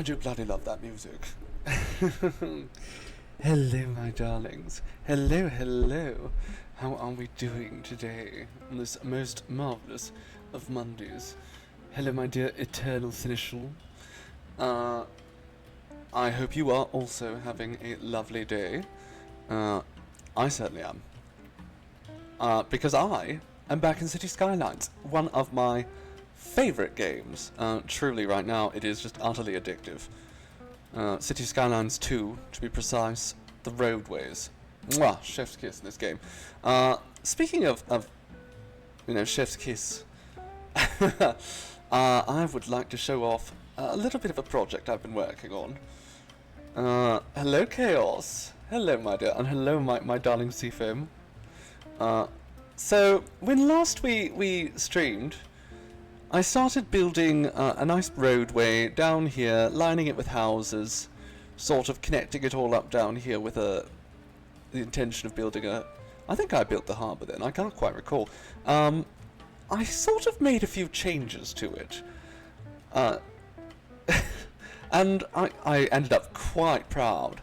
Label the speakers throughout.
Speaker 1: I do bloody love that music. Hello, my darlings. Hello, hello. How are we doing today on this most marvellous of Mondays? Hello, my dear eternal seneschal. I hope you are also having a lovely day. I certainly am. Because I am back in City Skylines, one of my favourite games. Truly, right now, it is just utterly addictive. City Skylines 2, to be precise, the roadways. Mwah, chef's kiss in this game. Speaking of chef's kiss, I would like to show off a little bit of a project I've been working on. Hello, Chaos. Hello, my dear, and hello, my darling Seafoam. So, when last we streamed, I started building a nice roadway down here, lining it with houses, sort of connecting it all up down here with the intention of building I think I built the harbour then, I can't quite recall. I sort of made a few changes to it. And I ended up quite proud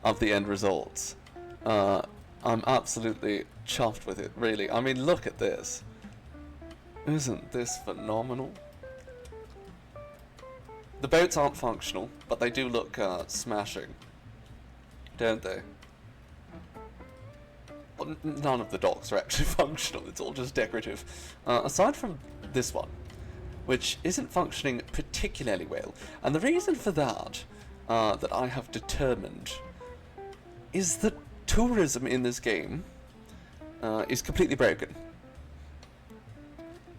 Speaker 1: of the end results. I'm absolutely chuffed with it, really. I mean, look at this. Isn't this phenomenal? The boats aren't functional, but they do look smashing, don't they? Well, none of the docks are actually functional, it's all just decorative. Aside from this one, which isn't functioning particularly well, and the reason for that, that I have determined, is that tourism in this game is completely broken.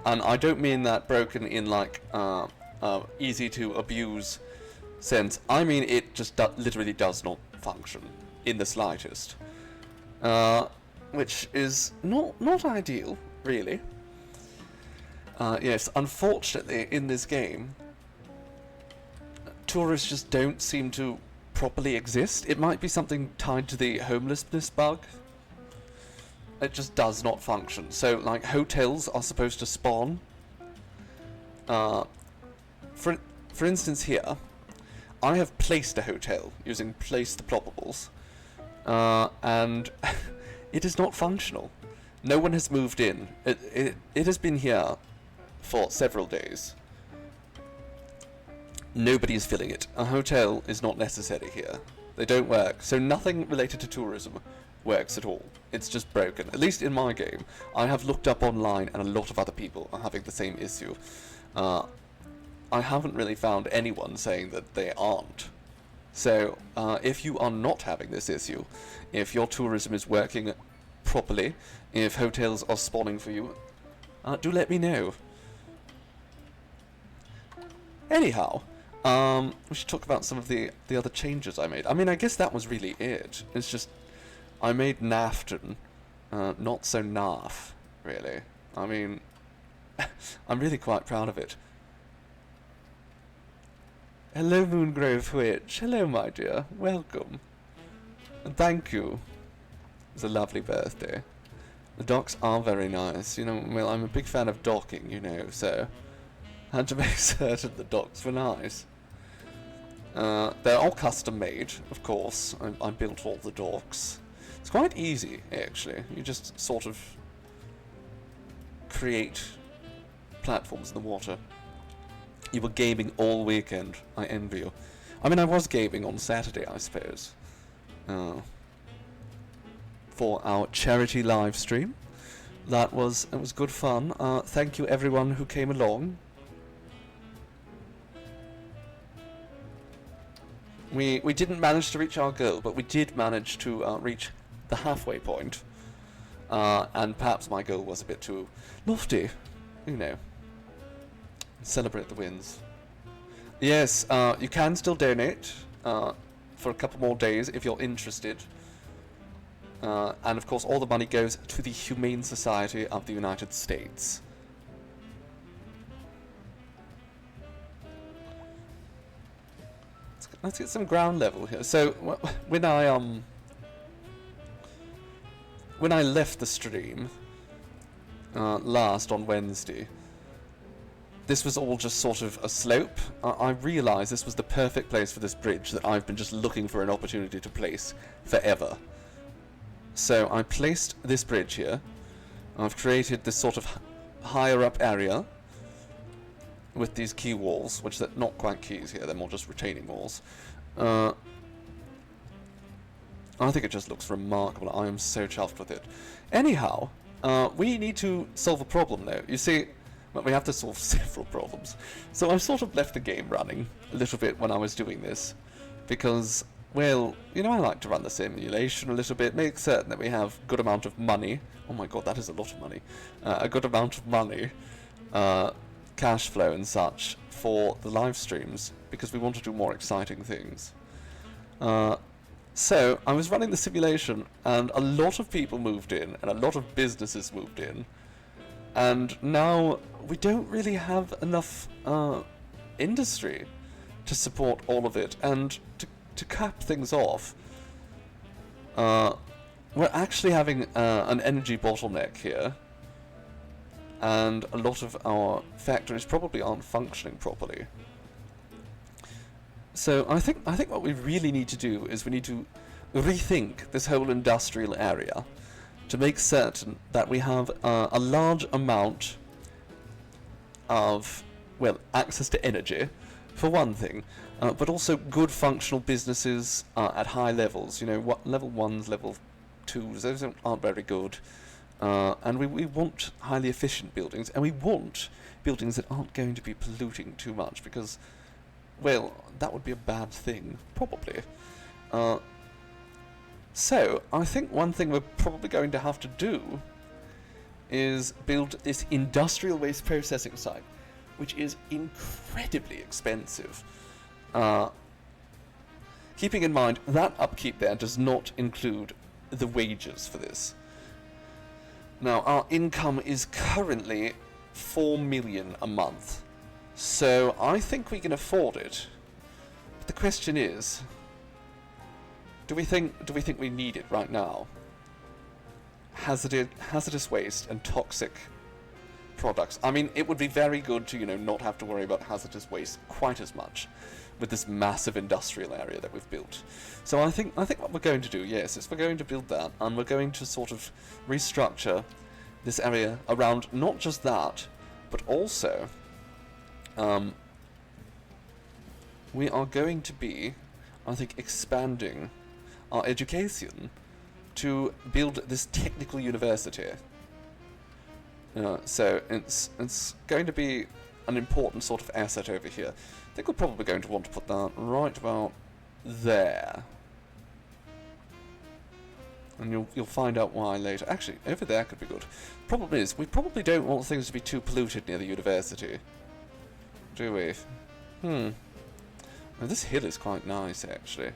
Speaker 1: And I don't mean that broken in like easy to abuse sense. I mean it just literally does not function in the slightest, which is not ideal, really. Yes, unfortunately, in this game, tourists just don't seem to properly exist. It might be something tied to the homelessness bug. It just does not function. So, like, hotels are supposed to spawn. For instance here, I have placed a hotel using place the ploppables, and it is not functional. No one has moved in. It has been here for several days. Nobody is filling it. A hotel is not necessary here. They don't work. So nothing related to tourism works at all. It's just broken. At least in my game. I have looked up online and a lot of other people are having the same issue. I haven't really found anyone saying that they aren't. So, if you are not having this issue, if your tourism is working properly, if hotels are spawning for you, do let me know. Anyhow, we should talk about some of the other changes I made. I mean, I guess that was really it. It's just, I made Saffton not so naff, really. I mean, I'm really quite proud of it. Hello, Moongrove Witch. Hello, my dear. Welcome. And thank you. It's a lovely birthday. The docks are very nice. You know, well, I'm a big fan of docking, you know, so I had to make certain the docks were nice. They're all custom made, of course. I built all the docks. It's quite easy, actually. You just sort of create platforms in the water. You were gaming all weekend. I envy you. I mean, I was gaming on Saturday, I suppose. For our charity live stream. It was good fun. Thank you everyone who came along. We didn't manage to reach our goal, but we did manage to reach the halfway point. And perhaps my goal was a bit too lofty, you know. Celebrate the wins. Yes, you can still donate for a couple more days if you're interested. And of course all the money goes to the Humane Society of the United States. Let's get some ground level here. So when I left the stream last on Wednesday, this was all just sort of a slope. I realised this was the perfect place for this bridge that I've been just looking for an opportunity to place forever. So I placed this bridge here. I've created this sort of higher up area with these key walls, which are not quite keys here, they're more just retaining walls. I think it just looks remarkable. I am so chuffed with it. Anyhow, we need to solve a problem though. You see, well, we have to solve several problems. So I sort of left the game running a little bit when I was doing this, because, well, you know, I like to run the simulation a little bit, make certain that we have good amount of money. Oh my god, that is a lot of money. A good amount of money, cash flow and such for the live streams, because we want to do more exciting things. So I was running the simulation, and a lot of people moved in, and a lot of businesses moved in, and now we don't really have enough industry to support all of it. And to cap things off, we're actually having an energy bottleneck here, and a lot of our factories probably aren't functioning properly. So I think what we really need to do is we need to rethink this whole industrial area to make certain that we have a large amount of, well, access to energy, for one thing, but also good functional businesses at high levels. You know, what level 1s, level 2s, those aren't very good. And we want highly efficient buildings, and we want buildings that aren't going to be polluting too much, because, well, that would be a bad thing, probably. So, I think one thing we're probably going to have to do is build this industrial waste processing site, which is incredibly expensive. Keeping in mind, that upkeep there does not include the wages for this. Now, our income is currently 4 million a month, so I think we can afford it. But the question is, do we think we need it right now? Hazardous waste and toxic products. I mean, it would be very good to, you know, not have to worry about hazardous waste quite as much with this massive industrial area that we've built. So I think what we're going to do, yes, is we're going to build that, and we're going to sort of restructure this area around not just that, but also we are going to be, I think, expanding our education to build this technical university. So it's going to be an important sort of asset over here. I think we're probably going to want to put that right about there. And you'll find out why later. Actually, over there could be good. Problem is, we probably don't want things to be too polluted near the university. Do we? Now, this hill is quite nice, actually.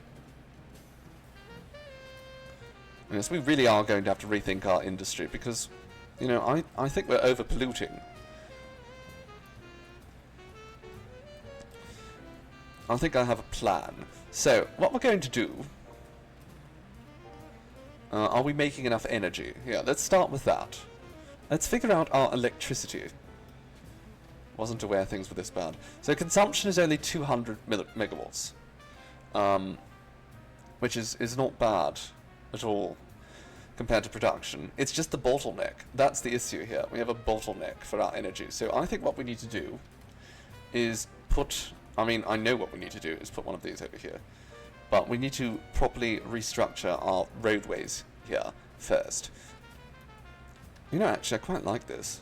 Speaker 1: Yes, we really are going to have to rethink our industry, because, you know, I think we're over-polluting. I think I have a plan. So, what we're going to do... are we making enough energy? Yeah, let's start with that. Let's figure out our electricity. Wasn't aware things were this bad. So consumption is only 200 megawatts. Which is not bad at all compared to production. It's just the bottleneck. That's the issue here. We have a bottleneck for our energy. So I think what we need to do is put... I mean, I know what we need to do is put one of these over here. But we need to properly restructure our roadways here first. You know, actually, I quite like this.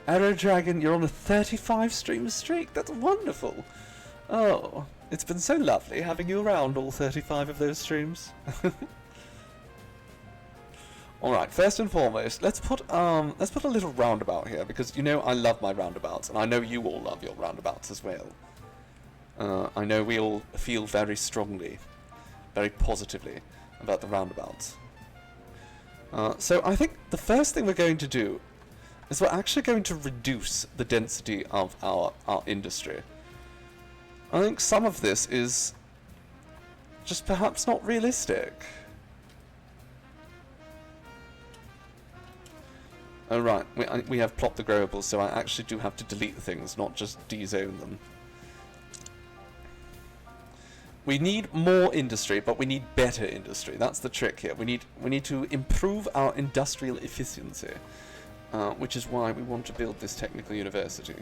Speaker 1: Arrow Dragon, you're on a 35 stream streak. That's wonderful. Oh, it's been so lovely having you around all 35 of those streams. Alright, first and foremost, let's put a little roundabout here, because you know I love my roundabouts, and I know you all love your roundabouts as well. I know we all feel very strongly, very positively about the roundabouts. So I think the first thing we're going to do is we're actually going to reduce the density of our industry. I think some of this is just perhaps not realistic. Oh right, we have plopped the growables, so I actually do have to delete things, not just dezone them. We need more industry, but we need better industry. That's the trick here. We need to improve our industrial efficiency, which is why we want to build this technical university,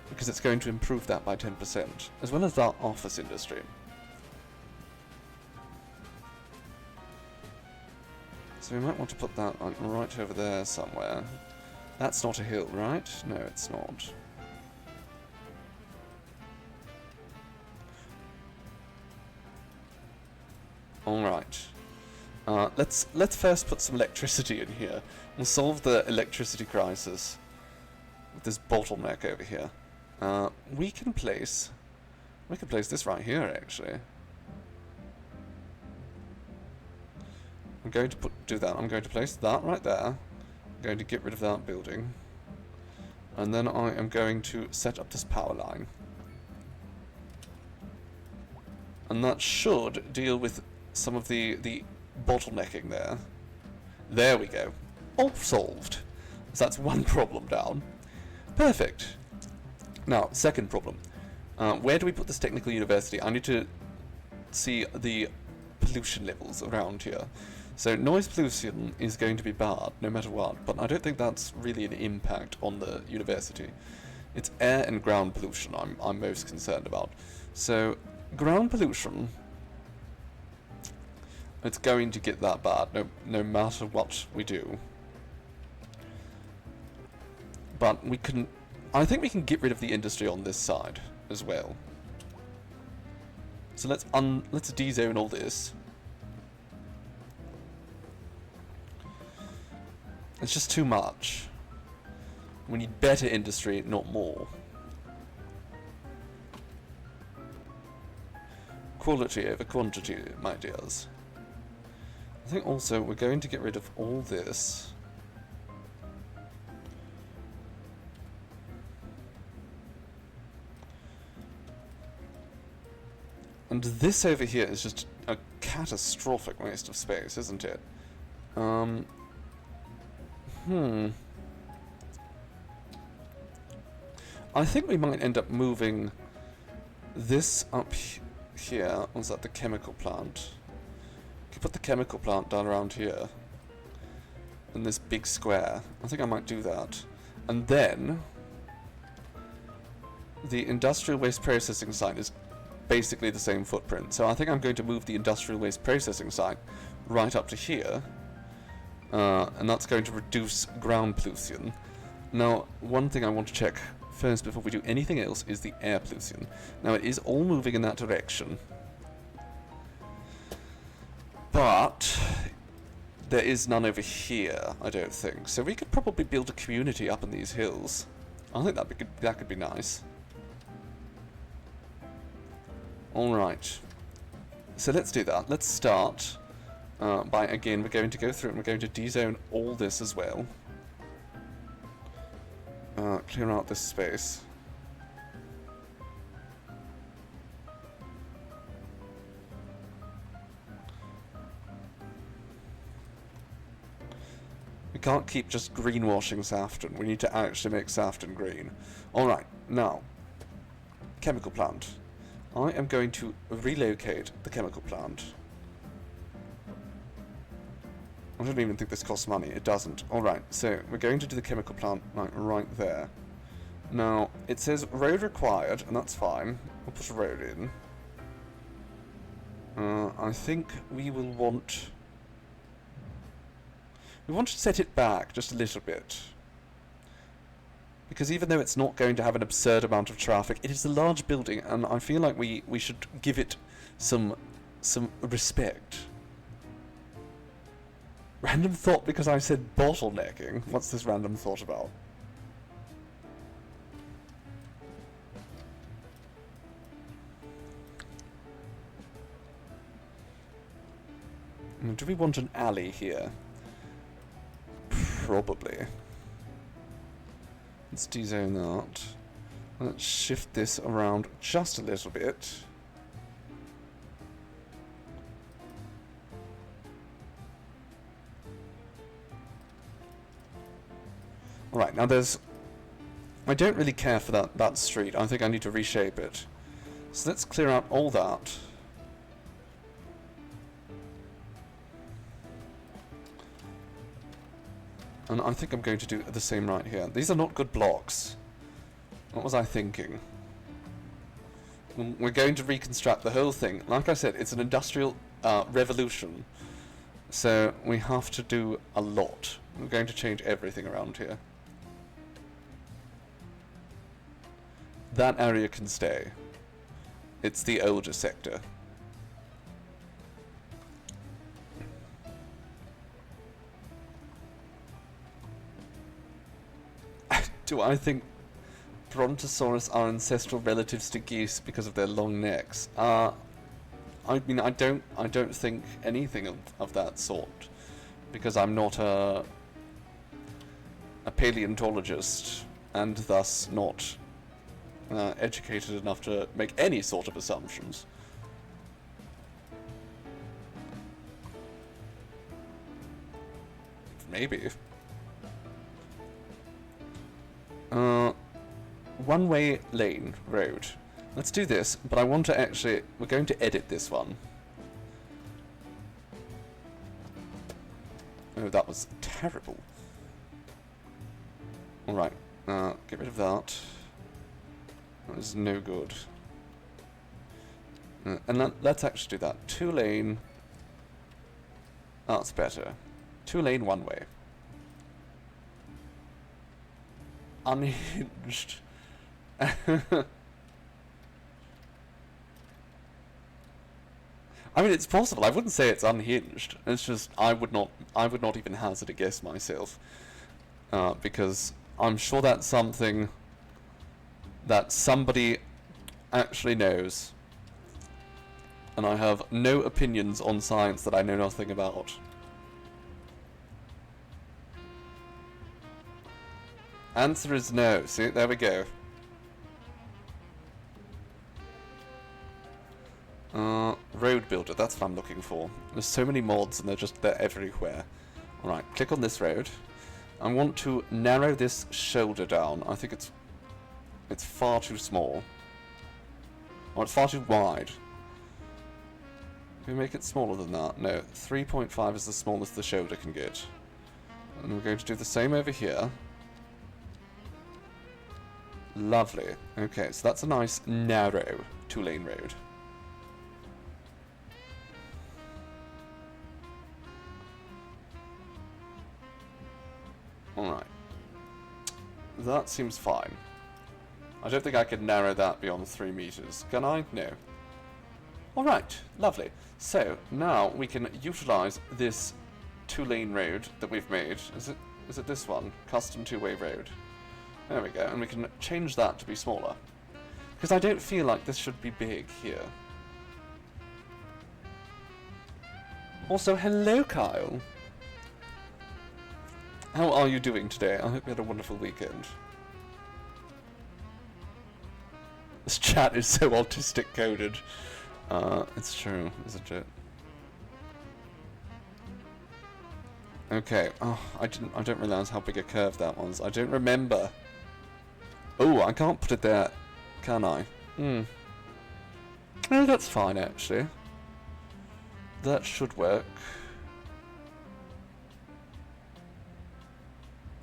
Speaker 1: because it's going to improve that by 10%, as well as our office industry. So we might want to put that right over there somewhere. That's not a hill, right? No, it's not. Alright. Let's first put some electricity in here. We'll solve the electricity crisis with this bottleneck over here. We can place this right here, actually. I'm going to do that. I'm going to place that right there. I'm going to get rid of that building. And then I am going to set up this power line. And that should deal with some of the bottlenecking there. There we go. All solved. So that's one problem down. Perfect. Now, second problem. Where do we put this technical university? I need to see the pollution levels around here. So noise pollution is going to be bad, no matter what, but I don't think that's really an impact on the university. It's air and ground pollution I'm most concerned about. So, ground pollution, it's going to get that bad, no matter what we do. But I think we can get rid of the industry on this side as well. So let's dezone all this. It's just too much. We need better industry, not more. Quality over quantity, my dears. I think also we're going to get rid of all this. And this over here is just a catastrophic waste of space, isn't it? I think we might end up moving this up here. Was that the chemical plant? We could put the chemical plant down around here. In this big square. I think I might do that. And then the industrial waste processing site is basically the same footprint. So I think I'm going to move the industrial waste processing site right up to here. And that's going to reduce ground pollution. Now, one thing I want to check first before we do anything else is the air pollution. Now, it is all moving in that direction. But there is none over here, I don't think. So we could probably build a community up in these hills. I think that could be nice. Alright. So let's do that. Let's start by, again, we're going to go through and we're going to dezone all this as well. Clear out this space. We can't keep just greenwashing Saffton. We need to actually make Saffton green. Alright, now, chemical plant. I am going to relocate the chemical plant. I don't even think this costs money. It doesn't. Alright, so we're going to do the chemical plant right there. Now, it says road required, and that's fine. We'll put a road in. I think we will want... We want to set it back just a little bit. Because even though it's not going to have an absurd amount of traffic, it is a large building, and I feel like we should give it some respect. Random thought because I said bottlenecking. What's this random thought about? Do we want an alley here? Probably. Let's dezone that. Let's shift this around just a little bit. Right, now there's... I don't really care for that street. I think I need to reshape it. So let's clear out all that. And I think I'm going to do the same right here. These are not good blocks. What was I thinking? We're going to reconstruct the whole thing. Like I said, it's an industrial revolution. So we have to do a lot. We're going to change everything around here. That area can stay. It's the older sector. Do I think Brontosaurus are ancestral relatives to geese because of their long necks? I mean, I don't think anything of that sort, because I'm not a paleontologist, and thus not educated enough to make any sort of assumptions. Maybe. One-way lane road. Let's do this, but I want to actually... We're going to edit this one. Oh, that was terrible. Alright, get rid of that. That was no good. And let's actually do that. 2-lane... That's better. 2-lane, one-way. Unhinged. I mean, it's possible. I wouldn't say it's unhinged. It's just I would not even hazard a guess myself, because I'm sure that's something that somebody actually knows, and I have no opinions on science that I know nothing about. Answer is no. See, there we go. Road builder, that's what I'm looking for. There's so many mods and they're everywhere. Alright, click on this road. I want to narrow this shoulder down. I think it's far too small. Or it's far too wide. Can we make it smaller than that? No, 3.5 is the smallest the shoulder can get. And we're going to do the same over here. Lovely. Okay, so that's a nice narrow 2-lane road. Alright. That seems fine. I don't think I can narrow that beyond 3 meters. Can I? No. Alright, lovely. So, now we can utilize this 2-lane road that we've made. Is it this one? Custom 2-way road. There we go, and we can change that to be smaller. Because I don't feel like this should be big here. Also, hello, Kyle! How are you doing today? I hope you had a wonderful weekend. This chat is so autistic coded. It's true, isn't it? Okay. Oh, I don't realise how big a curve that was. I don't remember. Oh, I can't put it there, can I? Hmm. Oh, that's fine, actually. That should work.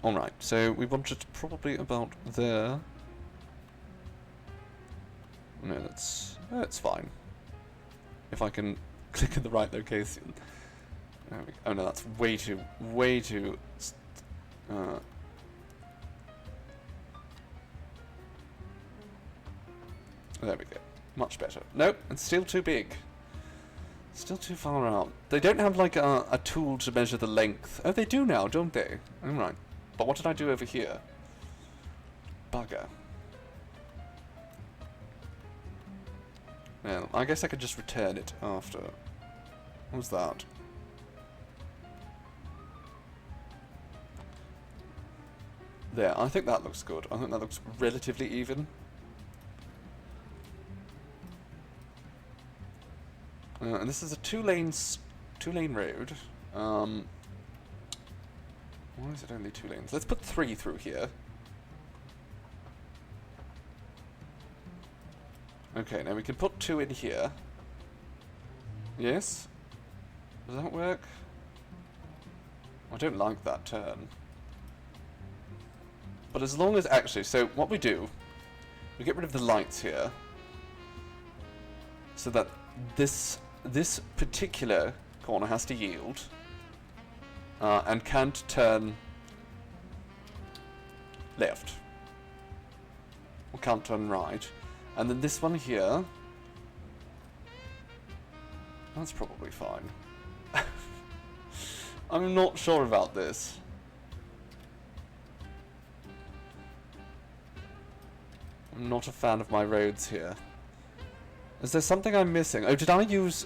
Speaker 1: Alright, so we want it probably about there. No, that's fine. If I can click in the right location. There we go. Oh no, that's way too... There we go. Much better. Nope, it's still too big. Still too far out. They don't have like a tool to measure the length. Oh, they do now, don't they? Alright. But what did I do over here? Bugger. Well, I guess I could just return it after. What was that? There, I think that looks good. I think that looks relatively even. And this is a two-lane road. Why is it only 2 lanes? Let's put 3 through here. Okay, now we can put 2 in here. Yes? Does that work? I don't like that turn. But as long as... Actually, so what we do... We get rid of the lights here. So that this particular corner has to yield. And can't turn... left. Or can't turn right. And then this one here... That's probably fine. I'm not sure about this. I'm not a fan of my roads here. Is there something I'm missing? Oh, did I use...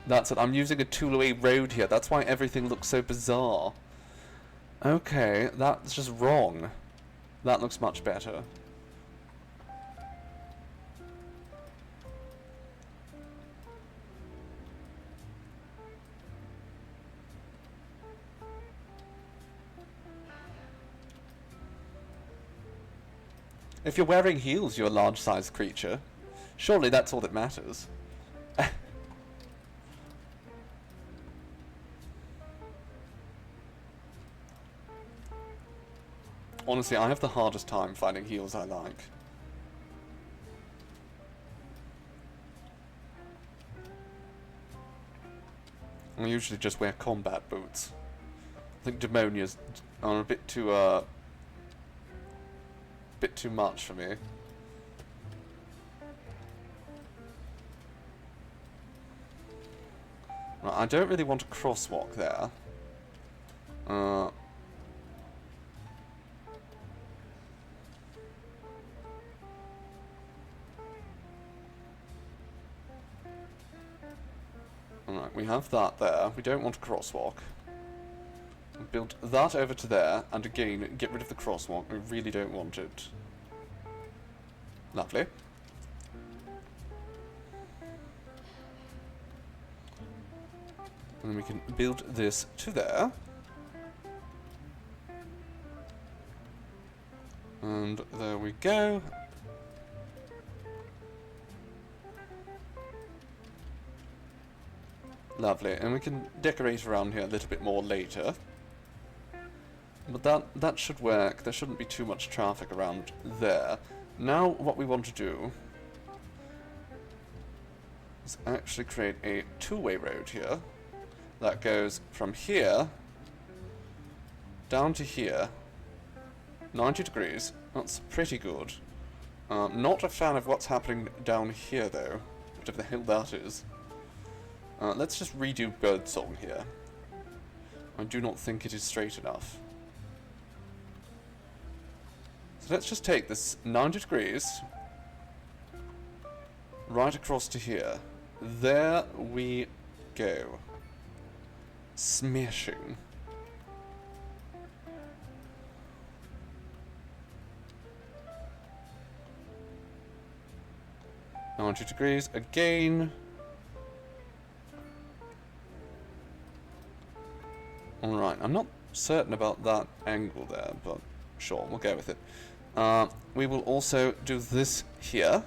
Speaker 1: That's it, I'm using a two-way road here. That's why everything looks so bizarre. Okay, that's just wrong. That looks much better. If you're wearing heels, you're a large-sized creature. Surely that's all that matters. Honestly, I have the hardest time finding heels I like. I usually just wear combat boots. I think demonias are a bit too much for me. Right, I don't really want a crosswalk there. Alright, we have that there. We don't want a crosswalk. Build that over to there, and again, get rid of the crosswalk. We really don't want it. Lovely. And then we can build this to there. And there we go. Lovely, and we can decorate around here a little bit more later. But that should work. There shouldn't be too much traffic around there. Now what we want to do is actually create a two-way road here that goes from here down to here. 90 degrees. That's pretty good. Not a fan of what's happening down here though, whatever the hell that is. Let's just redo Birdsong here. I do not think it is straight enough. So let's just take this 90 degrees right across to here. There we go. Smashing. $90 again. Alright, I'm not certain about that angle there, but sure, we'll go with it. We will also do this here.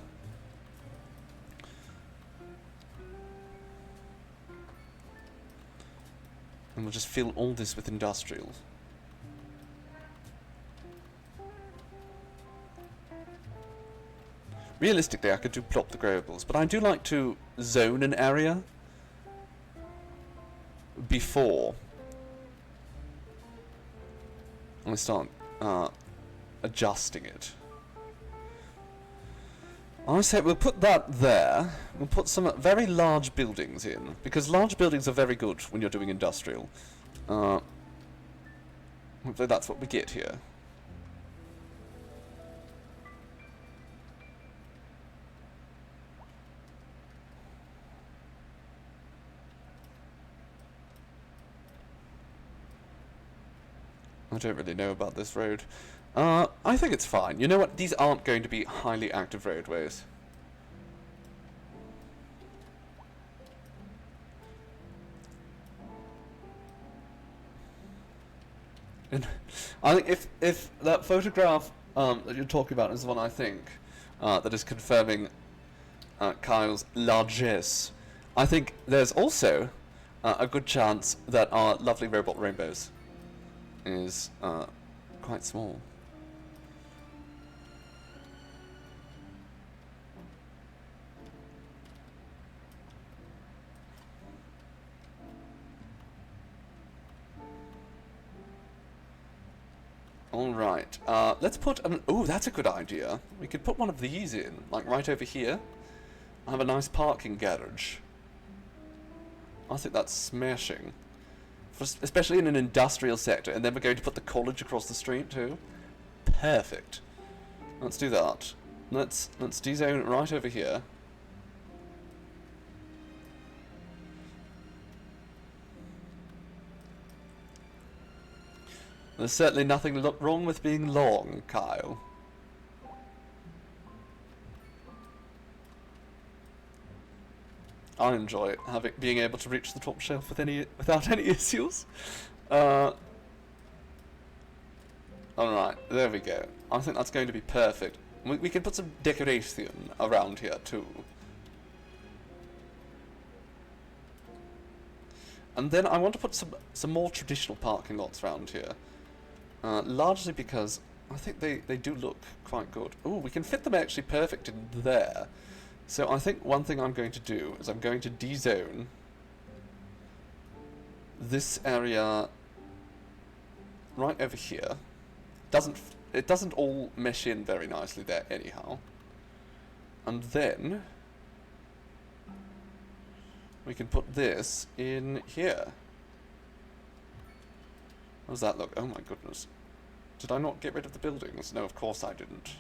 Speaker 1: And we'll just fill all this with industrial. Realistically, I could do plop the growables, but I do like to zone an area before I start adjusting it. I say we'll put that there. We'll put some very large buildings in, because large buildings are very good when you're doing industrial. Hopefully that's what we get here. I don't really know about this road. I think it's fine. You know what? These aren't going to be highly active roadways. And I think if that photograph that you're talking about is the one I think that is confirming Kyle's largesse, I think there's also a good chance that our lovely robot Rainbows is quite small. Alright, let's put an... Oh, that's a good idea. We could put one of these in, like right over here. I have a nice parking garage. I think that's smashing. Especially in an industrial sector, and then we're going to put the college across the street too. Perfect. Let's do that. Let's de-zone right over here. There's certainly nothing wrong with being long, Kyle. I enjoy it, being able to reach the top shelf without any issues. Alright, there we go. I think that's going to be perfect. We can put some decoration around here too. And then I want to put some more traditional parking lots around here. Largely because I think they do look quite good. Ooh, we can fit them actually perfect in there. So I think one thing I'm going to do is I'm going to de-zone this area right over here. It doesn't all mesh in very nicely there anyhow. And then we can put this in here. How does that look? Oh my goodness. Did I not get rid of the buildings? No, of course I didn't.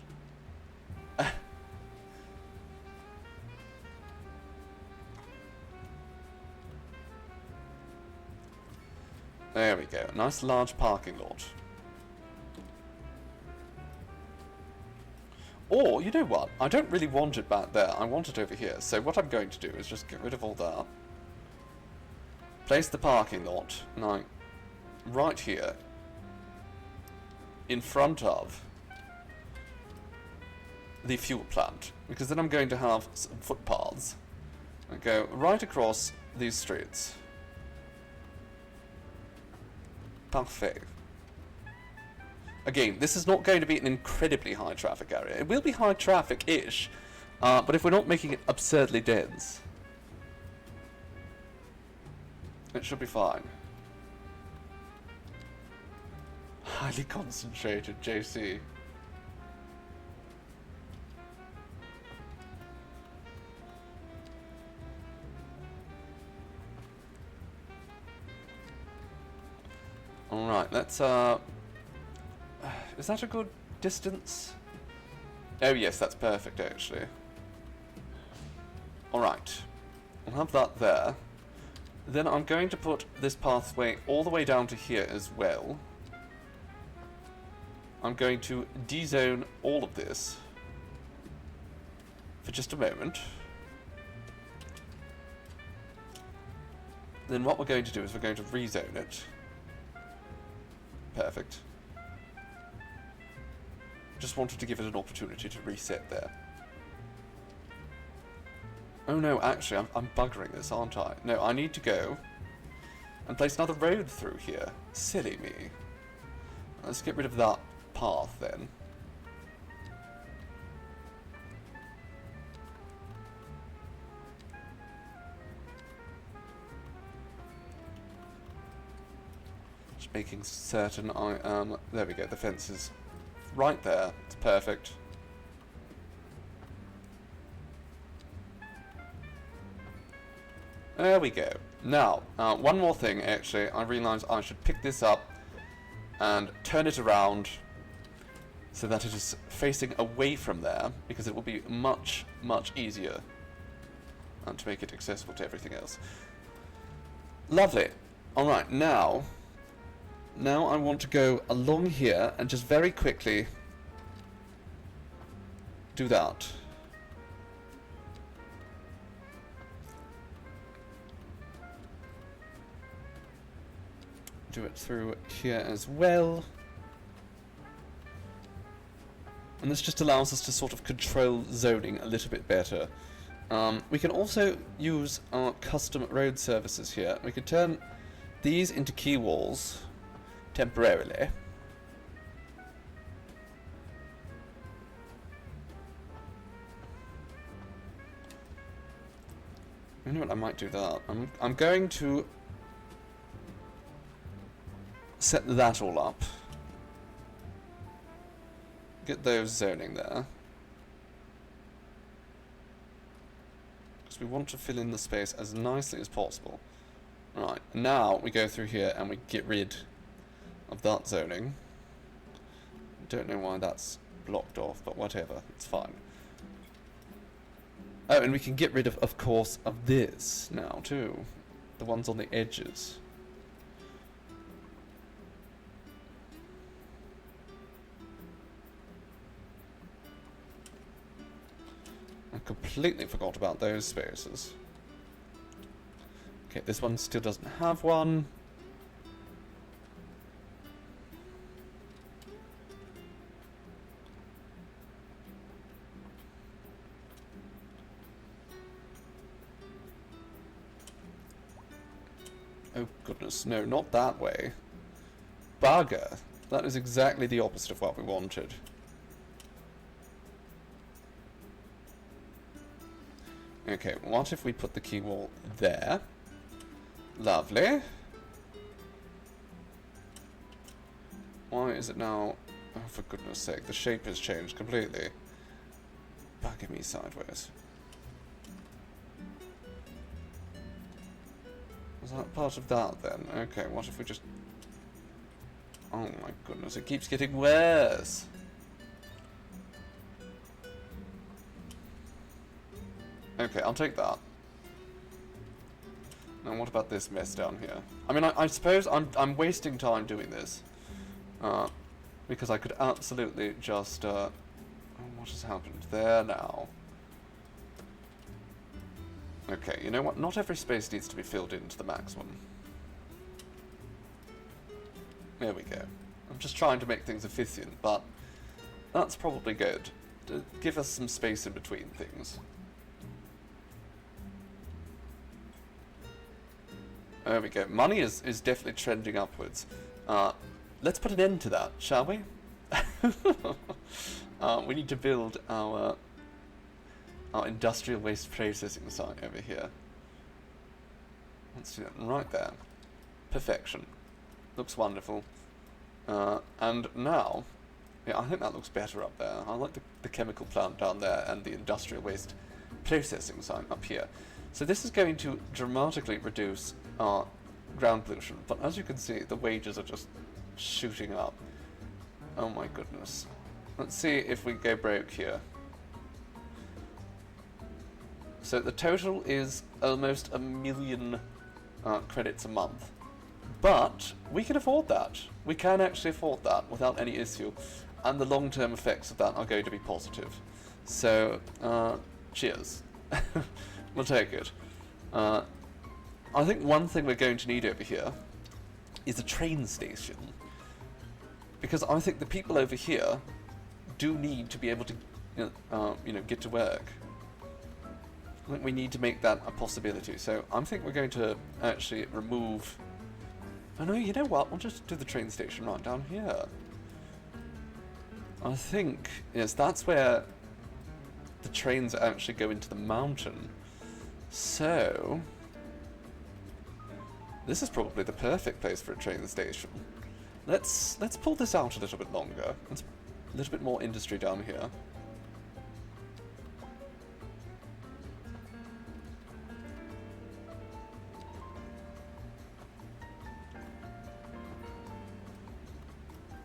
Speaker 1: There we go. Nice large parking lot. Or, you know what? I don't really want it back there. I want it over here. So what I'm going to do is just get rid of all that. Place the parking lot, like, right here. In front of the fuel plant. Because then I'm going to have some footpaths that go right across these streets. Parfait. Again, this is not going to be an incredibly high traffic area. It will be high traffic-ish, but if we're not making it absurdly dense, it should be fine. Highly concentrated, JC. Alright, let's, is that a good distance? Oh yes, that's perfect actually. Alright, I'll have that there. Then I'm going to put this pathway all the way down to here as well. I'm going to de-zone all of this for just a moment. Then what we're going to do is we're going to rezone it. Perfect. Just wanted to give it an opportunity to reset there. Oh no, actually, I'm buggering this, aren't I? No, I need to go and place another road through here. Silly me. Let's get rid of that path then. Just making certain I am... There we go, the fence is right there. It's perfect. There we go. Now, one more thing actually. I realised I should pick this up and turn it around so that it is facing away from there, because it will be much, much easier to make it accessible to everything else. Lovely. Alright, now I want to go along here and just very quickly do that. do it through here as well. And this just allows us to sort of control zoning a little bit better. We can also use our custom road services here. We can turn these into key walls temporarily. You know what, I might do that. I'm going to set that all up. Get those zoning there. Because we want to fill in the space as nicely as possible. Right, now we go through here and we get rid of that zoning. Don't know why that's blocked off, but whatever, it's fine. Oh, and we can get rid of course, of this now too. The ones on the edges. I completely forgot about those spaces. Okay, this one still doesn't have one. Oh goodness, no, not that way. Bugger! That is exactly the opposite of what we wanted. Okay, what if we put the key wall there? Lovely. Why is it now... Oh, for goodness sake, the shape has changed completely. Bugger me sideways. Was that part of that then? Okay, what if we just... Oh my goodness, it keeps getting worse. Okay, I'll take that. Now what about this mess down here? I mean, I suppose I'm wasting time doing this. Because I could absolutely just... oh, what has happened there now? Okay, you know what? Not every space needs to be filled in to the maximum. There we go. I'm just trying to make things efficient, but that's probably good. To give us some space in between things. There we go. Money is definitely trending upwards. Let's put an end to that, shall we? We need to build our industrial waste processing site over here. Let's do that right there. Perfection. Looks wonderful. And now, yeah, I think that looks better up there. I like the chemical plant down there and the industrial waste processing site up here. So this is going to dramatically reduce our ground pollution, but as you can see, the wages are just shooting up. Oh my goodness. Let's see if we go broke here. So the total is almost 1 million credits a month. But we can afford that. We can actually afford that without any issue. And the long-term effects of that are going to be positive. So, cheers. We'll take it. I think one thing we're going to need over here is a train station. Because I think the people over here do need to be able to, get to work. I think we need to make that a possibility. So I think we're going to actually remove... Oh no, you know what? We'll just do the train station right down here. I think, yes, that's where the trains actually go into the mountain. So... this is probably the perfect place for a train station. Let's pull this out a little bit longer. Let's a little bit more industry down here.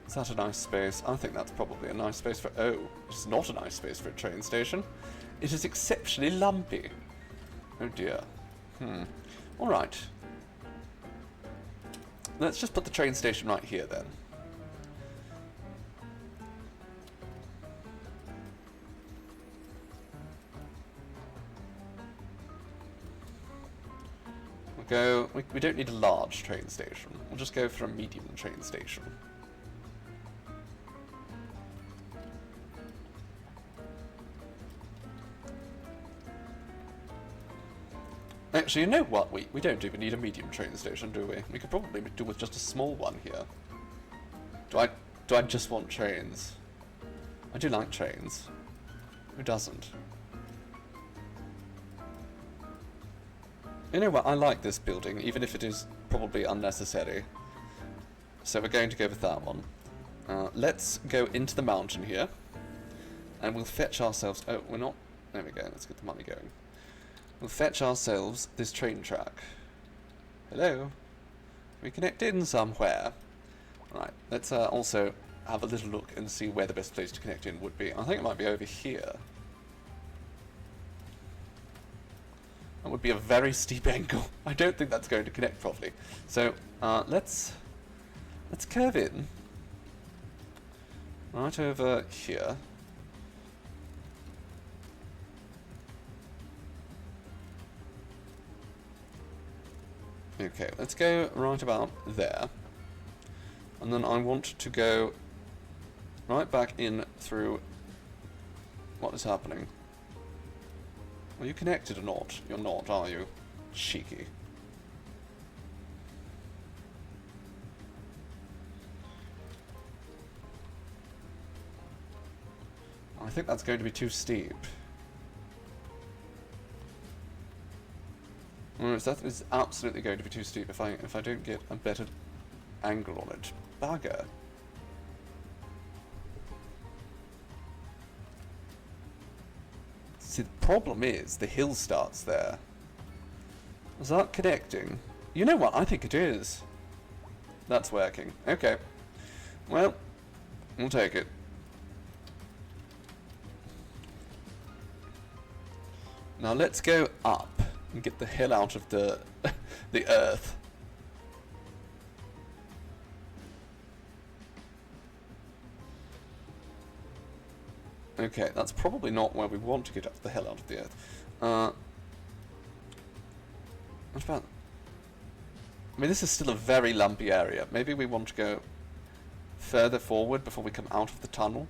Speaker 1: Is that a nice space? I think that's probably a nice space for... Oh, it's not a nice space for a train station. It is exceptionally lumpy. Oh dear. Alright. Let's just put the train station right here then. We'll go... We don't need a large train station. We'll just go for a medium train station. Actually, you know what? We don't even need a medium train station, do we? We could probably do with just a small one here. Do I just want trains? I do like trains. Who doesn't? You know what? I like this building, even if it is probably unnecessary. So we're going to go with that one. Let's go into the mountain here. And we'll fetch ourselves... Oh, we're not... There we go. Let's get the money going. We'll fetch ourselves this train track. Hello? We connect in somewhere. Right, let's also have a little look and see where the best place to connect in would be. I think it might be over here. That would be a very steep angle. I don't think that's going to connect properly. So, let's curve in. Right over here. Okay, let's go right about there. And then I want to go right back in through... What is happening? Are you connected or not? You're not, are you? Cheeky. I think that's going to be too steep. That is absolutely going to be too steep if I don't get a better angle on it. Bugger. See, the problem is the hill starts there. Is that connecting? You know what? I think it is. That's working. Okay. Well, we'll take it. Now let's go up and get the hell out of the the earth. Okay, that's probably not where we want to get up the hell out of the earth. What about... I mean, this is still a very lumpy area. Maybe we want to go further forward before we come out of the tunnel.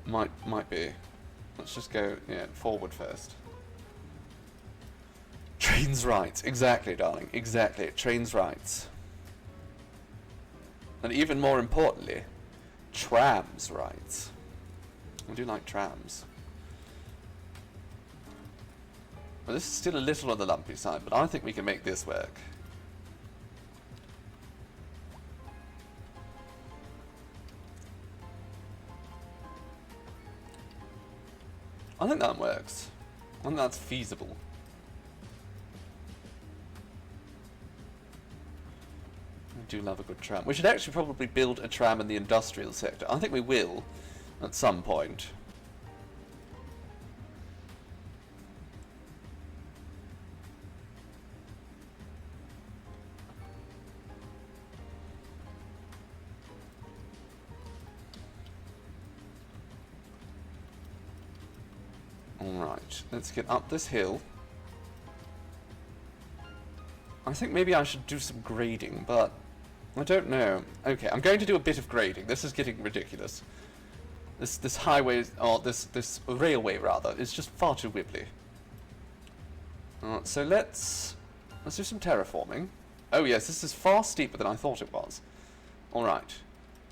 Speaker 1: Might be. Let's just go, yeah, forward first. Trains rights. Exactly, darling. Exactly. Trains rights. And even more importantly, trams rights. I do like trams. Well, this is still a little on the lumpy side, but I think we can make this work. I think that works. I think that's feasible. I do love a good tram. We should actually probably build a tram in the industrial sector. I think we will at some point. Alright, let's get up this hill. I think maybe I should do some grading, but I don't know. Okay, I'm going to do a bit of grading. This is getting ridiculous. This highway, or this railway rather, is just far too wibbly. So let's do some terraforming. Oh yes, this is far steeper than I thought it was. Alright,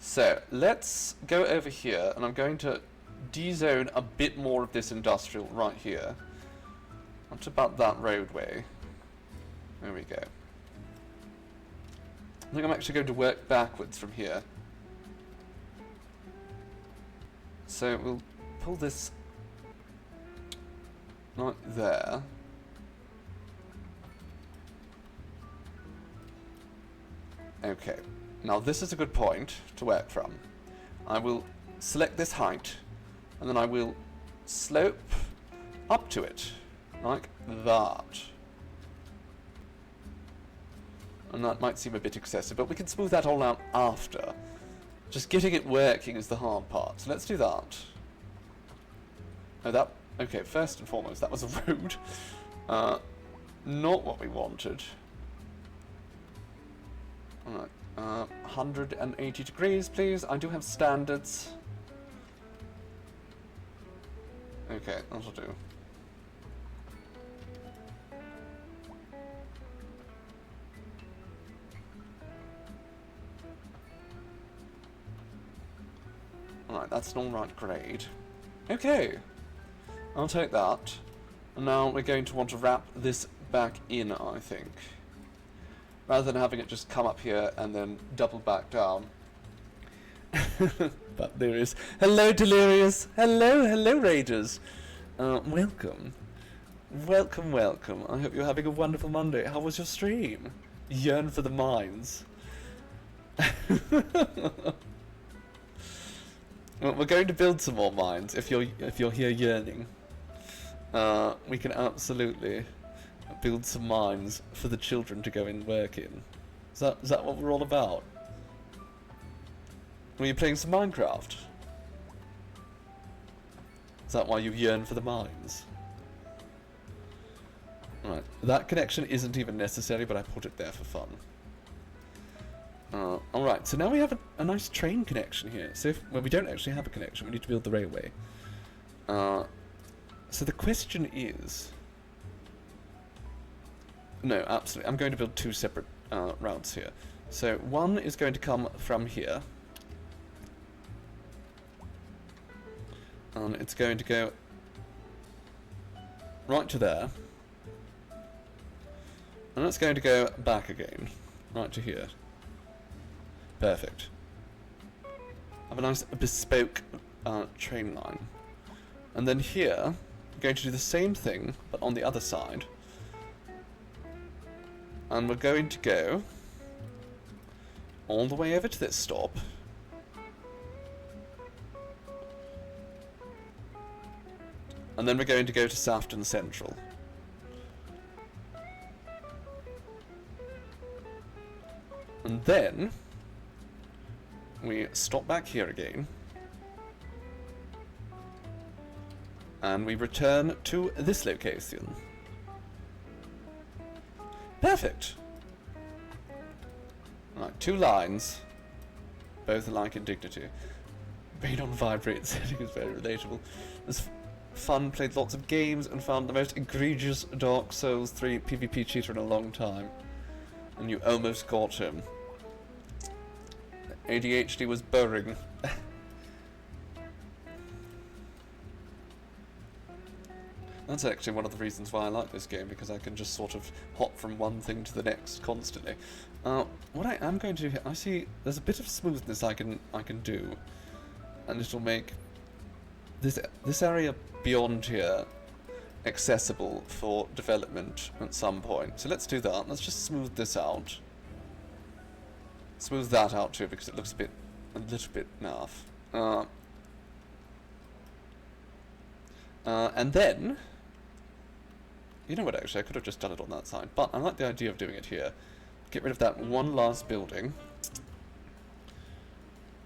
Speaker 1: so let's go over here, and I'm going to de-zone a bit more of this industrial right here. What about that roadway? There we go. I think I'm actually going to work backwards from here. So we'll pull this right there. Okay, now this is a good point to work from. I will select this height, and then I will slope up to it, like that. And that might seem a bit excessive, but we can smooth that all out after. Just getting it working is the hard part, so let's do that. Oh, okay, first and foremost, that was a road. not what we wanted. Alright, 180 degrees, please. I do have standards. Okay, that'll do. Alright, that's an alright grade. Okay, I'll take that. And now we're going to want to wrap this back in, I think. Rather than having it just come up here and then double back down. But there is. Hello, Delirious! Hello, hello, Raiders! Welcome. Welcome, welcome. I hope you're having a wonderful Monday. How was your stream? Yearn for the mines. Well, we're going to build some more mines if you're here yearning. We can absolutely build some mines for the children to go and work in. Is that what we're all about? Were you playing some Minecraft? Is that why you yearn for the mines? Right, that connection isn't even necessary, but I put it there for fun. Alright, so now we have a nice train connection here. So well, we don't actually have a connection, we need to build the railway. So the question is... No, absolutely, I'm going to build two separate routes here. So one is going to come from here. And it's going to go right to there. And it's going to go back again, right to here. Perfect. Have a nice bespoke train line. And then here, I'm going to do the same thing, but on the other side. And we're going to go all the way over to this stop. And then we're going to go to Saffton Central. And then we stop back here again. And we return to this location. Perfect! Right, two lines. Both alike in dignity. Being on vibrate setting is very relatable. It's fun, played lots of games, and found the most egregious Dark Souls 3 PvP cheater in a long time. And you almost got him. ADHD was boring. That's actually one of the reasons why I like this game, because I can just sort of hop from one thing to the next constantly. What I am going to do here, I see there's a bit of smoothness I can do, and it'll make this area beyond here accessible for development at some point. So let's do that. Let's just smooth this out. Smooth that out too, because it looks a little bit naff. And then, you know what, actually, I could have just done it on that side, but I like the idea of doing it here. Get rid of that one last building.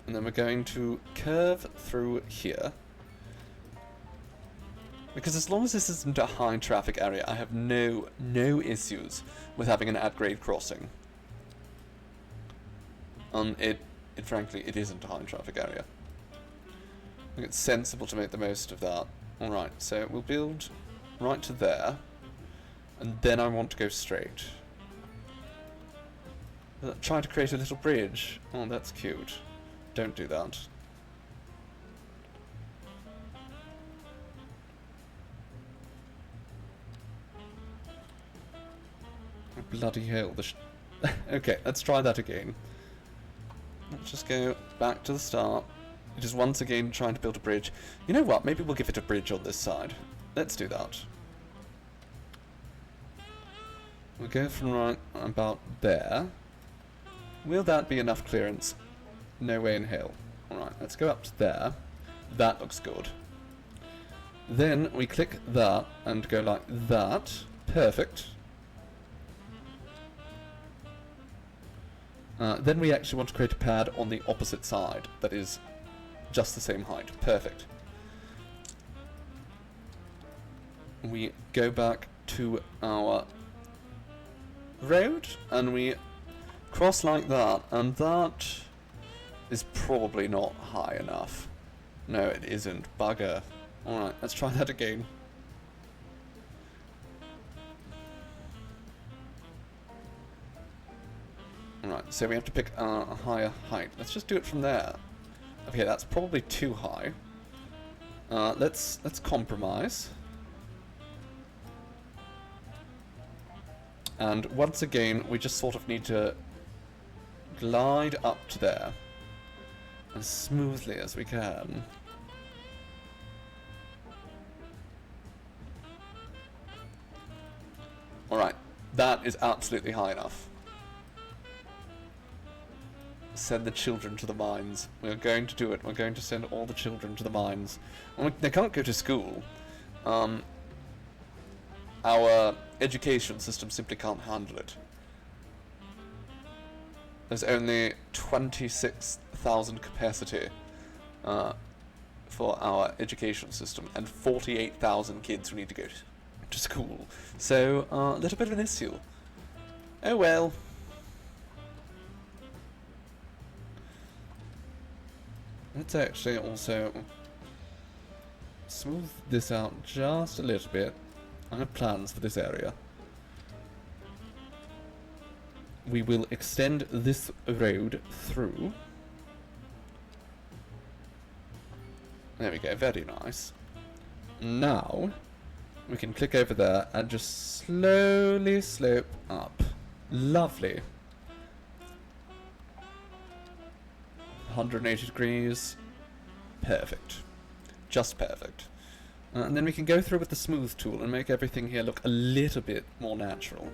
Speaker 1: And then we're going to curve through here. Because as long as this isn't a high traffic area, I have no issues with having an at-grade crossing. Frankly, it isn't a high traffic area. I think it's sensible to make the most of that. Alright, so we'll build right to there, and then I want to go straight. Try to create a little bridge. Oh, that's cute. Don't do that. Bloody hell. Okay, let's try that again. Let's just go back to the start. It is once again trying to build a bridge. You know what? Maybe we'll give it a bridge on this side. Let's do that. We'll go from right about there. Will that be enough clearance? No way in hell. Alright, let's go up to there. That looks good. Then we click that and go like that. Perfect. Then we actually want to create a pad on the opposite side that is just the same height. Perfect. We go back to our road, and we cross like that, and that is probably not high enough. No, it isn't. Bugger. Alright, let's try that again. Alright, so we have to pick a higher height. Let's just do it from there. Okay, that's probably too high. Let's compromise. And once again, we just sort of need to glide up to there as smoothly as we can. Alright, that is absolutely high enough. Send the children to the mines. We're going to do it. We're going to send all the children to the mines. They can't go to school. Our education system simply can't handle it. There's only 26,000 capacity for our education system, and 48,000 kids who need to go to school. So, a little bit of an issue. Oh well. Let's actually also smooth this out just a little bit. I have plans for this area. We will extend this road through. There we go, very nice. Now, we can click over there and just slowly slope up. Lovely. 180 degrees. Perfect. Just perfect. And then we can go through with the smooth tool and make everything here look a little bit more natural.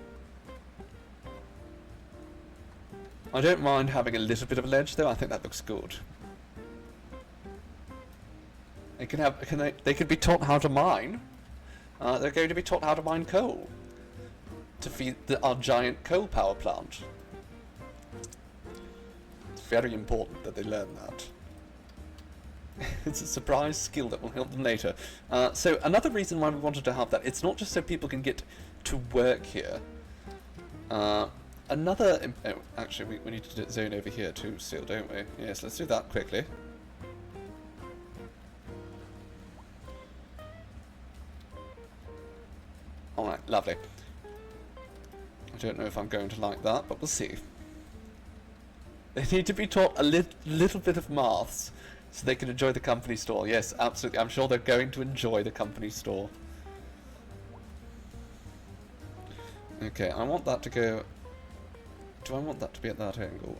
Speaker 1: I don't mind having a little bit of a ledge though, I think that looks good. They can have, they could be taught how to mine. They're going to be taught how to mine coal to feed our giant coal power plant. It's very important that they learn that. It's a surprise skill that will help them later. So another reason why we wanted to have that, it's not just so people can get to work here. Another... Oh, actually, we need to zone over here too still, don't we? Yes, let's do that quickly. Alright, lovely. I don't know if I'm going to like that, but we'll see. They need to be taught a little bit of maths so they can enjoy the company store. Yes, absolutely. I'm sure they're going to enjoy the company store. Okay, I want that to go... Do I want that to be at that angle?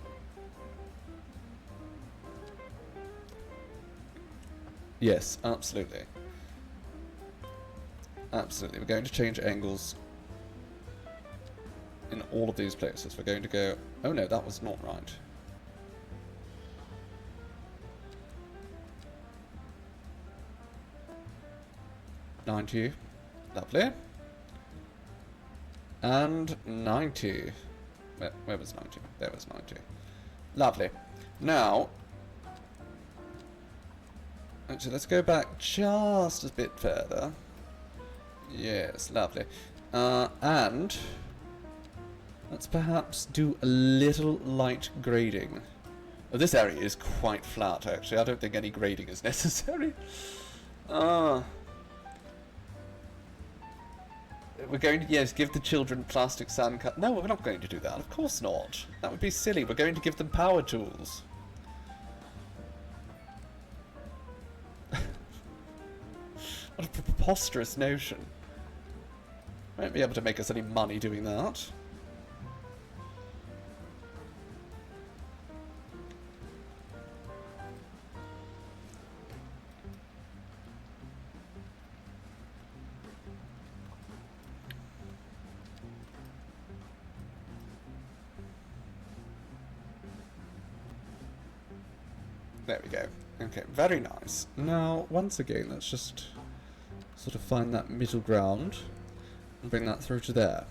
Speaker 1: Yes, absolutely. Absolutely. We're going to change angles in all of these places. We're going to go... Oh no, that was not right. $90. Lovely. And 90. Where was 90? There was 90. Lovely. Now, actually, let's go back just a bit further. Yes, lovely. And let's perhaps do a little light grading. Oh, this area is quite flat, actually. I don't think any grading is necessary. We're going to, yes, give the children plastic sand cut. No, we're not going to do that. Of course not. That would be silly. We're going to give them power tools. What a preposterous notion. Won't be able to make us any money doing that. There we go. Okay, very nice. Now, once again, let's just sort of find that middle ground and bring that through to there.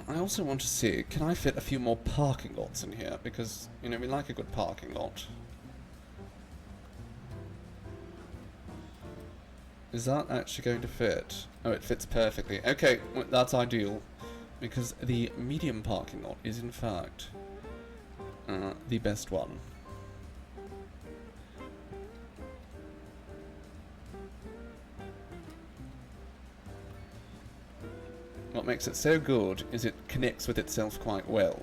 Speaker 1: I also want to see, can I fit a few more parking lots in here? Because, you know, we like a good parking lot. Is that actually going to fit? Oh, it fits perfectly. Okay, well, that's ideal. Because the medium parking lot is, in fact, the best one. What makes it so good is it connects with itself quite well.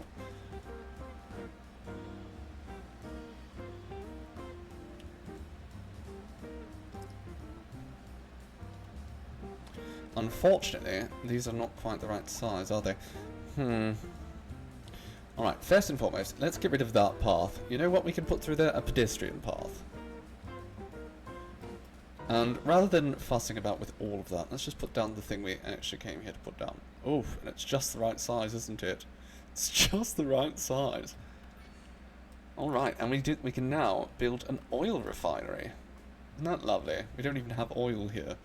Speaker 1: Unfortunately, these are not quite the right size, are they? Alright, first and foremost, let's get rid of that path. You know what we can put through there? A pedestrian path. And rather than fussing about with all of that, let's just put down the thing we actually came here to put down. Oof, and it's just the right size, isn't it? It's just the right size. Alright, and we can now build an oil refinery. Isn't that lovely? We don't even have oil here.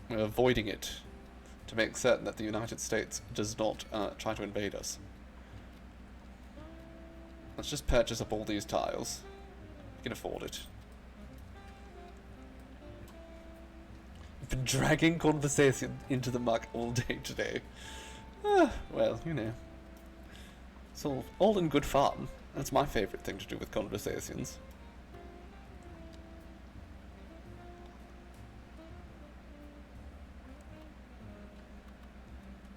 Speaker 1: We're avoiding it to make certain that the United States does not try to invade us. Let's just purchase up all these tiles. We can afford it. We've been dragging conversation into the muck all day today. Well, you know. It's all in good fun. That's my favourite thing to do with conversations.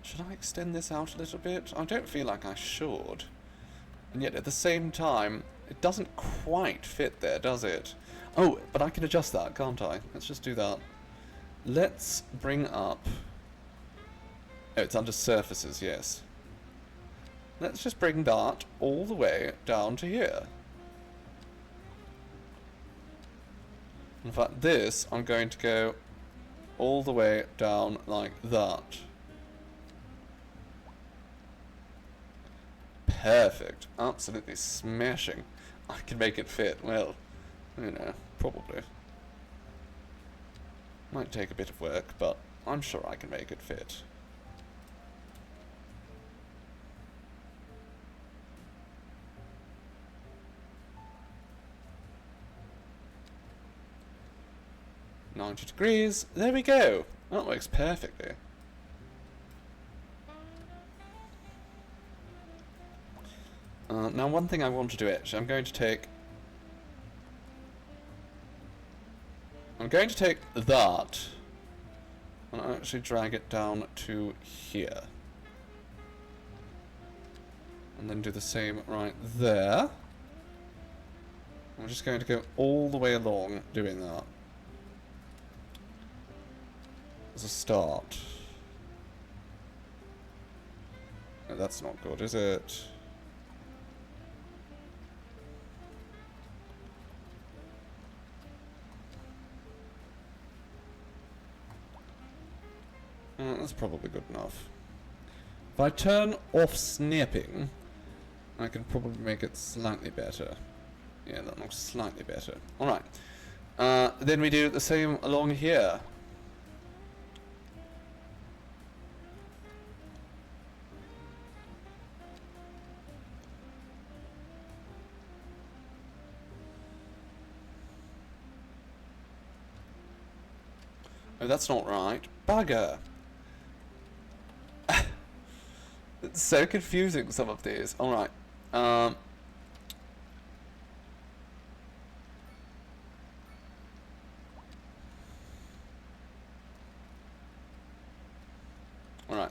Speaker 1: Should I extend this out a little bit? I don't feel like I should. And yet at the same time, it doesn't quite fit there, does it? Oh, but I can adjust that, can't I? Let's just do that. Let's bring up... Oh, it's under surfaces, yes. Let's just bring that all the way down to here. In fact, this, I'm going to go all the way down like that. Perfect. Absolutely smashing. I can make it fit. Well, you know, probably. Might take a bit of work, but I'm sure I can make it fit. $90 degrees. There we go. That works perfectly. Now, one thing I want to do actually, I'm going to take that and actually drag it down to here. And then do the same right there. I'm just going to go all the way along doing that. As a start. No, that's not good, is it? That's probably good enough. If I turn off snapping, I can probably make it slightly better. Yeah, that looks slightly better. Alright. Then we do the same along here. Oh, that's not right. Bugger! It's so confusing, some of these. Alright. Alright,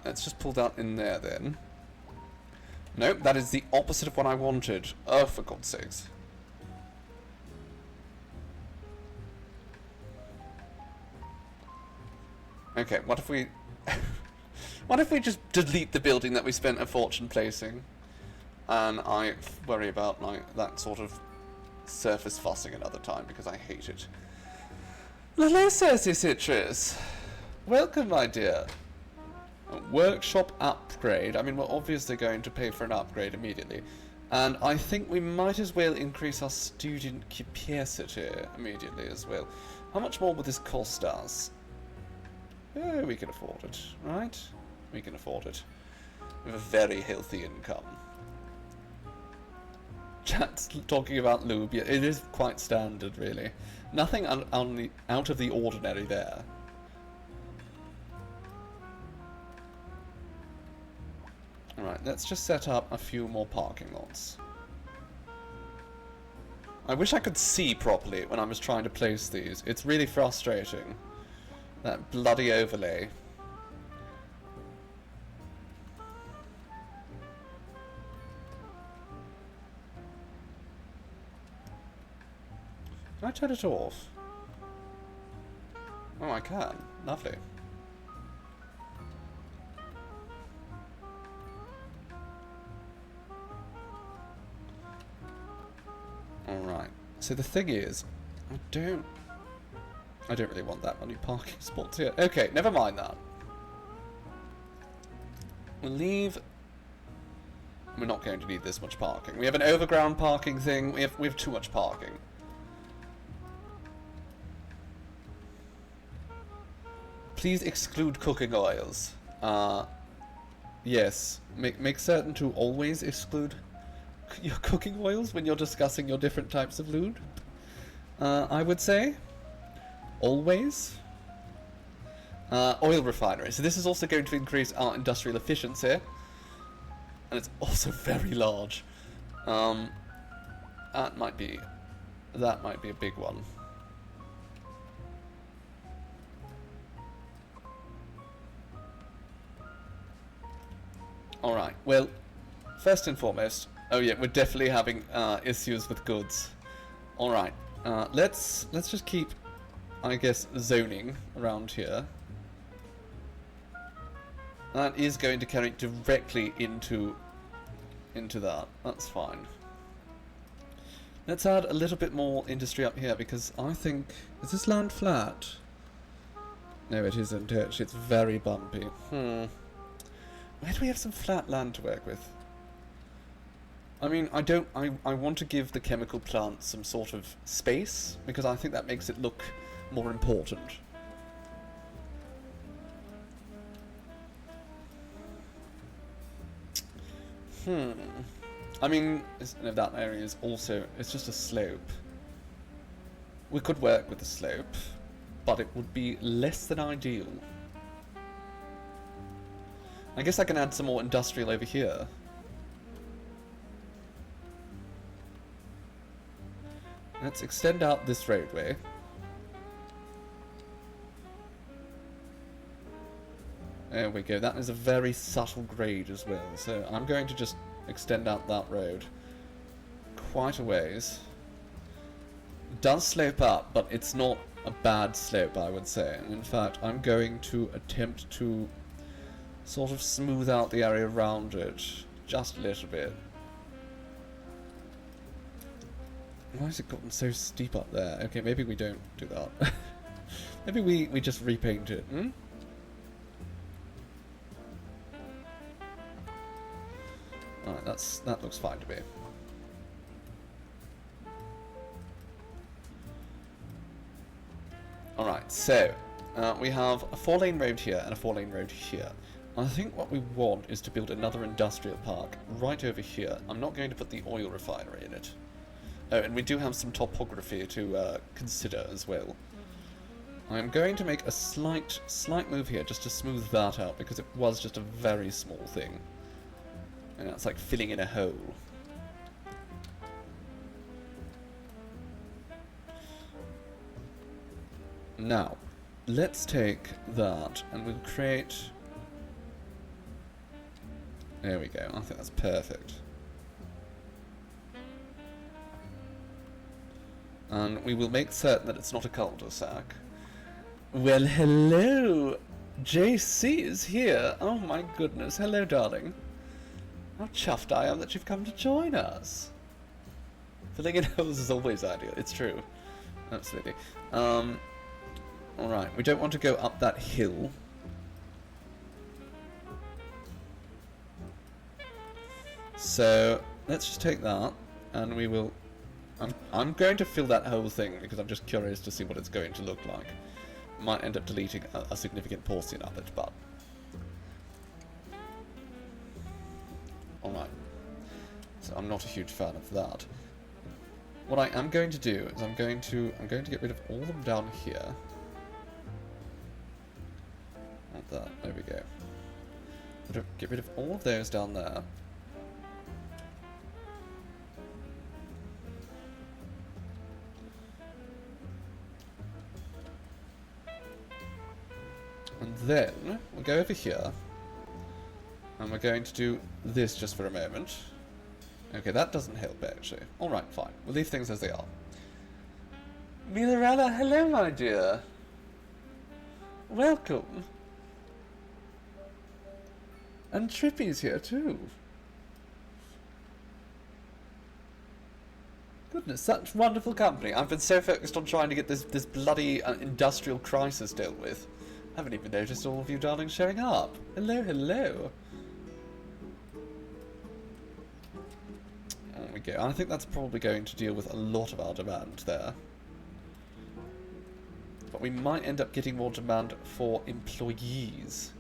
Speaker 1: let's just pull that in there then. Nope, that is the opposite of what I wanted. Oh, for God's sakes. Okay, what if we... What if we just delete the building that we spent a fortune placing? And I worry about that sort of surface fussing another time, because I hate it. Hello, Cersei Citrus! Welcome, my dear. A workshop upgrade. I mean, we're obviously going to pay for an upgrade immediately. And I think we might as well increase our student capacity immediately as well. How much more would this cost us? Oh, we can afford it, right? We can afford it. We have a very healthy income. Chat's talking about lube. Yeah, it is quite standard, really. Nothing out of the ordinary there. Alright, let's just set up a few more parking lots. I wish I could see properly when I was trying to place these. It's really frustrating. That bloody overlay. Can I turn it off? Oh, I can. Lovely. Alright. So the thing is, I don't really want that many parking spots here. Okay, never mind that. We'll leave. We're not going to need this much parking. We have an overground parking thing. We have too much parking. Please exclude cooking oils. Yes. Make certain to always exclude your cooking oils when you're discussing your different types of lube. I would say. Always. Oil refinery. So this is also going to increase our industrial efficiency. And it's also very large. That might be a big one. Alright, well, first and foremost, oh yeah, we're definitely having issues with goods. Alright, let's just keep, I guess, zoning around here. That is going to carry directly into that. That's fine. Let's add a little bit more industry up here because I think... Is this land flat? No, it isn't. Actually, it's very bumpy. Where do we have some flat land to work with? I mean, I want to give the chemical plant some sort of space, because I think that makes it look more important. I mean, that area is also, it's just a slope. We could work with the slope, but it would be less than ideal. I guess I can add some more industrial over here. Let's extend out this roadway. There we go. That is a very subtle grade as well. So I'm going to just extend out that road quite a ways. It does slope up, but it's not a bad slope, I would say. And in fact, I'm going to attempt to sort of smooth out the area around it just a little bit. Why has it gotten so steep up there? Okay, maybe we don't do that. Maybe we just repaint it. Alright, that looks fine to me. Alright, so we have a 4-lane road here and a 4-lane road here. I think what we want is to build another industrial park right over here. I'm not going to put the oil refinery in it. Oh, and we do have some topography to consider as well. I'm going to make a slight move here just to smooth that out, because it was just a very small thing. And it's like filling in a hole. Now, let's take that and we'll create... There we go, I think that's perfect. And we will make certain that it's not a cul-de-sac. Well, hello! JC is here! Oh my goodness, hello darling. How chuffed I am that you've come to join us. Filling in holes is always ideal, it's true. Absolutely. Alright, we don't want to go up that hill. So, let's just take that, and we will... I'm going to fill that whole thing, because I'm just curious to see what it's going to look like. Might end up deleting a significant portion of it, but... Alright. So I'm not a huge fan of that. What I am going to do is I'm going to get rid of all of them down here. Like that. There we go. Get rid of all of those down there. And then we'll go over here. And we're going to do this just for a moment. Okay, that doesn't help actually. Alright, fine. We'll leave things as they are. Mirella, hello my dear. Welcome. And Trippy's here too. Goodness, such wonderful company. I've been so focused on trying to get this bloody industrial crisis dealt with. I haven't even noticed all of you darlings showing up. Hello, hello. There we go. I think that's probably going to deal with a lot of our demand there. But we might end up getting more demand for employees.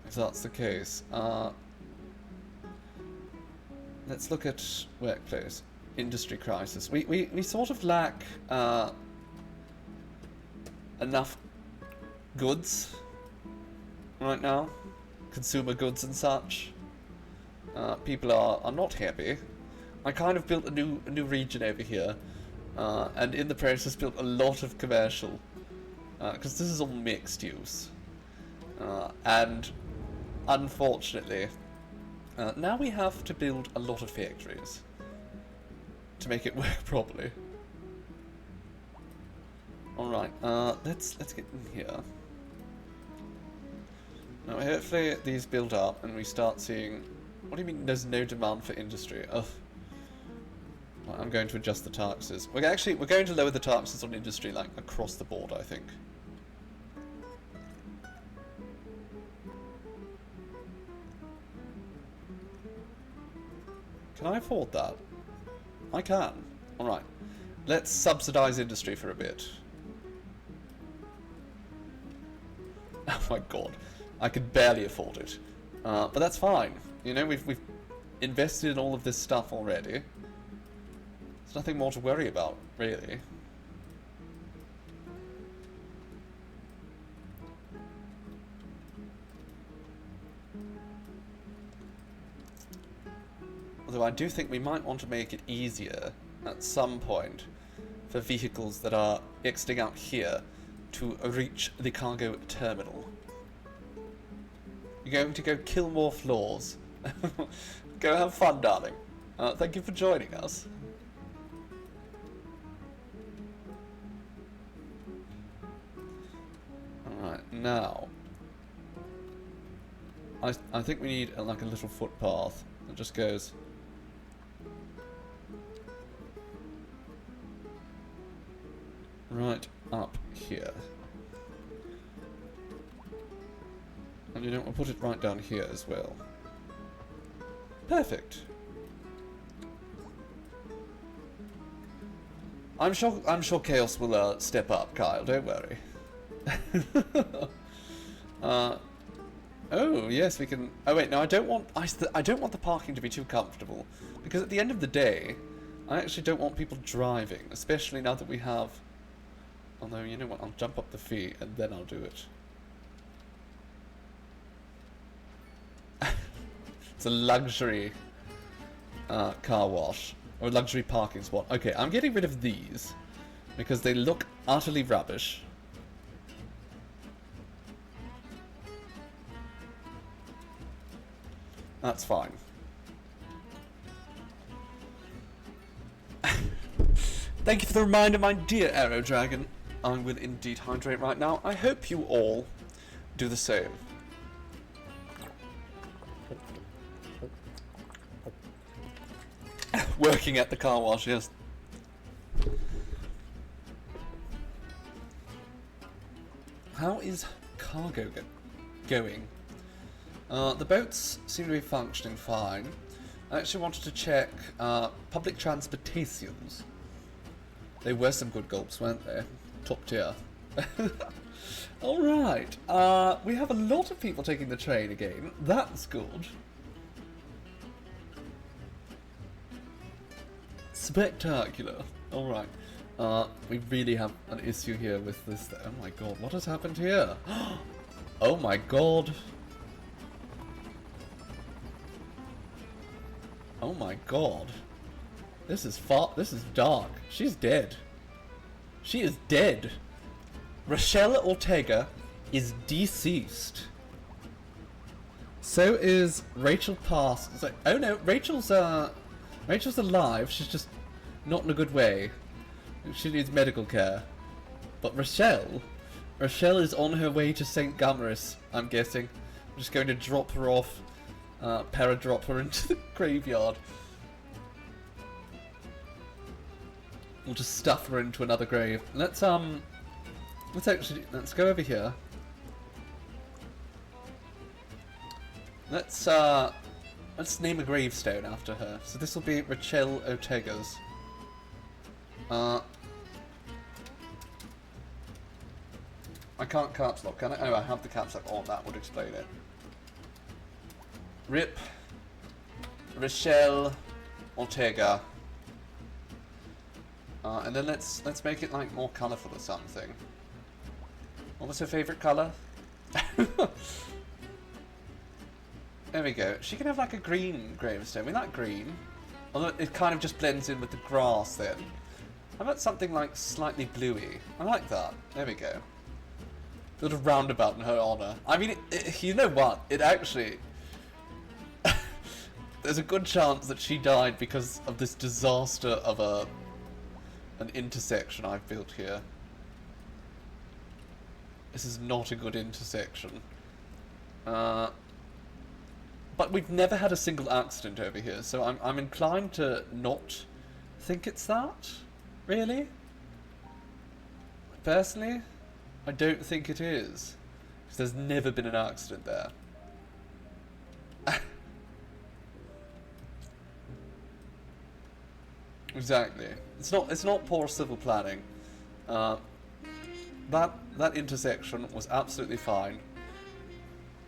Speaker 1: If that's the case. Let's look at workplace. Industry crisis. We sort of lack enough goods right now. Consumer goods and such. People are not happy. I kind of built a new region over here. And in the process built a lot of commercial. Because this is all mixed use. And unfortunately, now we have to build a lot of factories to make it work properly. Alright, let's get in here. Now hopefully these build up and we start seeing... What do you mean there's no demand for industry? Ugh. Well, I'm going to adjust the taxes. We're going to lower the taxes on industry like across the board, I think. Can I afford that? I can. Alright. Let's subsidise industry for a bit. Oh my god. I could barely afford it. But that's fine. You know, we've invested in all of this stuff already. There's nothing more to worry about, really. Although I do think we might want to make it easier at some point for vehicles that are exiting out here to reach the cargo terminal. You're going to go kill more floors. Go have fun, darling. Thank you for joining us. Alright, now... I think we need like a little footpath that just goes... right up here. And you know, we'll put it right down here as well. Perfect. I'm sure Chaos will step up, Kyle, don't worry. Oh, yes, we can... Oh wait, no, I don't want the parking to be too comfortable. Because at the end of the day, I actually don't want people driving, especially now that we have... Although, you know what, I'll jump up the fee and then I'll do it. It's a luxury car wash. Or luxury parking spot. Okay, I'm getting rid of these. Because they look utterly rubbish. That's fine. Thank you for the reminder, my dear Arrow Dragon. I will indeed hydrate right now. I hope you all do the same. Working at the car wash, yes. How is cargo going? The boats seem to be functioning fine. I actually wanted to check public transportations. They were some good gulps, weren't they? Top tier. Alright, we have a lot of people taking the train again. That's good. Spectacular. Alright. We really have an issue here with this. Oh my god, what has happened here? Oh my god. Oh my god. This is dark. She's dead. She is dead. Rochelle Ortega is deceased. So is Rachel Pass. Oh no, Rachel's alive. She's just not in a good way. She needs medical care. But Rochelle is on her way to St. Gamaris, I'm guessing. I'm just going to drop her off, paradrop her into the graveyard. We'll just stuff her into another grave. Let's go over here. Let's name a gravestone after her. So this will be Rochelle Ortega's. I can't caps lock, can I? Oh, I have the caps lock on. That would explain it. RIP Rochelle Ortega. And then let's make it like more colourful or something. What was her favourite colour? There we go. She can have like a green gravestone. We like green. Although it kind of just blends in with the grass then. How about something like slightly bluey? I like that. There we go. Little roundabout in her honour. I mean, you know what? It actually... There's a good chance that she died because of this disaster of an intersection I've built here. This is not a good intersection. But we've never had a single accident over here, so I'm inclined to not think it's that. Really? Personally, I don't think it is. Because there's never been an accident there. Exactly. It's not poor civil planning. That intersection was absolutely fine.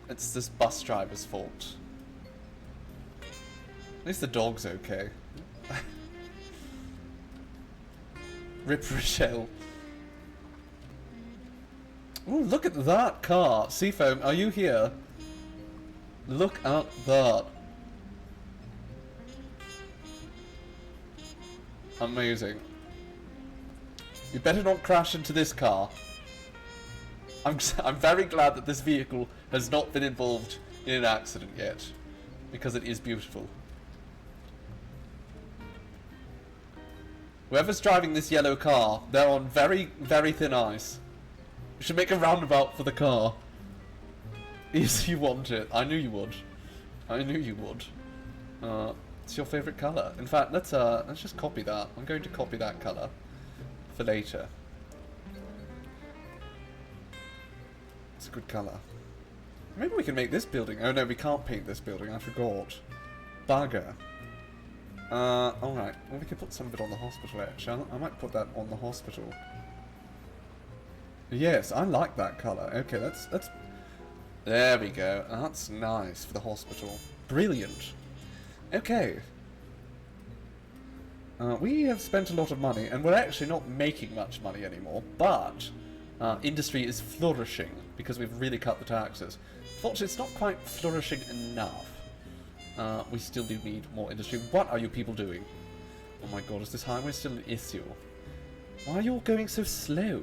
Speaker 1: It's this bus driver's fault. At least the dog's okay. Rip Rochelle. Ooh, look at that car. Seafoam, are you here? Look at that. Amazing. You better not crash into this car. I'm very glad that this vehicle has not been involved in an accident yet, because it is beautiful. Whoever's driving this yellow car, they're on very, very thin ice. You should make a roundabout for the car. Yes, you want it. I knew you would. I knew you would. It's your favourite colour. In fact, let's just copy that. I'm going to copy that colour for later. It's a good colour. Maybe we can make this building. Oh no, we can't paint this building. I forgot. Bugger. Alright. Well, we could put some of it on the hospital, actually. I might put that on the hospital. Yes, I like that colour. Okay, let's... There we go. That's nice for the hospital. Brilliant. Okay. We have spent a lot of money, and we're actually not making much money anymore, but industry is flourishing because we've really cut the taxes. Fortunately, it's not quite flourishing enough. We still do need more industry. What are you people doing? Oh my god, is this highway still an issue? Why are you all going so slow?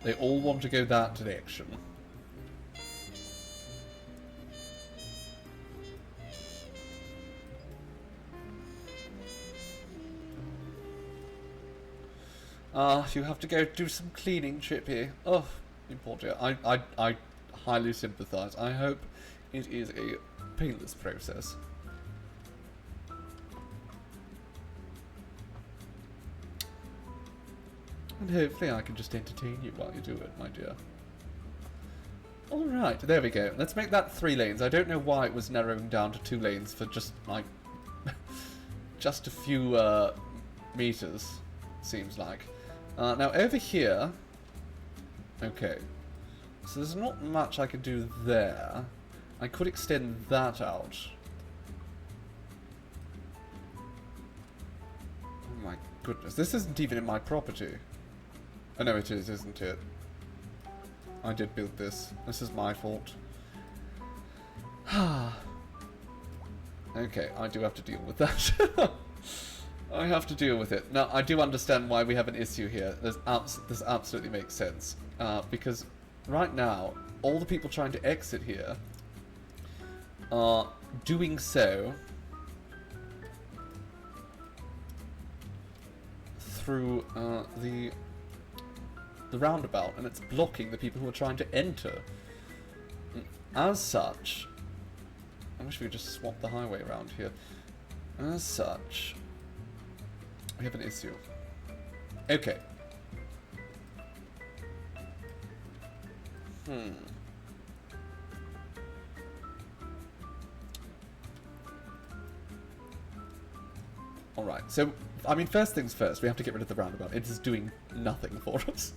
Speaker 1: They all want to go that direction. You have to go do some cleaning, Chippy. Oh, you poor dear. I highly sympathise. I hope it is a painless process. And hopefully I can just entertain you while you do it, my dear. Alright, there we go. Let's make that 3 lanes. I don't know why it was narrowing down to 2 lanes for just, like, just a few meters, seems like. Now, over here... Okay. So there's not much I can do there. I could extend that out. Oh my goodness. This isn't even in my property. Oh no, it is, isn't it? I did build this. This is my fault. Okay, I do have to deal with that. I have to deal with it. Now, I do understand why we have an issue here. This absolutely makes sense. Because right now, all the people trying to exit here are doing so through the roundabout, and it's blocking the people who are trying to enter. As such, I wish we could just swap the highway around here. As such, we have an issue. Okay. Alright, so, I mean, first things first, we have to get rid of the roundabout. It is doing nothing for us.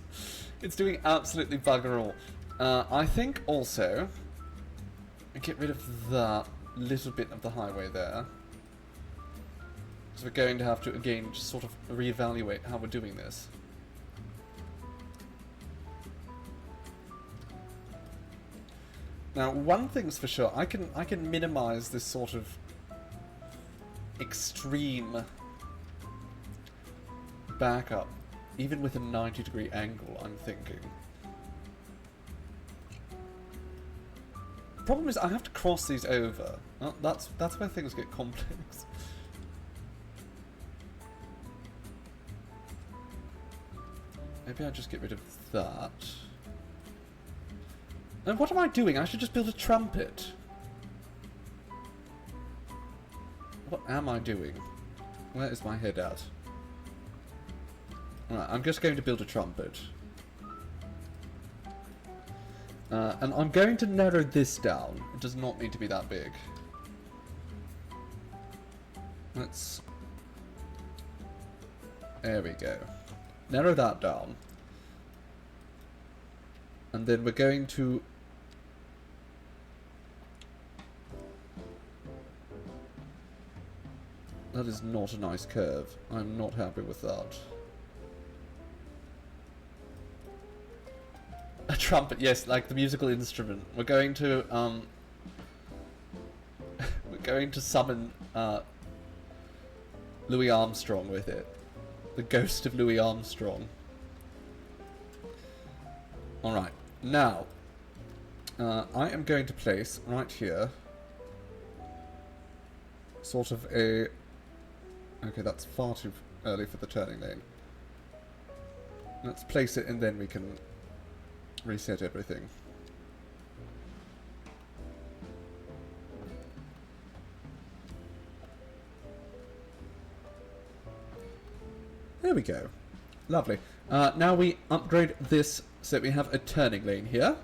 Speaker 1: It's doing absolutely bugger all. I think also, get rid of that little bit of the highway there. So we're going to have to, again, just sort of reevaluate how we're doing this. Now, one thing's for sure, I can minimize this sort of extreme backup, even with a 90-degree angle, I'm thinking. Problem is, I have to cross these over. Well, that's where things get complex. Maybe I just get rid of that. And what am I doing? I should just build a trumpet. What am I doing? Where is my head at? Alright, I'm just going to build a trumpet. And I'm going to narrow this down. It does not need to be that big. Let's... There we go. Narrow that down. And then we're going to... That is not a nice curve. I'm not happy with that. A trumpet, yes, like the musical instrument. We're going to, we're going to summon, Louis Armstrong with it. The ghost of Louis Armstrong. Alright, now, I am going to place, right here, sort of a... Okay, that's far too early for the turning lane. Let's place it and then we can reset everything. There we go. Lovely. Now we upgrade this so that we have a turning lane here.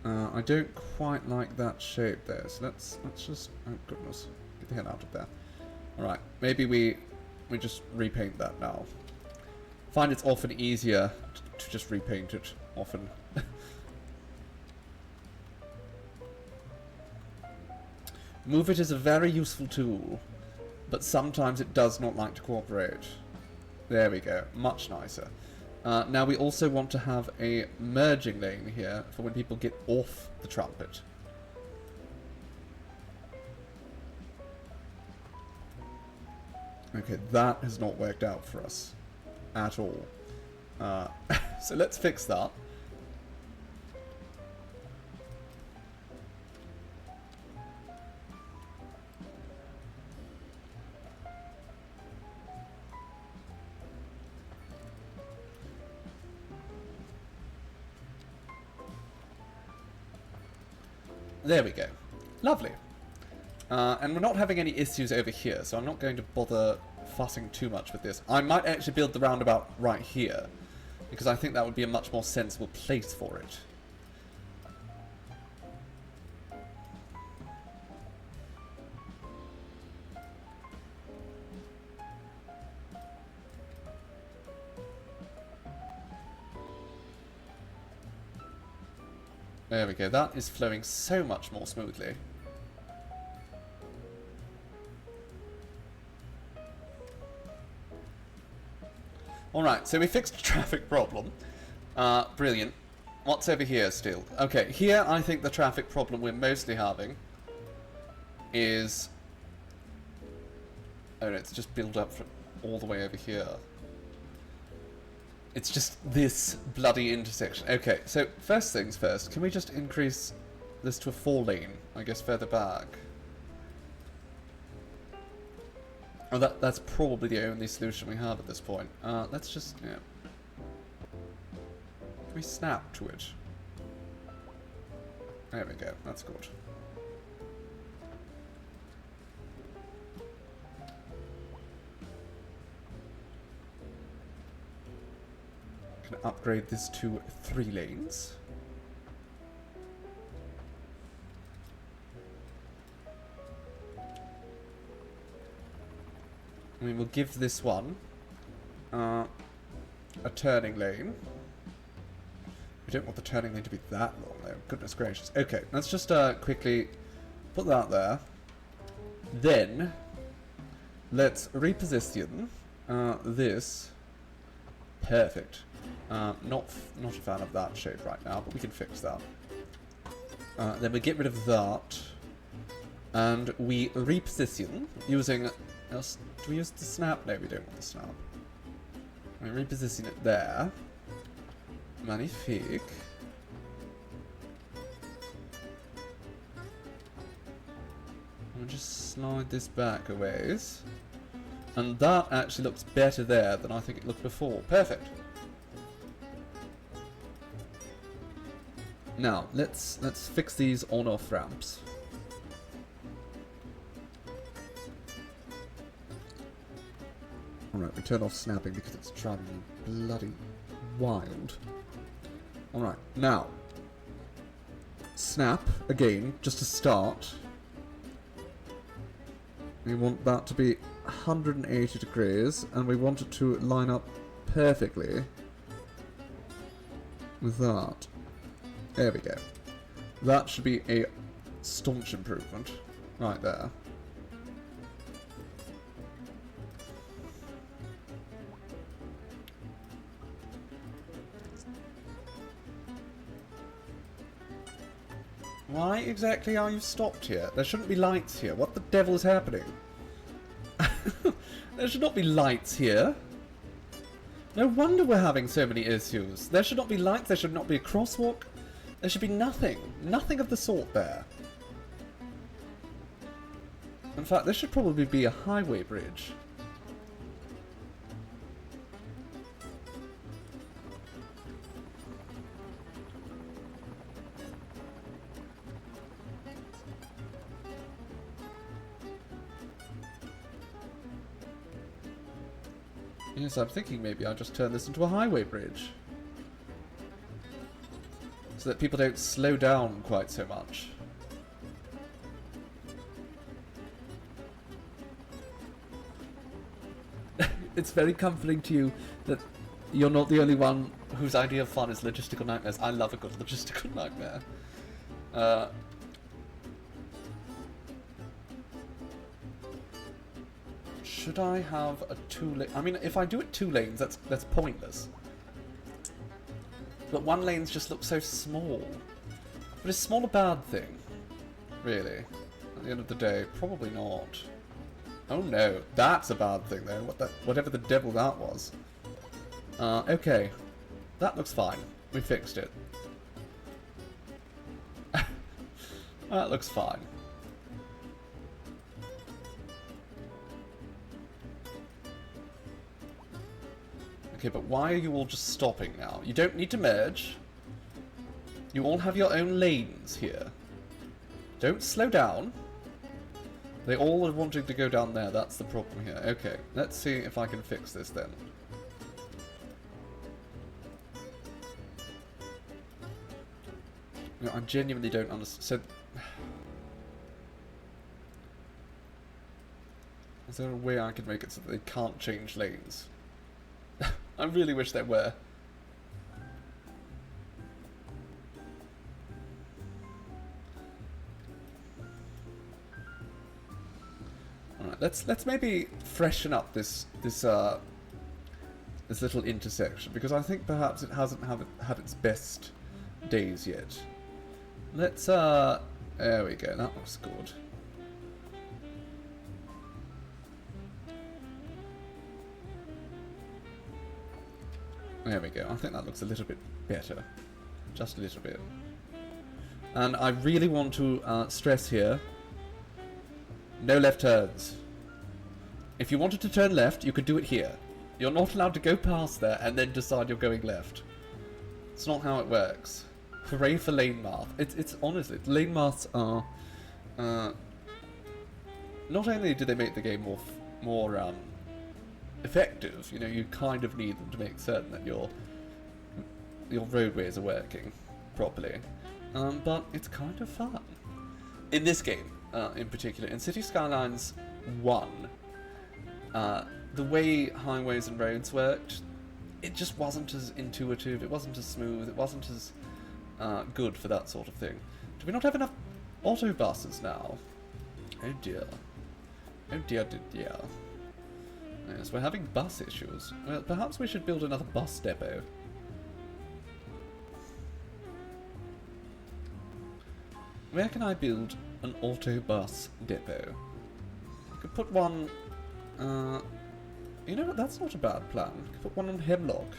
Speaker 1: I don't quite like that shape there, so let's just... Oh goodness. Get the hell out of there. Alright, maybe we just repaint that now. Find it's often easier to just repaint it, often. Move it is a very useful tool, but sometimes it does not like to cooperate. There we go, much nicer. Now we also want to have a merging lane here for when people get off the trumpet. Okay, that has not worked out for us at all. So let's fix that. There we go. Lovely. And we're not having any issues over here, so I'm not going to bother fussing too much with this. I might actually build the roundabout right here, because I think that would be a much more sensible place for it. There we go. That is flowing so much more smoothly. Alright, so we fixed the traffic problem. Brilliant. What's over here still? Okay, here I think the traffic problem we're mostly having is... Oh no, it's just built up from all the way over here. It's just this bloody intersection. Okay, so first things first, can we just increase this to a 4-lane, I guess, further back? Oh, that's probably the only solution we have at this point. Let's just, yeah. Can we snap to it? There we go, that's good. Can upgrade this to 3 lanes. We will give this one a turning lane. We don't want the turning lane to be that long though, goodness gracious. Okay, let's just quickly put that there. Then, let's reposition this. Perfect. Not a fan of that shape right now, but we can fix that. Then we get rid of that. And we reposition using... Do we use the snap? No, we don't want the snap. We reposition it there. Magnifique. We'll just slide this back a ways. And that actually looks better there than I think it looked before. Perfect. Now, let's fix these on-off ramps. Alright, we turn off snapping because it's driving me bloody wild. Alright, now. Snap, again, just to start. We want that to be 180 degrees, and we want it to line up perfectly with that. There we go. That should be a staunch improvement right there. Why exactly are you stopped here? There shouldn't be lights here. What the devil is happening? There should not be lights here. No wonder we're having so many issues. There should not be lights. There should not be a crosswalk. There should be nothing. Nothing of the sort there. In fact, this should probably be a highway bridge. Yes, I'm thinking maybe I'll just turn this into a highway bridge. So that people don't slow down quite so much. It's very comforting to you that you're not the only one whose idea of fun is logistical nightmares. I love a good logistical nightmare. Should I have a 2-lane? I mean, if I do it 2 lanes, that's pointless. But 1 lanes just looks so small. But is small a bad thing? Really? At the end of the day, probably not. Oh no, that's a bad thing though. Whatever the devil that was. Okay. That looks fine. We fixed it. That looks fine. Okay, but why are you all just stopping now? You don't need to merge. You all have your own lanes here. Don't slow down. They all are wanting to go down there. That's the problem here. Okay, let's see if I can fix this then. No, I genuinely don't understand. So, is there a way I could make it so that they can't change lanes? I really wish there were. Right, let's maybe freshen up this little intersection, because I think perhaps it hasn't had its best days yet. Let's there we go. That looks good. There we go. I think that looks a little bit better. Just a little bit. And I really want to stress here, no left turns. If you wanted to turn left, you could do it here. You're not allowed to go past there and then decide you're going left. It's not how it works. Hooray for lane math. It's honestly, lane maths are... not only do they make the game more effective, you know, you kind of need them to make certain that your roadways are working properly, but it's kind of fun. In this game, in particular, in City Skylines 1, the way highways and roads worked, it just wasn't as intuitive, it wasn't as smooth, it wasn't as good for that sort of thing. Do we not have enough autobuses now? Oh dear. Oh dear, dear. Yes, we're having bus issues. Well, perhaps we should build another bus depot. Where can I build an autobus depot? I could put one... you know what, that's not a bad plan. I could put one on Hemlock.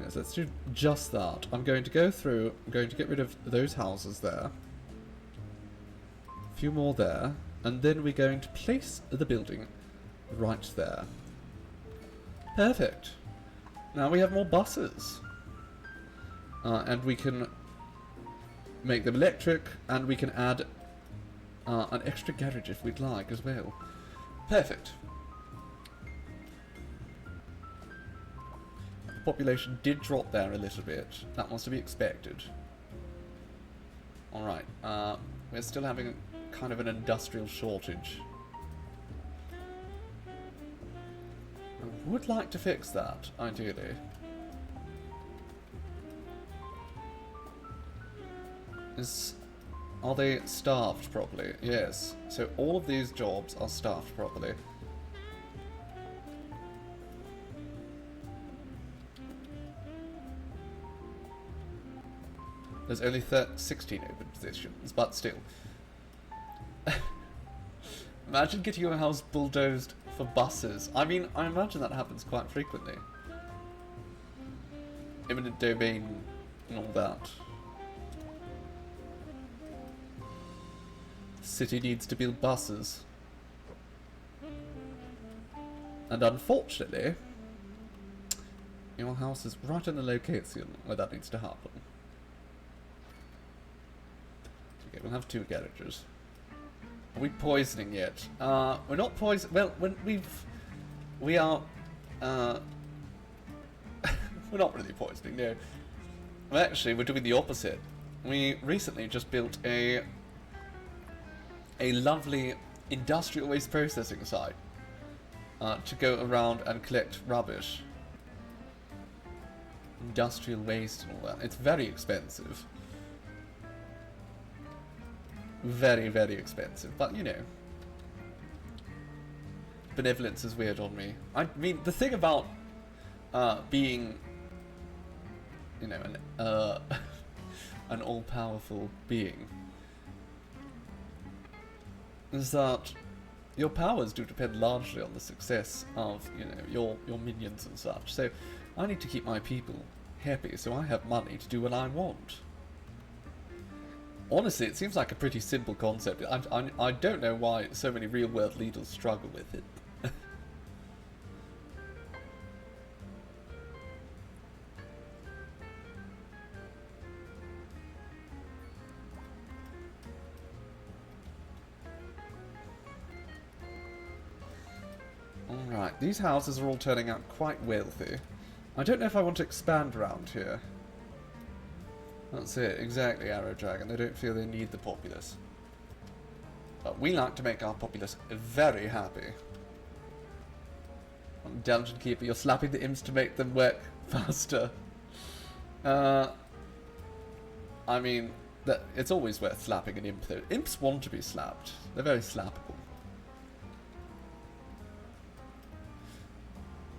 Speaker 1: Yes, let's do just that. I'm going to go through, I'm going to get rid of those houses there. A few more there. And then we're going to place the building right there. Perfect. Now we have more buses. And we can make them electric, and we can add an extra garage if we'd like as well. Perfect. The population did drop there a little bit. That was to be expected. Alright, we're still having kind of an industrial shortage. I would like to fix that, ideally. Are they staffed properly? Yes. So all of these jobs are staffed properly. There's only 16 open positions, but still. Imagine getting your house bulldozed for buses. I mean, I imagine that happens quite frequently. Eminent domain and all that. The city needs to build buses. And unfortunately, your house is right in the location where that needs to happen. Okay, we'll have 2 garages. Are we poisoning yet? We're not poison. Well, when we are. We're not really poisoning. No. Well, actually, we're doing the opposite. We recently just built a lovely industrial waste processing site to go around and collect rubbish, industrial waste, and all that. It's very expensive. Very, very expensive, but you know, benevolence is weird on me. I mean, the thing about being, you know, an all-powerful being is that your powers do depend largely on the success of, you know, your minions and such. So I need to keep my people happy, so I have money to do what I want. Honestly, it seems like a pretty simple concept. I don't know why so many real-world leaders struggle with it. Alright, these houses are all turning out quite wealthy. I don't know if I want to expand around here. That's it, exactly, Arrow Dragon. They don't feel they need the populace. But we like to make our populace very happy. Dungeon Keeper, you're slapping the imps to make them work faster. I mean, That it's always worth slapping an imp, though. Imps want to be slapped. They're very slappable.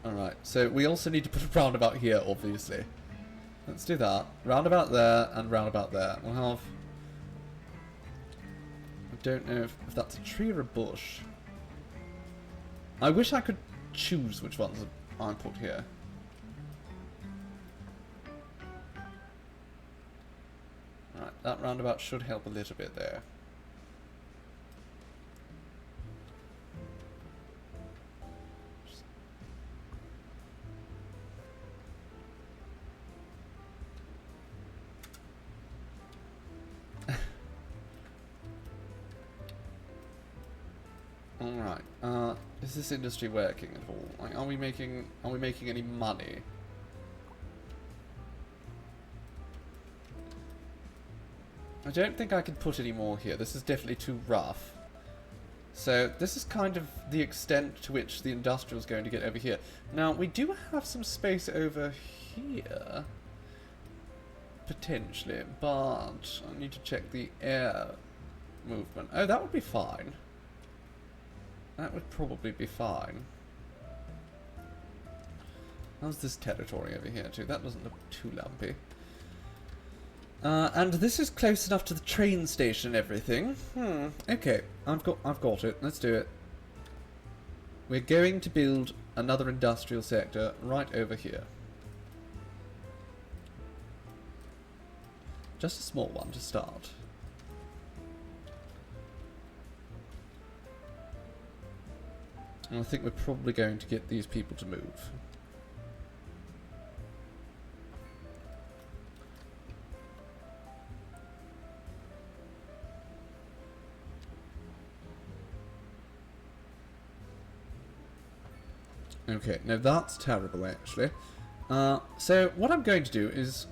Speaker 1: Alright, so we also need to put a roundabout here, obviously. Let's do that. Roundabout there and roundabout there. We'll have... I don't know if that's a tree or a bush. I wish I could choose which ones I put here. Alright, that roundabout should help a little bit there. Alright, is this industry working at all? Like, are we making any money? I don't think I can put any more here. This is definitely too rough. So this is kind of the extent to which the industrial is going to get over here. Now, we do have some space over here, potentially, but I need to check the air movement. Oh, that would be fine. That would probably be fine. How's this territory over here too? That doesn't look too lumpy. And this is close enough to the train station and everything. Okay, I've got it. Let's do it. We're going to build another industrial sector right over here. Just a small one to start. And I think we're probably going to get these people to move. Okay, now that's terrible actually. So what I'm going to do is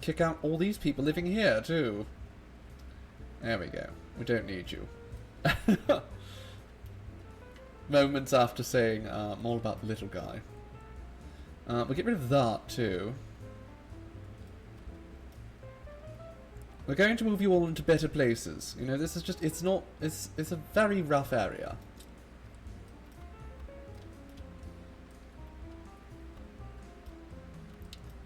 Speaker 1: kick out all these people living here too. There we go. We don't need you. Moments after saying more about the little guy. We'll get rid of that too. We're going to move you all into better places. You know, this is just, it's a very rough area.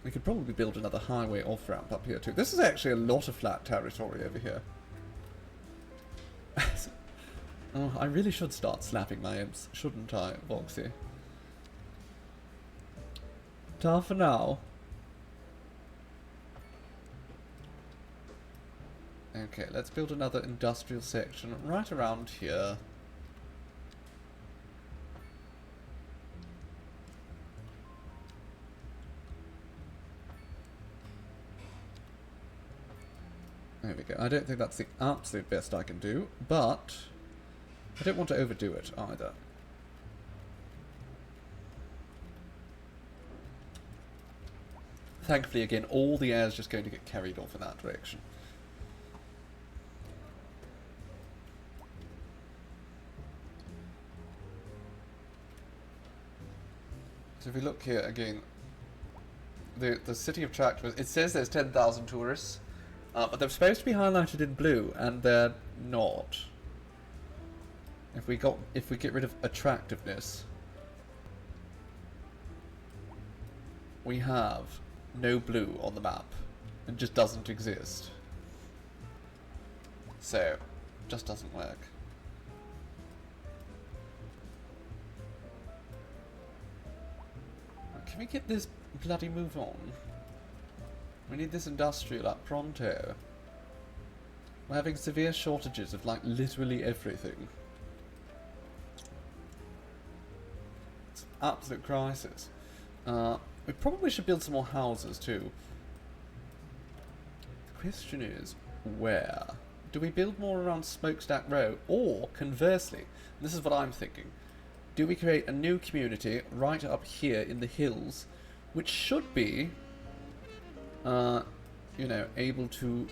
Speaker 1: We could probably build another highway off-ramp up here too. This is actually a lot of flat territory over here. Oh, I really should start slapping my imps, shouldn't I, Voxy? Ta for now. Okay, let's build another industrial section right around here. There we go. I don't think that's the absolute best I can do, but I don't want to overdo it either. Thankfully, again, all the air is just going to get carried off in that direction. So if we look here again, the city of Tractors, it says there's 10,000 tourists, but they're supposed to be highlighted in blue, and they're not. If we get rid of attractiveness, we have no blue on the map. It just doesn't exist. So, just doesn't work. Can we get this bloody move on? We need this industrial up pronto. We're having severe shortages of, like, literally everything. It's an absolute crisis. We probably should build some more houses, too. The question is, where? Do we build more around Smokestack Row? Or, conversely, this is what I'm thinking, do we create a new community right up here in the hills, which should be, you know, able to...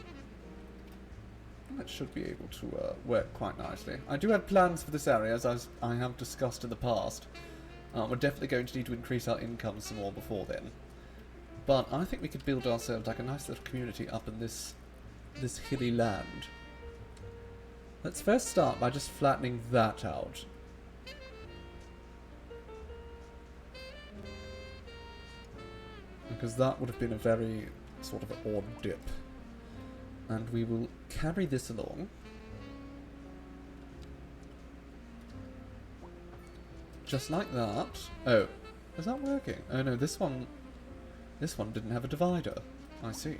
Speaker 1: That should be able to work quite nicely. I do have plans for this area, as I have discussed in the past. We're definitely going to need to increase our income some more before then. But I think we could build ourselves like a nice little community up in this this hilly land. Let's first start by just flattening that out. Because that would have been a very sort of odd dip. And we will carry this along. Just like that. Oh, is that working? Oh no, this one didn't have a divider. I see.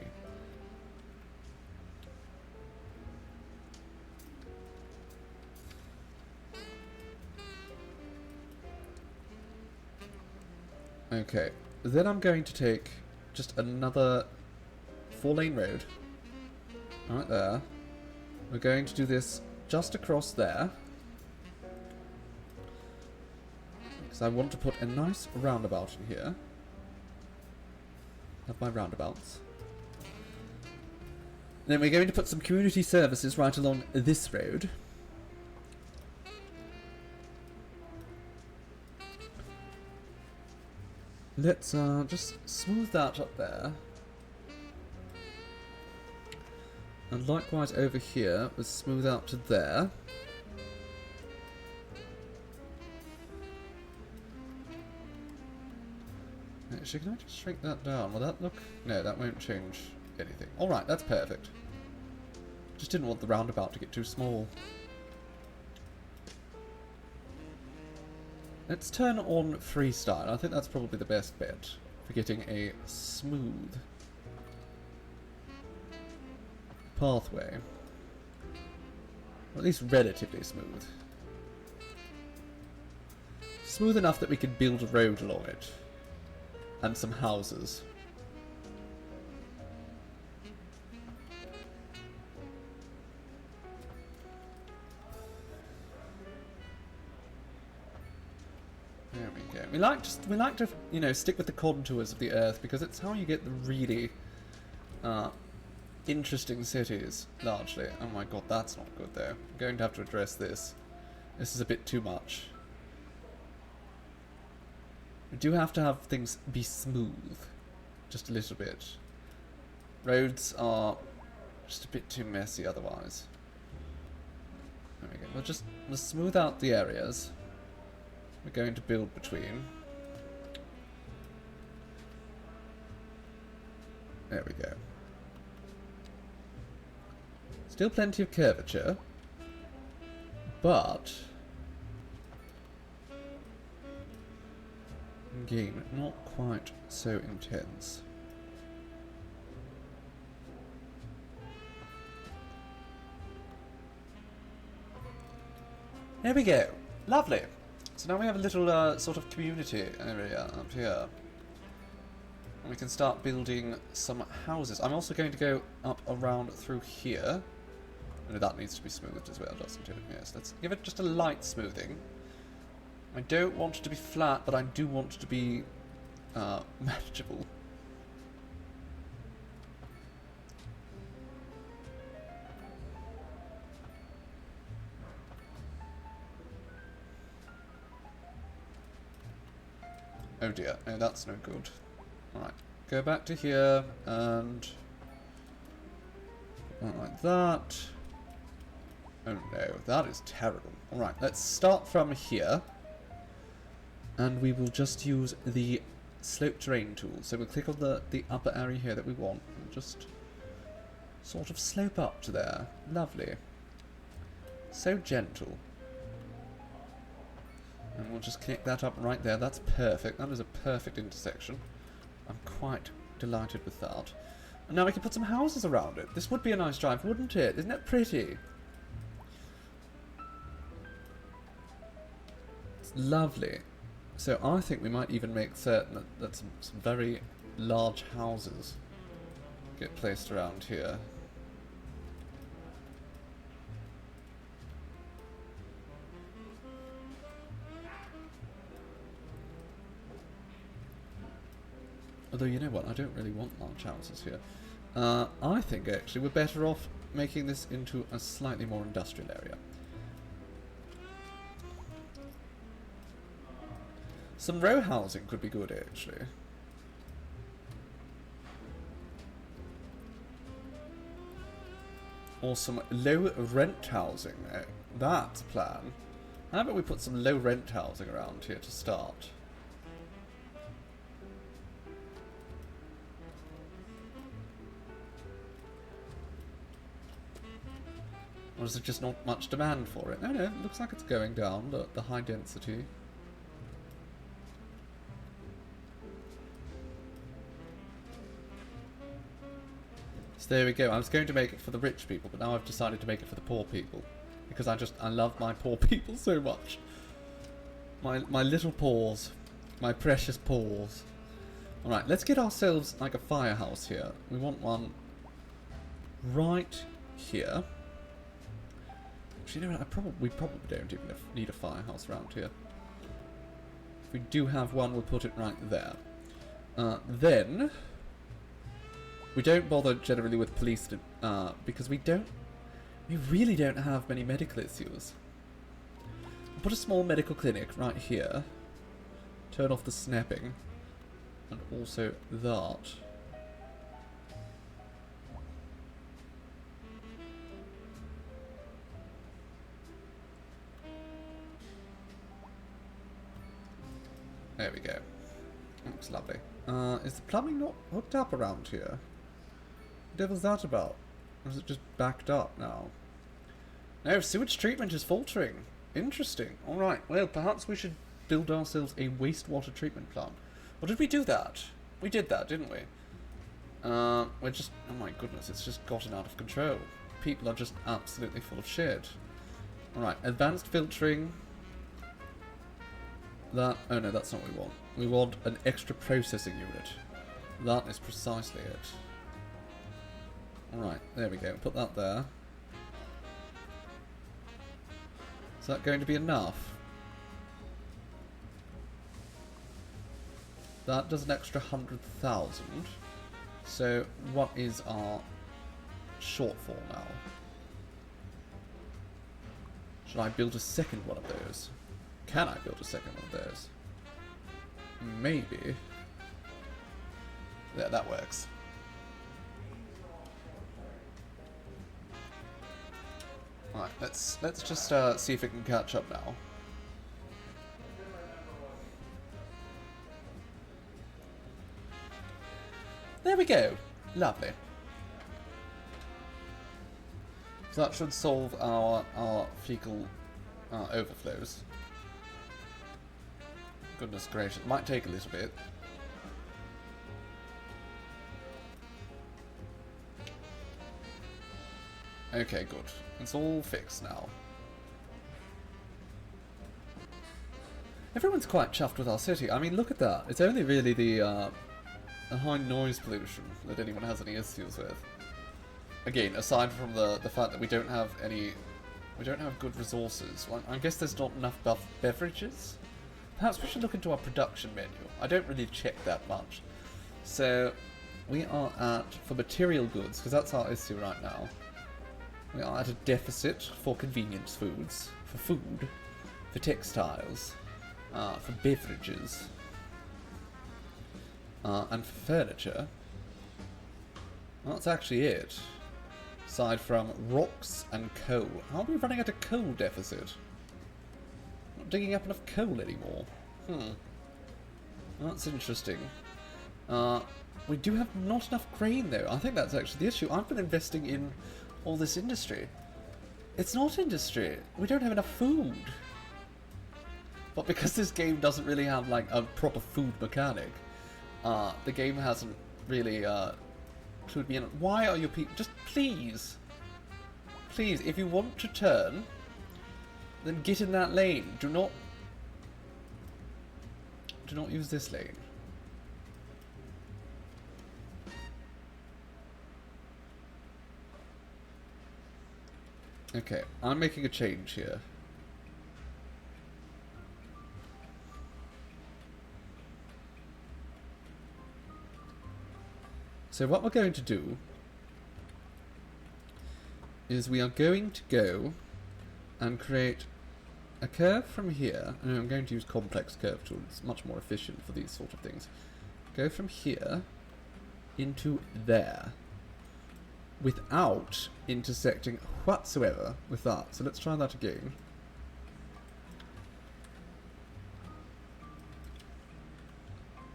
Speaker 1: Okay, then I'm going to take just another 4-lane road. Right there. We're going to do this just across there. Because I want to put a nice roundabout in here. Have my roundabouts. Then we're going to put some community services right along this road. Let's just smooth that up there. And likewise over here, we'll smooth out to there. Actually, can I just shrink that down? Will that look... No, that won't change anything. Alright, that's perfect. Just didn't want the roundabout to get too small. Let's turn on freestyle. I think that's probably the best bet for getting a smooth pathway. Or at least relatively smooth. Smooth enough that we could build a road along it. And some houses. There we go. We like to, you know, stick with the contours of the Earth because it's how you get the really interesting cities, largely. Oh my god, that's not good though. I'm going to have to address this. This is a bit too much. We do have to have things be smooth. Just a little bit. Roads are just a bit too messy otherwise. There we go. We'll smooth out the areas we're going to build between. There we go. Still plenty of curvature, but again, not quite so intense. There we go. Lovely. So now we have a little sort of community area up here. And we can start building some houses. I'm also going to go up around through here. And that needs to be smoothed as well, doesn't it? Yes, let's give it just a light smoothing. I don't want it to be flat, but I do want it to be manageable. Oh dear, no, that's no good. Alright, go back to here, and like that. Oh no, that is terrible. Alright, let's start from here. And we will just use the slope terrain tool. So we'll click on the upper area here that we want, and just sort of slope up to there. Lovely. So gentle. And we'll just click that up right there. That's perfect. That is a perfect intersection. I'm quite delighted with that. And now we can put some houses around it. This would be a nice drive, wouldn't it? Isn't it pretty? It's lovely. So I think we might even make certain that some very large houses get placed around here. Although, you know what, I don't really want large houses here. I think, actually, we're better off making this into a slightly more industrial area. Some row housing could be good, actually. Or some low rent housing. That's a plan. How about we put some low rent housing around here to start? Or is there just not much demand for it? No, it looks like it's going down, the high density. So there we go. I was going to make it for the rich people, but now I've decided to make it for the poor people. Because I love my poor people so much. My little paws. My precious paws. Alright, let's get ourselves like a firehouse here. We want one right here. Actually, you know what? We probably don't even need a firehouse around here. If we do have one, we'll put it right there. Then we don't bother generally with police because we really don't have many medical issues. We'll put a small medical clinic right here. Turn off the snapping. And also that. There we go. Looks lovely. Is the plumbing not hooked up around here? What the devil's that about? Or is it just backed up now? No, sewage treatment is faltering. Interesting. Alright, well, perhaps we should build ourselves a wastewater treatment plant. Or did we do that? We did that, didn't we? We're just... Oh my goodness, it's just gotten out of control. People are just absolutely full of shit. Alright, advanced filtering. That... Oh no, that's not what we want. We want an extra processing unit. That is precisely it. Alright, there we go. Put that there. Is that going to be enough? That does an extra 100,000. So, what is our shortfall now? Should I build a second one of those? Can I build a second one of those? Maybe. Yeah, that works. Alright, let's just see if it can catch up now. There we go. Lovely. So that should solve our fecal overflows. Goodness gracious, it might take a little bit. Okay, good. It's all fixed now. Everyone's quite chuffed with our city. I mean, look at that. It's only really the high noise pollution that anyone has any issues with. Again, aside from the fact that we don't have good resources. Well, I guess there's not enough beverages. Perhaps we should look into our production menu. I don't really check that much. So, we are at, for material goods, because that's our issue right now. We are at a deficit for convenience foods, for food, for textiles, for beverages, and for furniture. Well, that's actually it. Aside from rocks and coal. Are we running at a coal deficit? Not digging up enough coal anymore. That's interesting. We do have not enough grain though. I think that's actually the issue. I've been investing in all this industry. It's not industry. We don't have enough food. But because this game doesn't really have like a proper food mechanic, the game hasn't really clued me in. Why are your people... Just please. Please, if you want to turn, then get in that lane. Do not use this lane. Okay, I'm making a change here. So what we're going to do is we are going to go and create a curve from here, and I'm going to use complex curve tool. It's much more efficient for these sort of things. Go from here into there. without intersecting whatsoever with that. So let's try that again.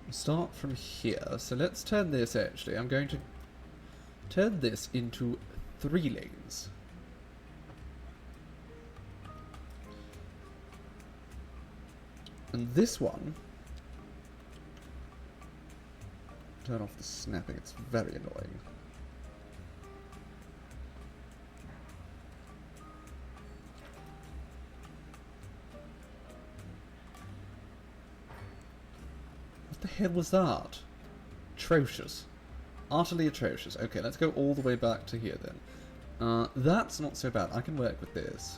Speaker 1: Start from here. So let's turn this, actually. I'm going to turn this into 3 lanes. And this one, turn off the snapping, it's very annoying. What the hell was that? Atrocious. Utterly atrocious. Okay, let's go all the way back to here then. That's not so bad. I can work with this.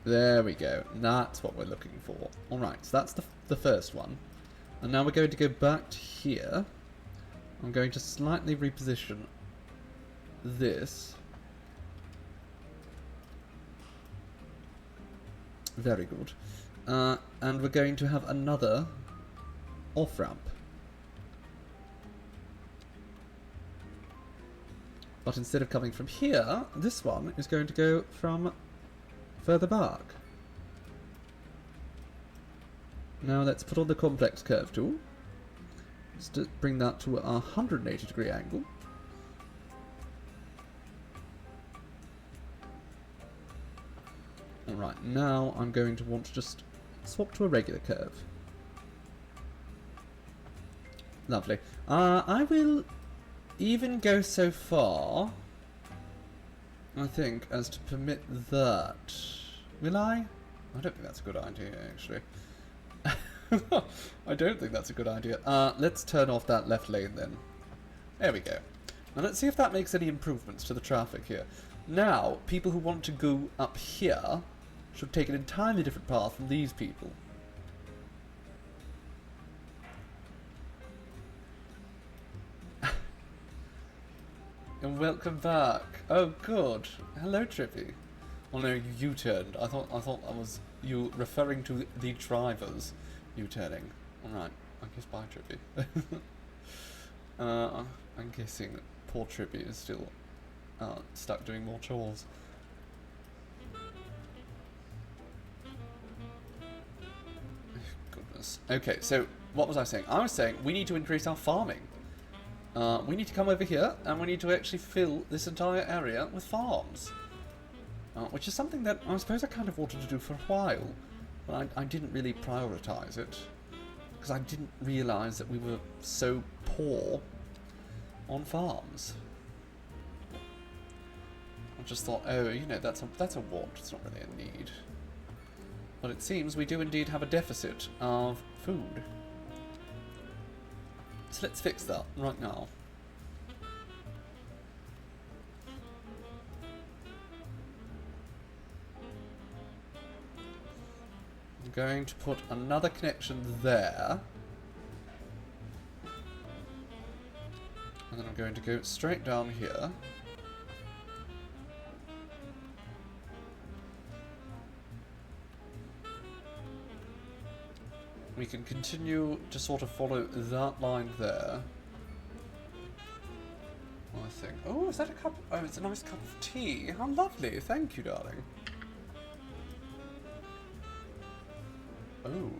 Speaker 1: There we go. That's what we're looking for. Alright, so that's the first one. And now we're going to go back to here. I'm going to slightly reposition this. Very good. And we're going to have another off-ramp. But instead of coming from here, this one is going to go from further back. Now let's put on the complex curve tool. Let's bring that to a 180-degree angle. Alright, now I'm going to want to just swap to a regular curve. Lovely. I will even go so far, I think, as to permit that. Will I? I don't think that's a good idea, actually. I don't think that's a good idea. Let's turn off that left lane then. There we go. Now let's see if that makes any improvements to the traffic here. Now, people who want to go up here should take an entirely different path from these people. And welcome back. Oh, good. Hello, Trippy. Oh no, you U-turned. I thought that was you referring to the drivers U-turning. Alright, I guess bye, Trippy. I'm guessing poor Trippy is still stuck doing more chores. Goodness. Okay, so what was I saying? I was saying we need to increase our farming. We need to come over here and we need to actually fill this entire area with farms. Which is something that I suppose I kind of wanted to do for a while, but I didn't really prioritise it, because I didn't realise that we were so poor on farms. I just thought, oh, you know, that's a want, it's not really a need. But it seems we do indeed have a deficit of food. So let's fix that right now. I'm going to put another connection there. And then I'm going to go straight down here. We can continue to sort of follow that line there. I think. Oh, is that a cup? Oh, it's a nice cup of tea. How lovely. Thank you, darling. Oh,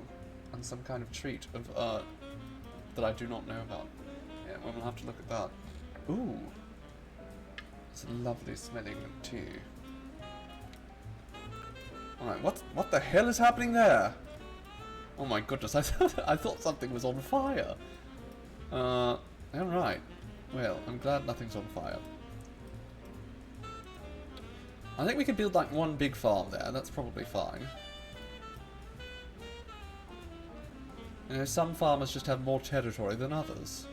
Speaker 1: and some kind of treat of that I do not know about. Yeah, we'll have to look at that. Ooh, it's a lovely smelling tea. All right, what the hell is happening there? Oh my goodness, I thought something was on fire. Alright. Well, I'm glad nothing's on fire. I think we could build like one big farm there, that's probably fine. You know, some farmers just have more territory than others.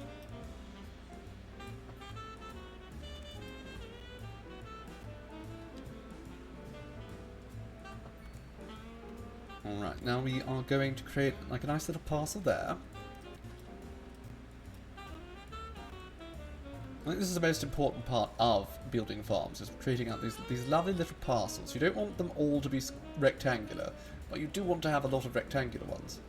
Speaker 1: Alright, now we are going to create like a nice little parcel there. I think this is the most important part of building farms, is creating out these lovely little parcels. You don't want them all to be rectangular, but you do want to have a lot of rectangular ones.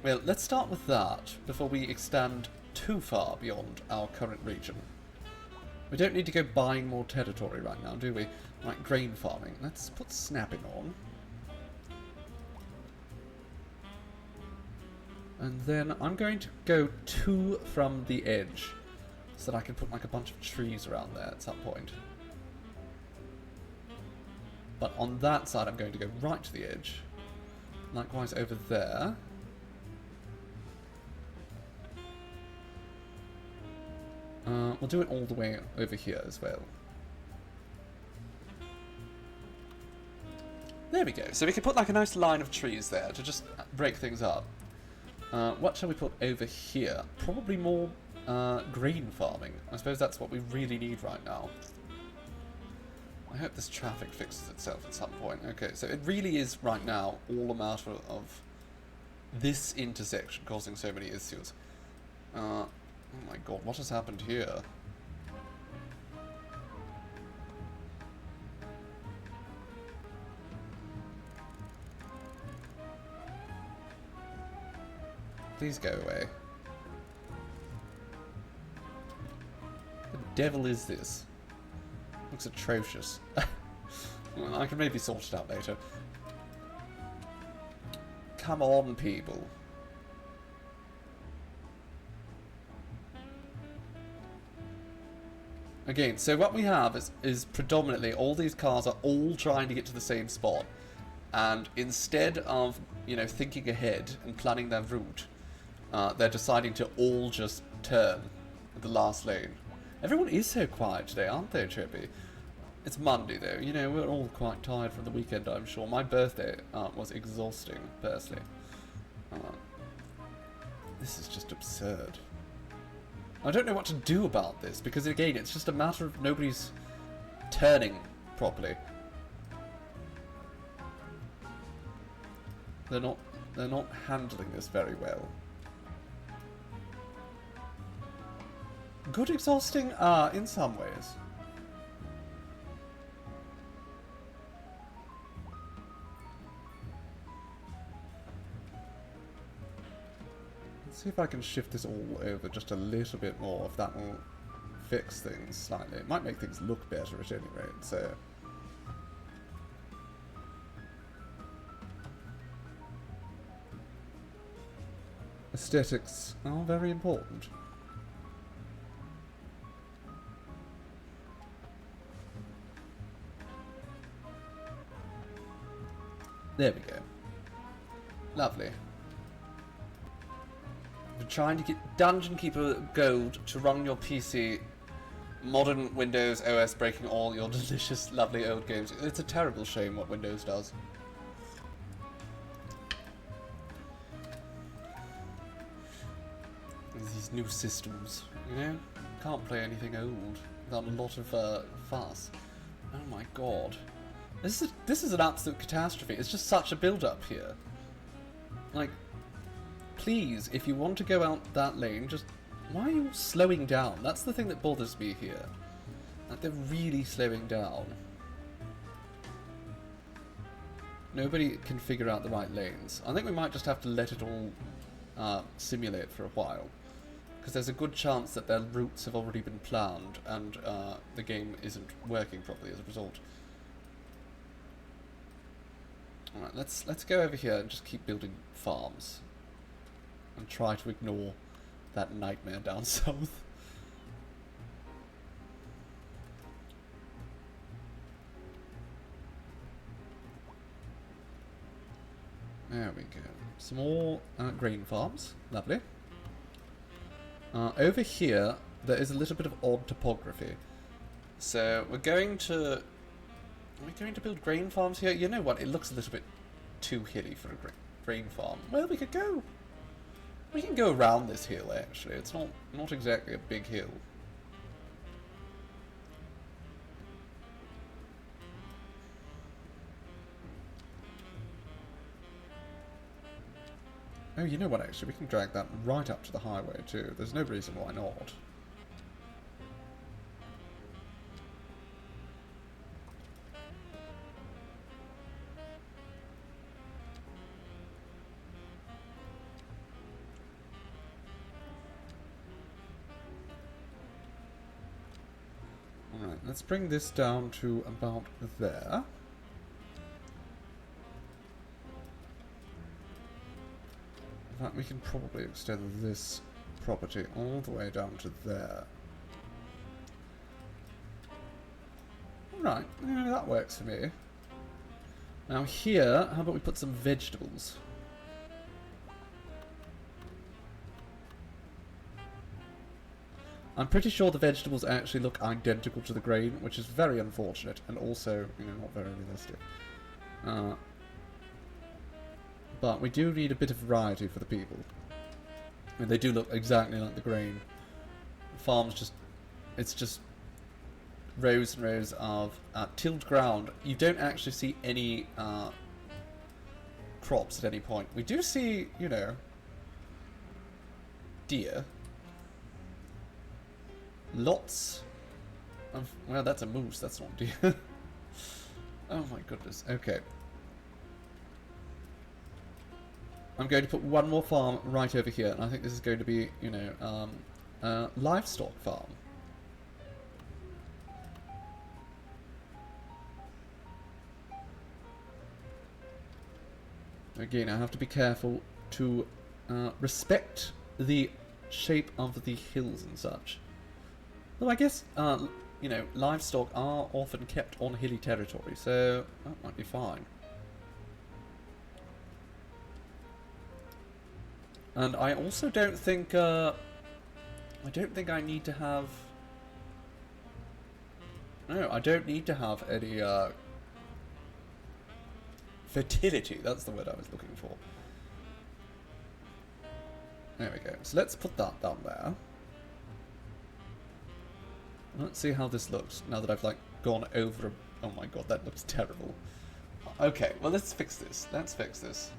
Speaker 1: Well, let's start with that before we extend too far beyond our current region. We don't need to go buying more territory right now, do we? Like grain farming. Let's put snapping on. And then I'm going to go 2 from the edge, so that I can put like a bunch of trees around there at some point. But on that side I'm going to go right to the edge. Likewise over there. We'll do it all the way over here as well. There we go. So we can put like a nice line of trees there to just break things up. What shall we put over here? Probably more grain farming. I suppose that's what we really need right now. I hope this traffic fixes itself at some point. Okay, so it really is right now all a matter of this intersection causing so many issues. Oh my god, what has happened here? Please go away. The devil is this? Looks atrocious. Well, I can maybe sort it out later. Come on, people. Again, so what we have is predominantly all these cars are all trying to get to the same spot. And instead of, you know, thinking ahead and planning their route, they're deciding to all just turn at the last lane. Everyone is so quiet today, aren't they, Trippy? It's Monday, though. You know, we're all quite tired from the weekend, I'm sure. My birthday was exhausting, personally. This is just absurd. I don't know what to do about this, because, again, it's just a matter of nobody's turning properly. They're not handling this very well. Good exhausting? In some ways. Let's see if I can shift this all over just a little bit more, if that will fix things slightly. It might make things look better at any rate, so... Aesthetics are very important. There we go. Lovely. We're trying to get Dungeon Keeper Gold to run your PC. Modern Windows OS breaking all your delicious, lovely old games. It's a terrible shame what Windows does. These new systems, you know? Can't play anything old without a lot of fuss. Oh my god. This is an absolute catastrophe. It's just such a build-up here. Like, please, if you want to go out that lane, just... Why are you slowing down? That's the thing that bothers me here. Like, they're really slowing down. Nobody can figure out the right lanes. I think we might just have to let it all simulate for a while. Because there's a good chance that their routes have already been planned and the game isn't working properly as a result. Alright, let's go over here and just keep building farms. And try to ignore that nightmare down south. There we go. Some more grain farms. Lovely. Over here, there is a little bit of odd topography. So, we're going to build grain farms here? You know what, it looks a little bit too hilly for a grain farm. Well, we could go... We can go around this hill, actually. It's not exactly a big hill. Oh, you know what, actually, we can drag that right up to the highway, too. There's no reason why not. Alright, let's bring this down to about there. In fact, we can probably extend this property all the way down to there. Right, yeah, that works for me. Now here, how about we put some vegetables? I'm pretty sure the vegetables actually look identical to the grain, which is very unfortunate, and also, you know, not very realistic. But we do need a bit of variety for the people. And they do look exactly like the grain. The farm's just, it's just rows and rows of tilled ground. You don't actually see any crops at any point. We do see, you know, deer. Lots of... Well, that's a moose. That's not deer. Oh my goodness. Okay. I'm going to put one more farm right over here. And I think this is going to be, you know, a livestock farm. Again, I have to be careful to respect the shape of the hills and such. Though I guess, you know, livestock are often kept on hilly territory, so that might be fine. And I also don't think, I need to have... No, I don't need to have any, fertility, that's the word I was looking for. There we go. So let's put that down there. Let's see how this looks now that I've like gone over. Oh my god, that looks terrible. Okay, well let's fix this. Let's fix this.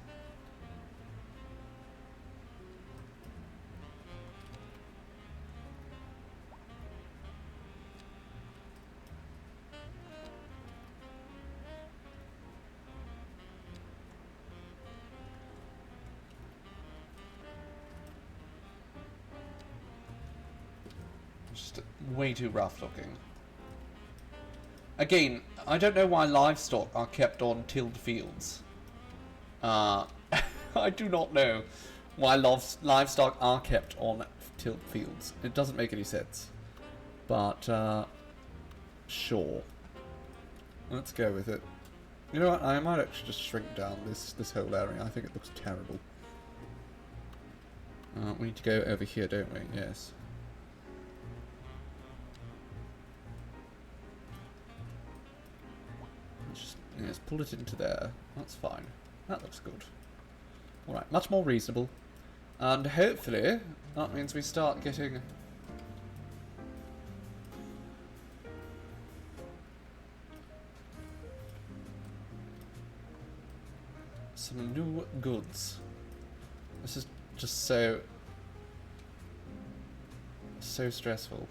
Speaker 1: Just way too rough looking. Again, I don't know why livestock are kept on tilled fields. I do not know why livestock are kept on tilled fields. It doesn't make any sense. But, sure. Let's go with it. You know what, I might actually just shrink down this whole area. I think it looks terrible. We need to go over here, don't we? Yes. Yes, pull it into there. That's fine. That looks good. Alright, much more reasonable. And hopefully, that means we start getting... some new goods. This is just so stressful.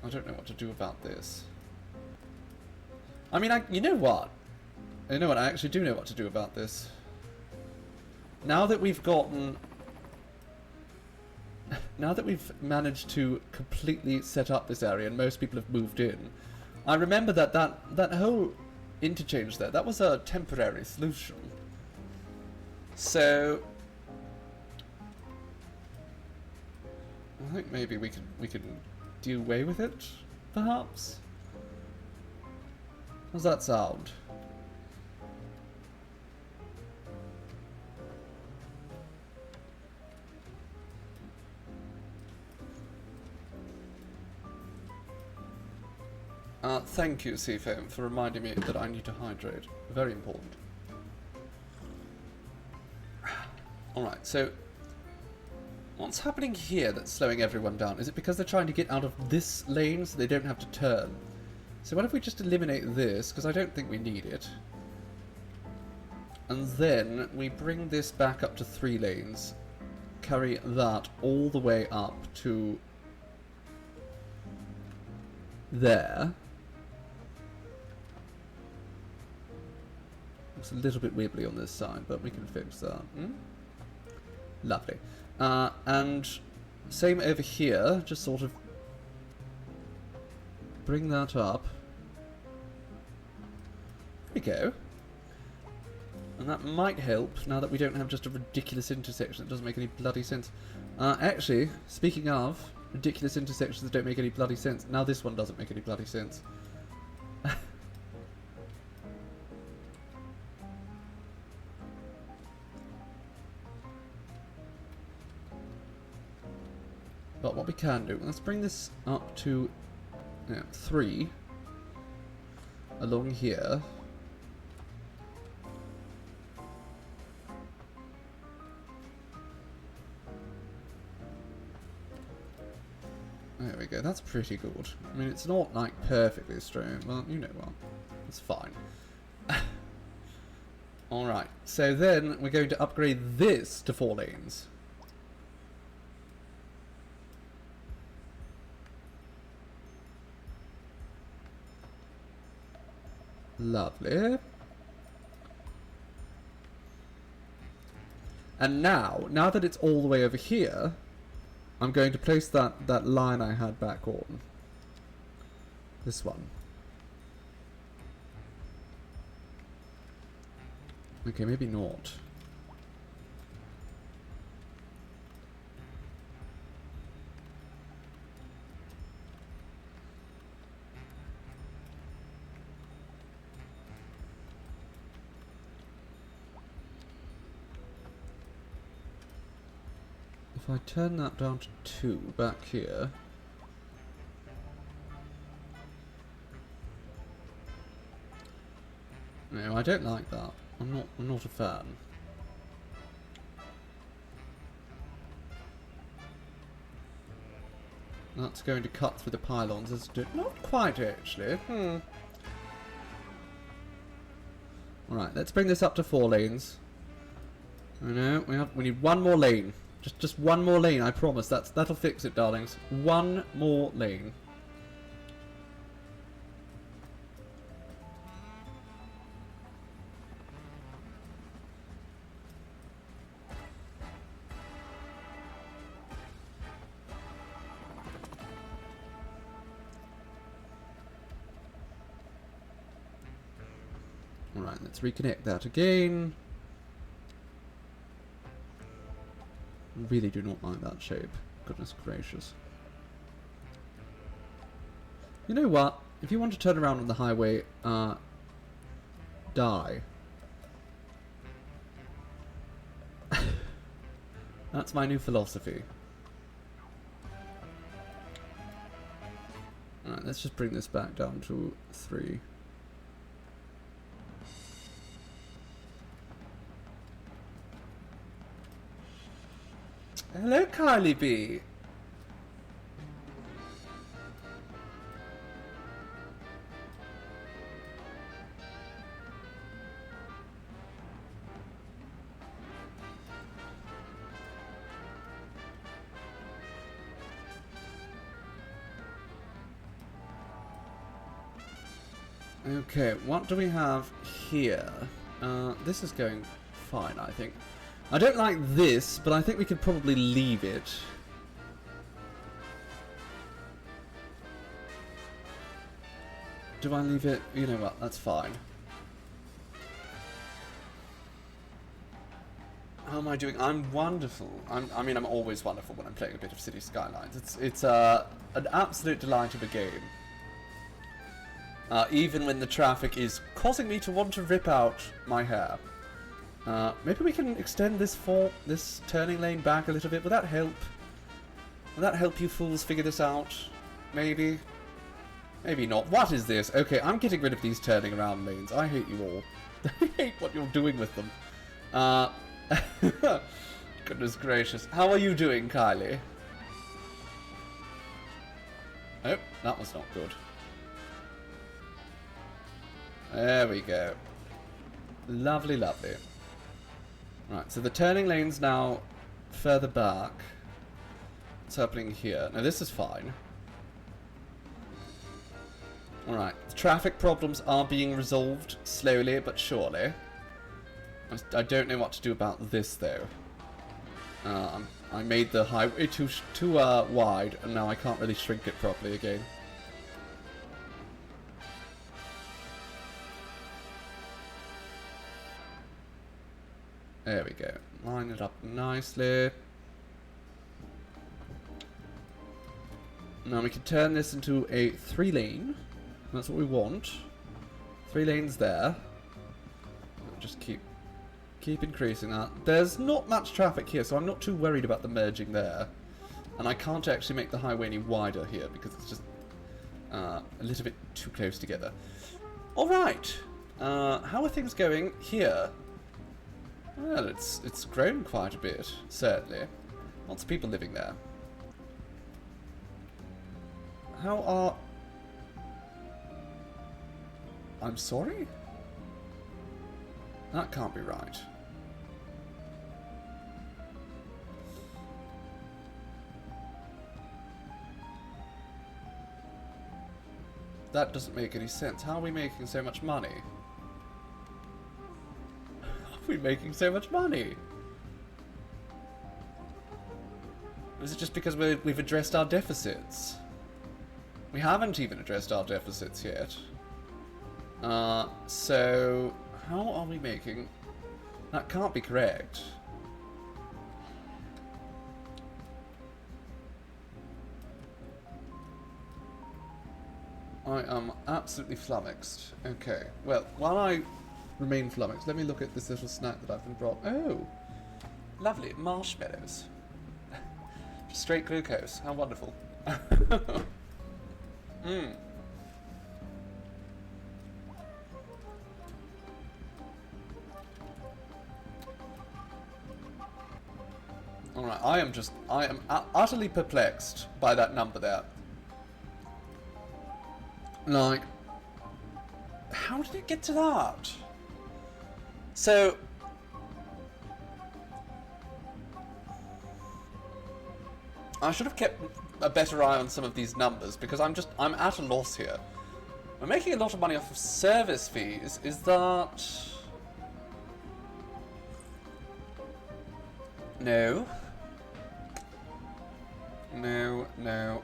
Speaker 1: I don't know what to do about this. I mean, you know what? You know what? I actually do know what to do about this. Now that we've gotten... Now that we've managed to completely set up this area and most people have moved in, I remember that whole interchange there, that was a temporary solution. So... I think maybe we can do away with it, perhaps? How's that sound? Thank you, Seafoam, for reminding me that I need to hydrate. Very important. Alright, so... what's happening here that's slowing everyone down? Is it because they're trying to get out of this lane so they don't have to turn? So what if we just eliminate this, because I don't think we need it. And then we bring this back up to 3 lanes. Carry that all the way up to... there. Looks a little bit wibbly on this side, but we can fix that. Lovely. And Same over here, just sort of bring that up. There we go. And that might help, now that we don't have just a ridiculous intersection that doesn't make any bloody sense. Actually, speaking of ridiculous intersections that don't make any bloody sense, now this one doesn't make any bloody sense. But what we can do, let's bring this up to 3 along here. There we go, that's pretty good. I mean, it's not like perfectly straight, well, you know what, it's fine. Alright, so then we're going to upgrade this to 4 lanes. Lovely. And now that it's all the way over here, I'm going to place that line I had back on. This one. Okay, maybe not. If I turn that down to 2 back here. No, I don't like that. I'm not a fan. That's going to cut through the pylons, isn't it? Not quite, actually. Alright, let's bring this up to 4 lanes. I know, we need 1 more lane. Just 1 more lane, I promise. That'll fix it, darlings. 1 more lane. Alright, let's reconnect that again. Really do not like that shape. Goodness gracious. You know what? If you want to turn around on the highway, die. That's my new philosophy. Alright, let's just bring this back down to 3. Hello, Kylie B. Okay, what do we have here? This is going fine, I think. I don't like this, but I think we could probably leave it. Do I leave it? You know what, that's fine. How am I doing? I'm wonderful. I mean, I'm always wonderful when I'm playing a bit of City Skylines. It's an absolute delight of a game. Even when the traffic is causing me to want to rip out my hair. Maybe we can extend this turning lane back a little bit. Would that help? Would that help you fools figure this out? Maybe? Maybe not. What is this? Okay, I'm getting rid of these turning around lanes. I hate you all. I hate what you're doing with them. Goodness gracious. How are you doing, Kylie? Oh, that was not good. There we go. Lovely, lovely. Right, so the turning lane's now further back. What's happening here? Now this is fine. Alright, traffic problems are being resolved slowly but surely. I don't know what to do about this though. I made the highway too wide, and now I can't really shrink it properly again. There we go. Line it up nicely. Now we can turn this into a 3-lane. That's what we want. 3 lanes there. Just keep increasing that. There's not much traffic here, so I'm not too worried about the merging there. And I can't actually make the highway any wider here because it's just a little bit too close together. Alright. How are things going here? Well, it's grown quite a bit, certainly. Lots of people living there. How are... I'm sorry? That can't be right. That doesn't make any sense. How are we making so much money? How are we making so much money? Is it just because we've addressed our deficits? We haven't even addressed our deficits yet. So, how are we making... That can't be correct. I am absolutely flummoxed. Okay, well, while I remain flummoxed, let me look at this little snack that I've been brought. Oh, lovely, marshmallows. Straight glucose, how wonderful. Mmm. Alright, I am utterly perplexed by that number there. Like, how did it get to that? So, I should have kept a better eye on some of these numbers because I'm at a loss here. We're making a lot of money off of service fees. Is that... No. No, no.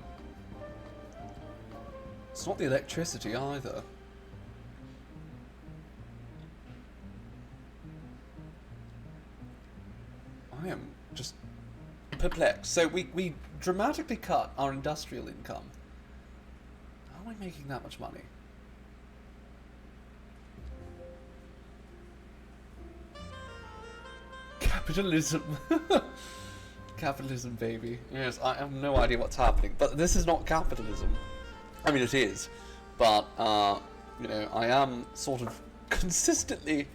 Speaker 1: It's not the electricity either. I am just perplexed. So we dramatically cut our industrial income. How are we making that much money? Capitalism. Capitalism, baby. Yes, I have no idea what's happening. But this is not capitalism. I mean, it is. But, you know, I am sort of consistently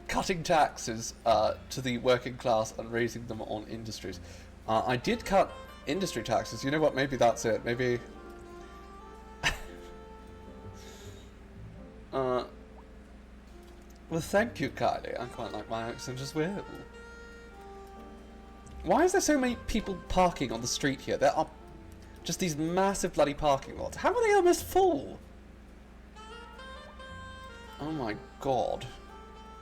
Speaker 1: cutting taxes to the working class and raising them on industries. I did cut industry taxes. You know what? Maybe that's it. Maybe... well, thank you, Kylie. I quite like my accent as well. Why is there so many people parking on the street here? There are just these massive bloody parking lots. How are they almost full? Oh my god.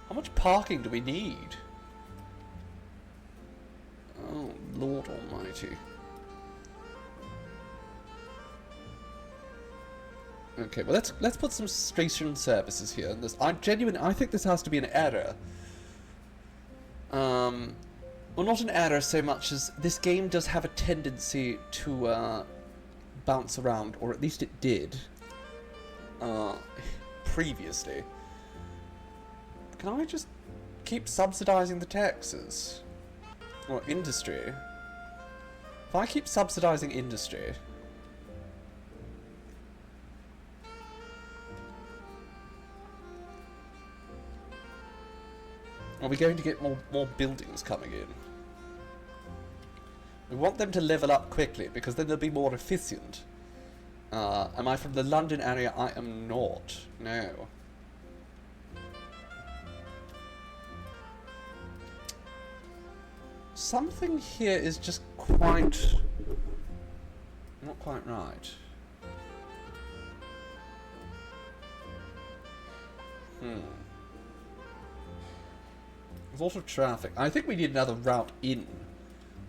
Speaker 1: How much parking do we need? Oh, Lord Almighty. Okay, well let's put some station services here. I think this has to be an error. Well, not an error so much as this game does have a tendency to bounce around, or at least it did previously. Can I just keep subsidizing the taxes? Or industry? If I keep subsidizing industry... Are we going to get more buildings coming in? We want them to level up quickly, because then they'll be more efficient. Am I from the London area? I am not. No. Something here is just quite... not quite right. There's a lot of traffic. I think we need another route in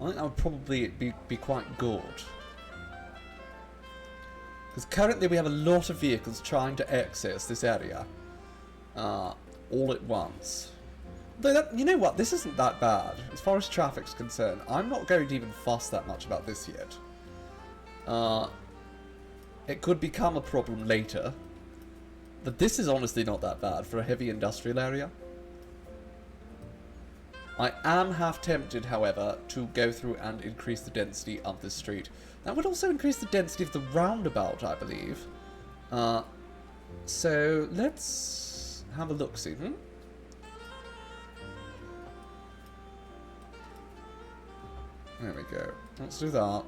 Speaker 1: I think that would probably be quite good. Because currently we have a lot of vehicles trying to access this area all at once. Though you know what, this isn't that bad. As far as traffic's concerned, I'm not going to even fuss that much about this yet. It could become a problem later. But this is honestly not that bad for a heavy industrial area. I am half tempted, however, to go through and increase the density of this street. That would also increase the density of the roundabout, I believe. So let's have a look-see. There we go. Let's do that.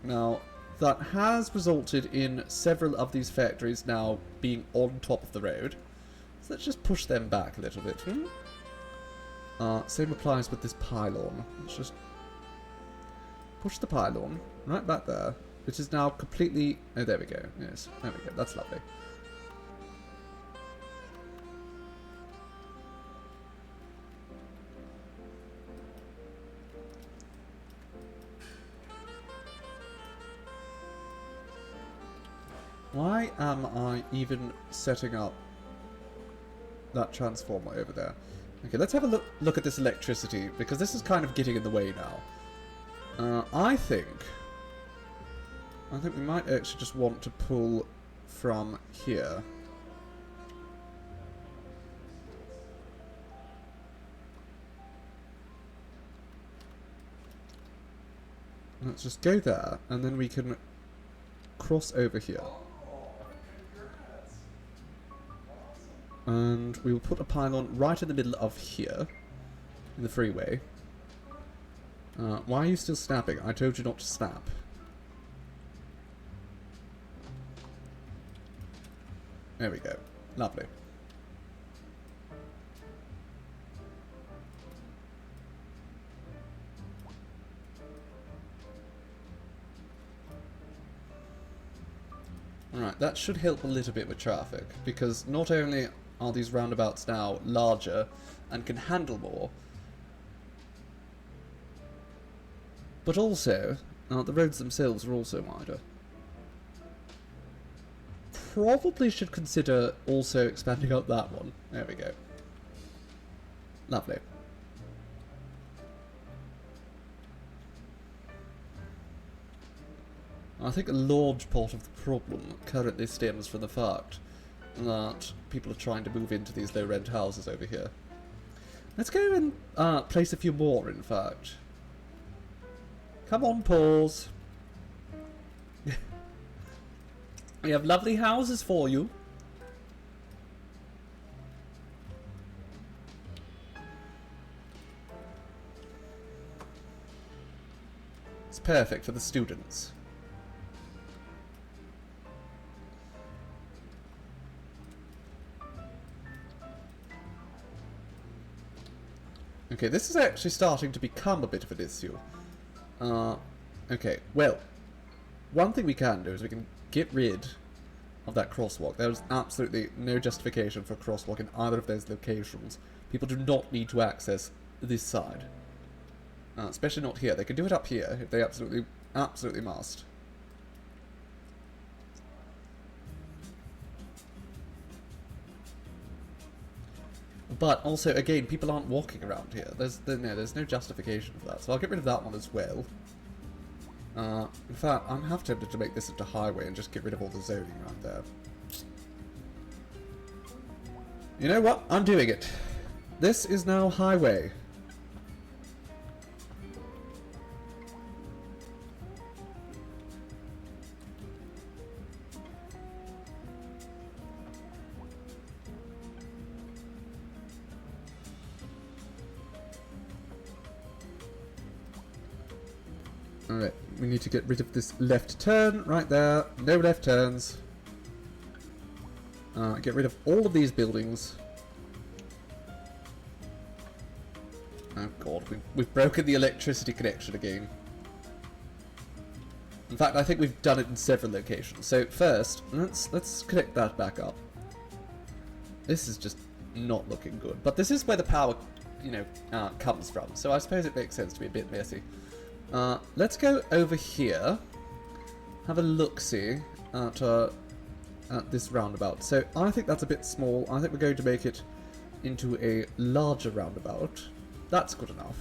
Speaker 1: Now, that has resulted in several of these factories now being on top of the road. So let's just push them back a little bit. Same applies with this pylon. Let's just push the pylon right back there, which is now completely... Oh, there we go. Yes, there we go. That's lovely. Why am I even setting up that transformer over there? Okay, let's have a look at this electricity, because this is kind of getting in the way now. I think we might actually just want to pull from here. Let's just go there, and then we can cross over here. And we will put a pylon right in the middle of here, in the freeway. Why are you still snapping? I told you not to snap. There we go. Lovely. Alright, that should help a little bit with traffic, because not only are these roundabouts now larger and can handle more, but also the roads themselves are also wider. Probably should consider also expanding out that one. There we go. Lovely. I think a large part of the problem currently stems from the fact that people are trying to move into these low-rent houses over here. Let's go and place a few more, in fact. Come on, pause. We have lovely houses for you. It's perfect for the students. Okay, this is actually starting to become a bit of an issue. Okay, well, one thing we can do is we can get rid of that crosswalk. There's absolutely no justification for a crosswalk in either of those locations. People do not need to access this side. Especially not here. They can do it up here if they absolutely must. But also, again, people aren't walking around here. There's no justification for that. So I'll get rid of that one as well. In fact, I'm half tempted to make this into highway and just get rid of all the zoning around there. You know what? I'm doing it. This is now highway. Alright, we need to get rid of this left turn right there. No left turns. Get rid of all of these buildings. Oh god, we've broken the electricity connection again. In fact, I think we've done it in several locations. So first, let's connect that back up. This is just not looking good. But this is where the power, comes from. So I suppose it makes sense to be a bit messy. Let's go over here. Have a look-see at this roundabout. So I think that's a bit small. I think we're going to make it into a larger roundabout. That's good enough.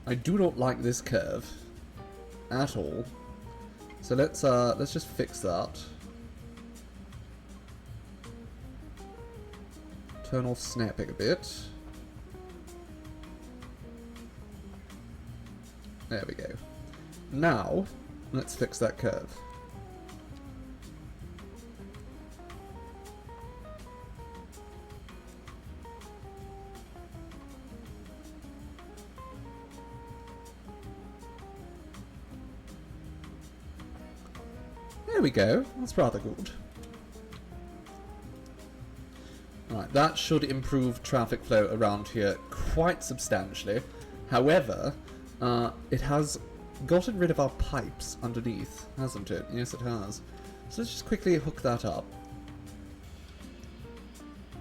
Speaker 1: I do not like this curve at all. So let's just fix that. Turn off snapping a bit. There we go. Now, let's fix that curve. There we go. That's rather good. Right, that should improve traffic flow around here quite substantially. However, it has gotten rid of our pipes underneath, hasn't it? Yes, it has. So let's just quickly hook that up.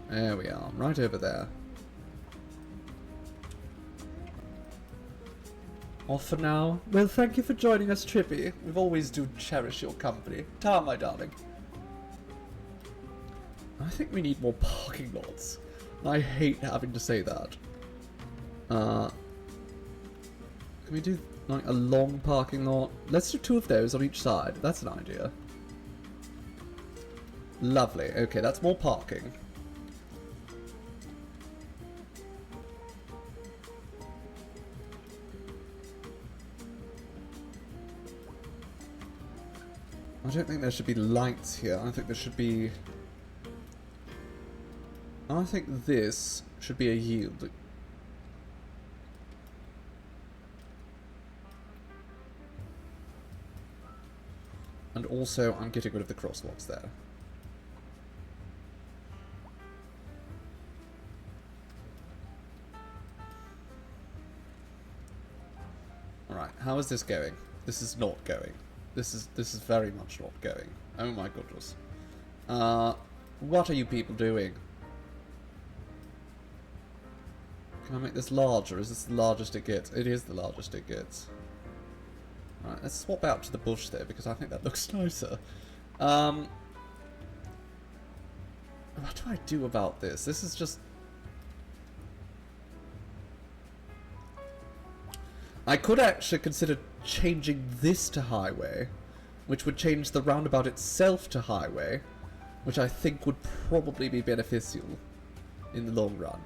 Speaker 1: There we are, right over there. Off for now. Well, thank you for joining us, Trippy. We always do cherish your company. Ta, my darling. I think we need more parking lots. I hate having to say that. Can we do like a long parking lot? Let's do 2 of those on each side. That's an idea. Lovely. Okay, that's more parking. I don't think there should be lights here. I think there should be... I think this should be a yield. And also, I'm getting rid of the crosswalks there. Alright, how is this going? This is not going. This is very much not going. Oh my goodness. What are you people doing? Can I make this larger? Is this the largest it gets? It is the largest it gets. Right, let's swap out to the bush there because I think that looks nicer. What do I do about this? This is just... I could actually consider changing this to highway, which would change the roundabout itself to highway, which I think would probably be beneficial in the long run.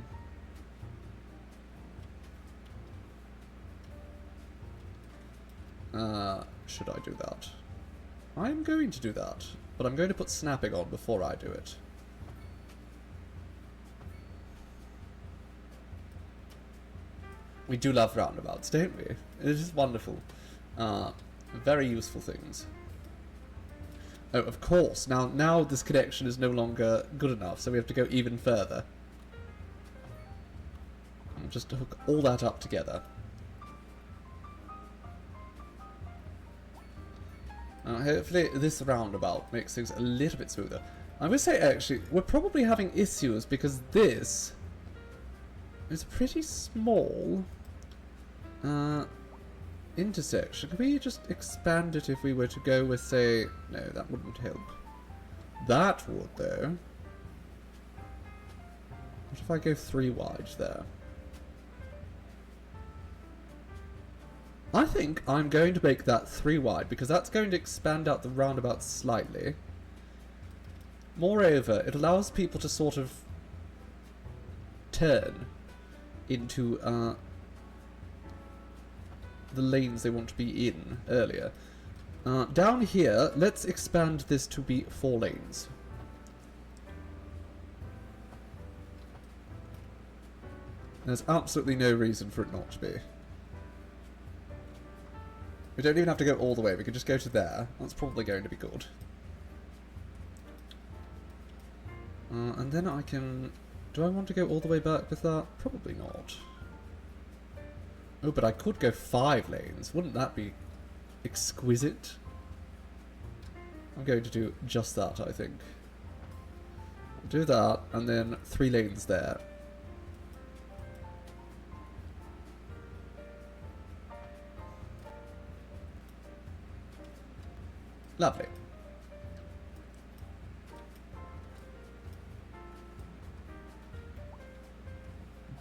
Speaker 1: Should I do that? I'm going to do that, but I'm going to put snapping on before I do it. We do love roundabouts, don't we? It is wonderful. Very useful things. Oh, of course. Now this connection is no longer good enough, so we have to go even further. And just to hook all that up together. Hopefully this roundabout makes things a little bit smoother. I would say, actually, we're probably having issues because this is pretty small intersection. Can we just expand it if we were to go with, say... No, that wouldn't help. That would, though. What if I go 3 wide there? I think I'm going to make that 3 wide because that's going to expand out the roundabout slightly. Moreover, it allows people to sort of turn into the lanes they want to be in earlier. Down here, let's expand this to be 4 lanes. There's absolutely no reason for it not to be. We don't even have to go all the way, we can just go to there. That's probably going to be good. And then I can... Do I want to go all the way back with that? Probably not. Oh, but I could go 5 lanes. Wouldn't that be exquisite? I'm going to do just that, I think. Do that, and then 3 lanes there. Lovely.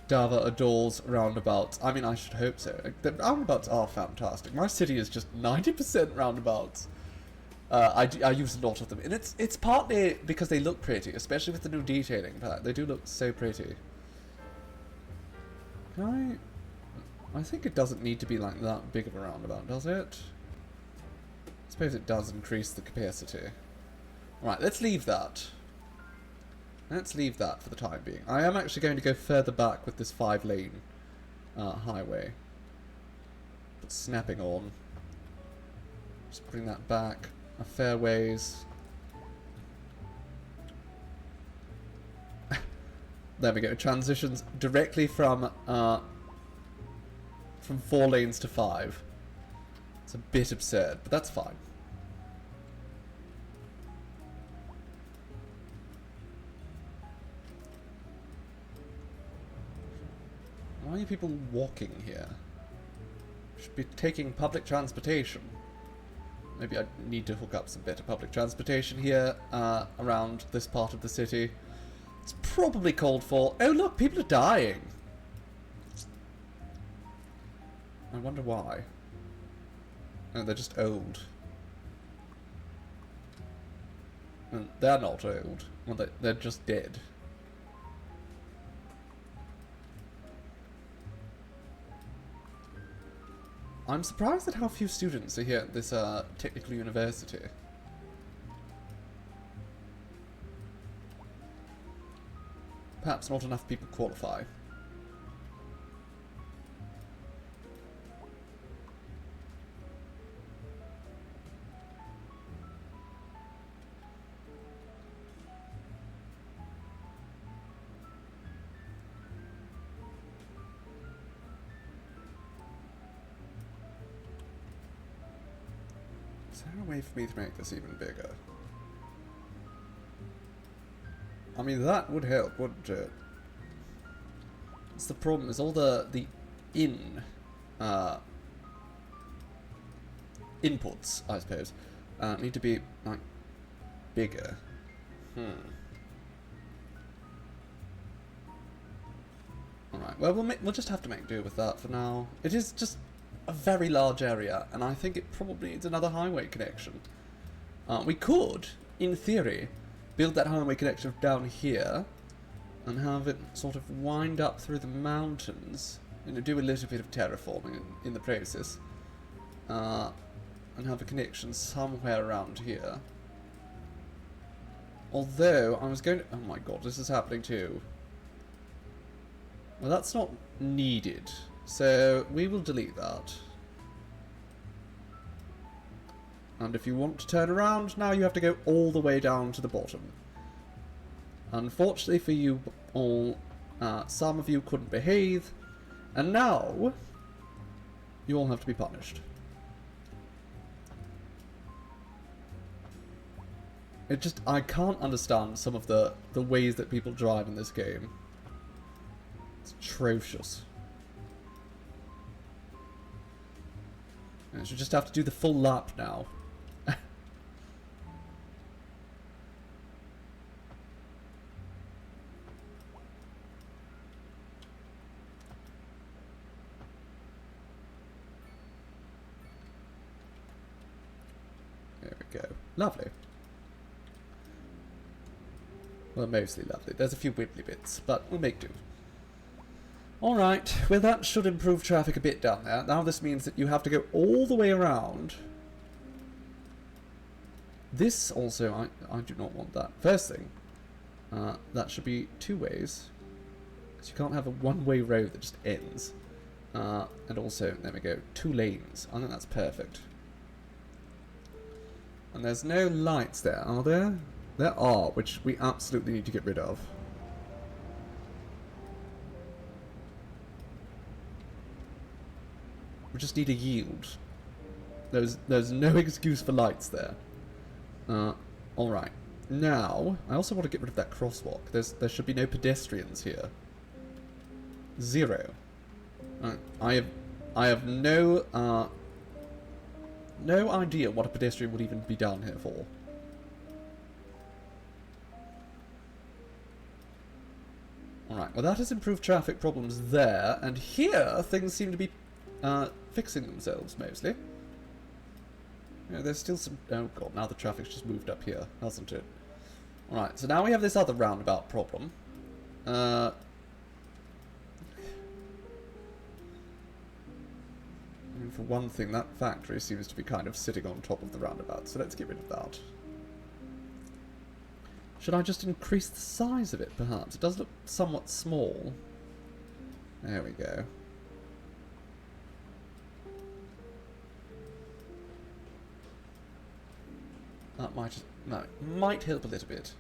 Speaker 1: Dava adores roundabouts. I mean, I should hope so. The roundabouts are fantastic. My city is just 90% roundabouts. I use a lot of them, and it's partly because they look pretty, especially with the new detailing pack. They do look so pretty. Can I think it doesn't need to be like that big of a roundabout, does it? I suppose it does increase the capacity. Right, let's leave that. Let's leave that for the time being. I am actually going to go further back with this 5-lane highway. Put snapping on. Just bring that back. A fair ways. There we go. Transitions directly from 4 lanes to 5. It's a bit absurd, but that's fine. Why are you people walking here? Should be taking public transportation. Maybe I need to hook up some better public transportation here around this part of the city. It's probably called for. Oh look, people are dying. I wonder why. Oh, they're just old. And they're not old. Well, they're just dead. I'm surprised at how few students are here at this technical university. Perhaps not enough people qualify. Is there a way for me to make this even bigger? I mean, that would help, wouldn't it? That's the problem, is all the inputs, I suppose, need to be, like, bigger. Alright, well, we'll just have to make do with that for now. It is just a very large area, and I think it probably needs another highway connection. We could, in theory, build that highway connection down here, and have it sort of wind up through the mountains, do a little bit of terraforming in the process, and have a connection somewhere around here. Although, I was going to... Oh my god, this is happening too. Well, that's not needed. So, we will delete that. And if you want to turn around, now you have to go all the way down to the bottom. Unfortunately for you all, some of you couldn't behave, and now you all have to be punished. It just... I can't understand some of the ways that people drive in this game. It's atrocious. I should just have to do the full lap now. There we go. Lovely. Well, mostly lovely. There's a few wibbly bits, but we'll make do. Alright, well that should improve traffic a bit down there. Now this means that you have to go all the way around. This also, I do not want that. First thing, that should be 2 ways. Because you can't have a one-way road that just ends. And also, there we go, 2 lanes. I think that's perfect. And there's no lights there, are there? There are, which we absolutely need to get rid of. We just need a yield. There's no excuse for lights there. Alright. Now, I also want to get rid of that crosswalk. There should be no pedestrians here. 0. I have no no idea what a pedestrian would even be down here for. Alright, well that has improved traffic problems there, and here things seem to be fixing themselves mostly. You know, there's still some... Oh god, now the traffic's just moved up here, hasn't it? Alright, so now we have this other roundabout problem. I mean, for one thing, that factory seems to be kind of sitting on top of the roundabout, so let's get rid of that. Should I just increase the size of it, perhaps? It does look somewhat small. There we go. That might... No, it might help a little bit.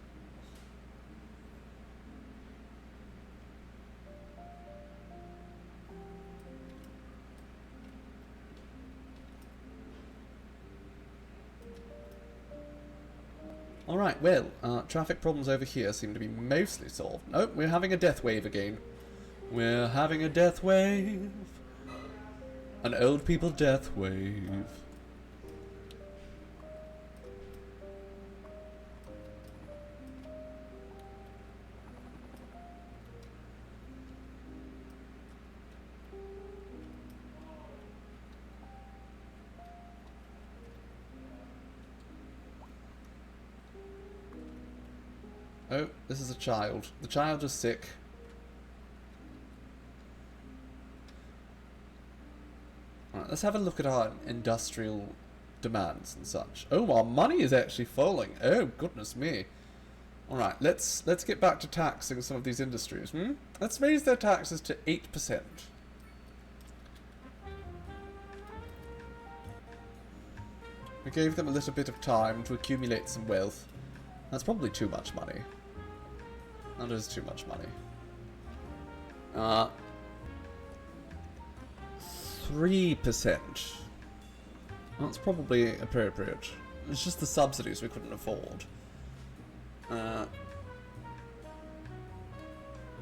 Speaker 1: Alright, well, traffic problems over here seem to be mostly solved. Nope, we're having a death wave again. We're having a death wave. An old people death wave. Oh, this is a child. The child is sick. Alright, let's have a look at our industrial demands and such. Oh, our money is actually falling. Oh, goodness me. Alright, let's get back to taxing some of these industries. Let's raise their taxes to 8%. We gave them a little bit of time to accumulate some wealth. That's probably too much money. That is too much money. 3%. That's probably appropriate. It's just the subsidies we couldn't afford.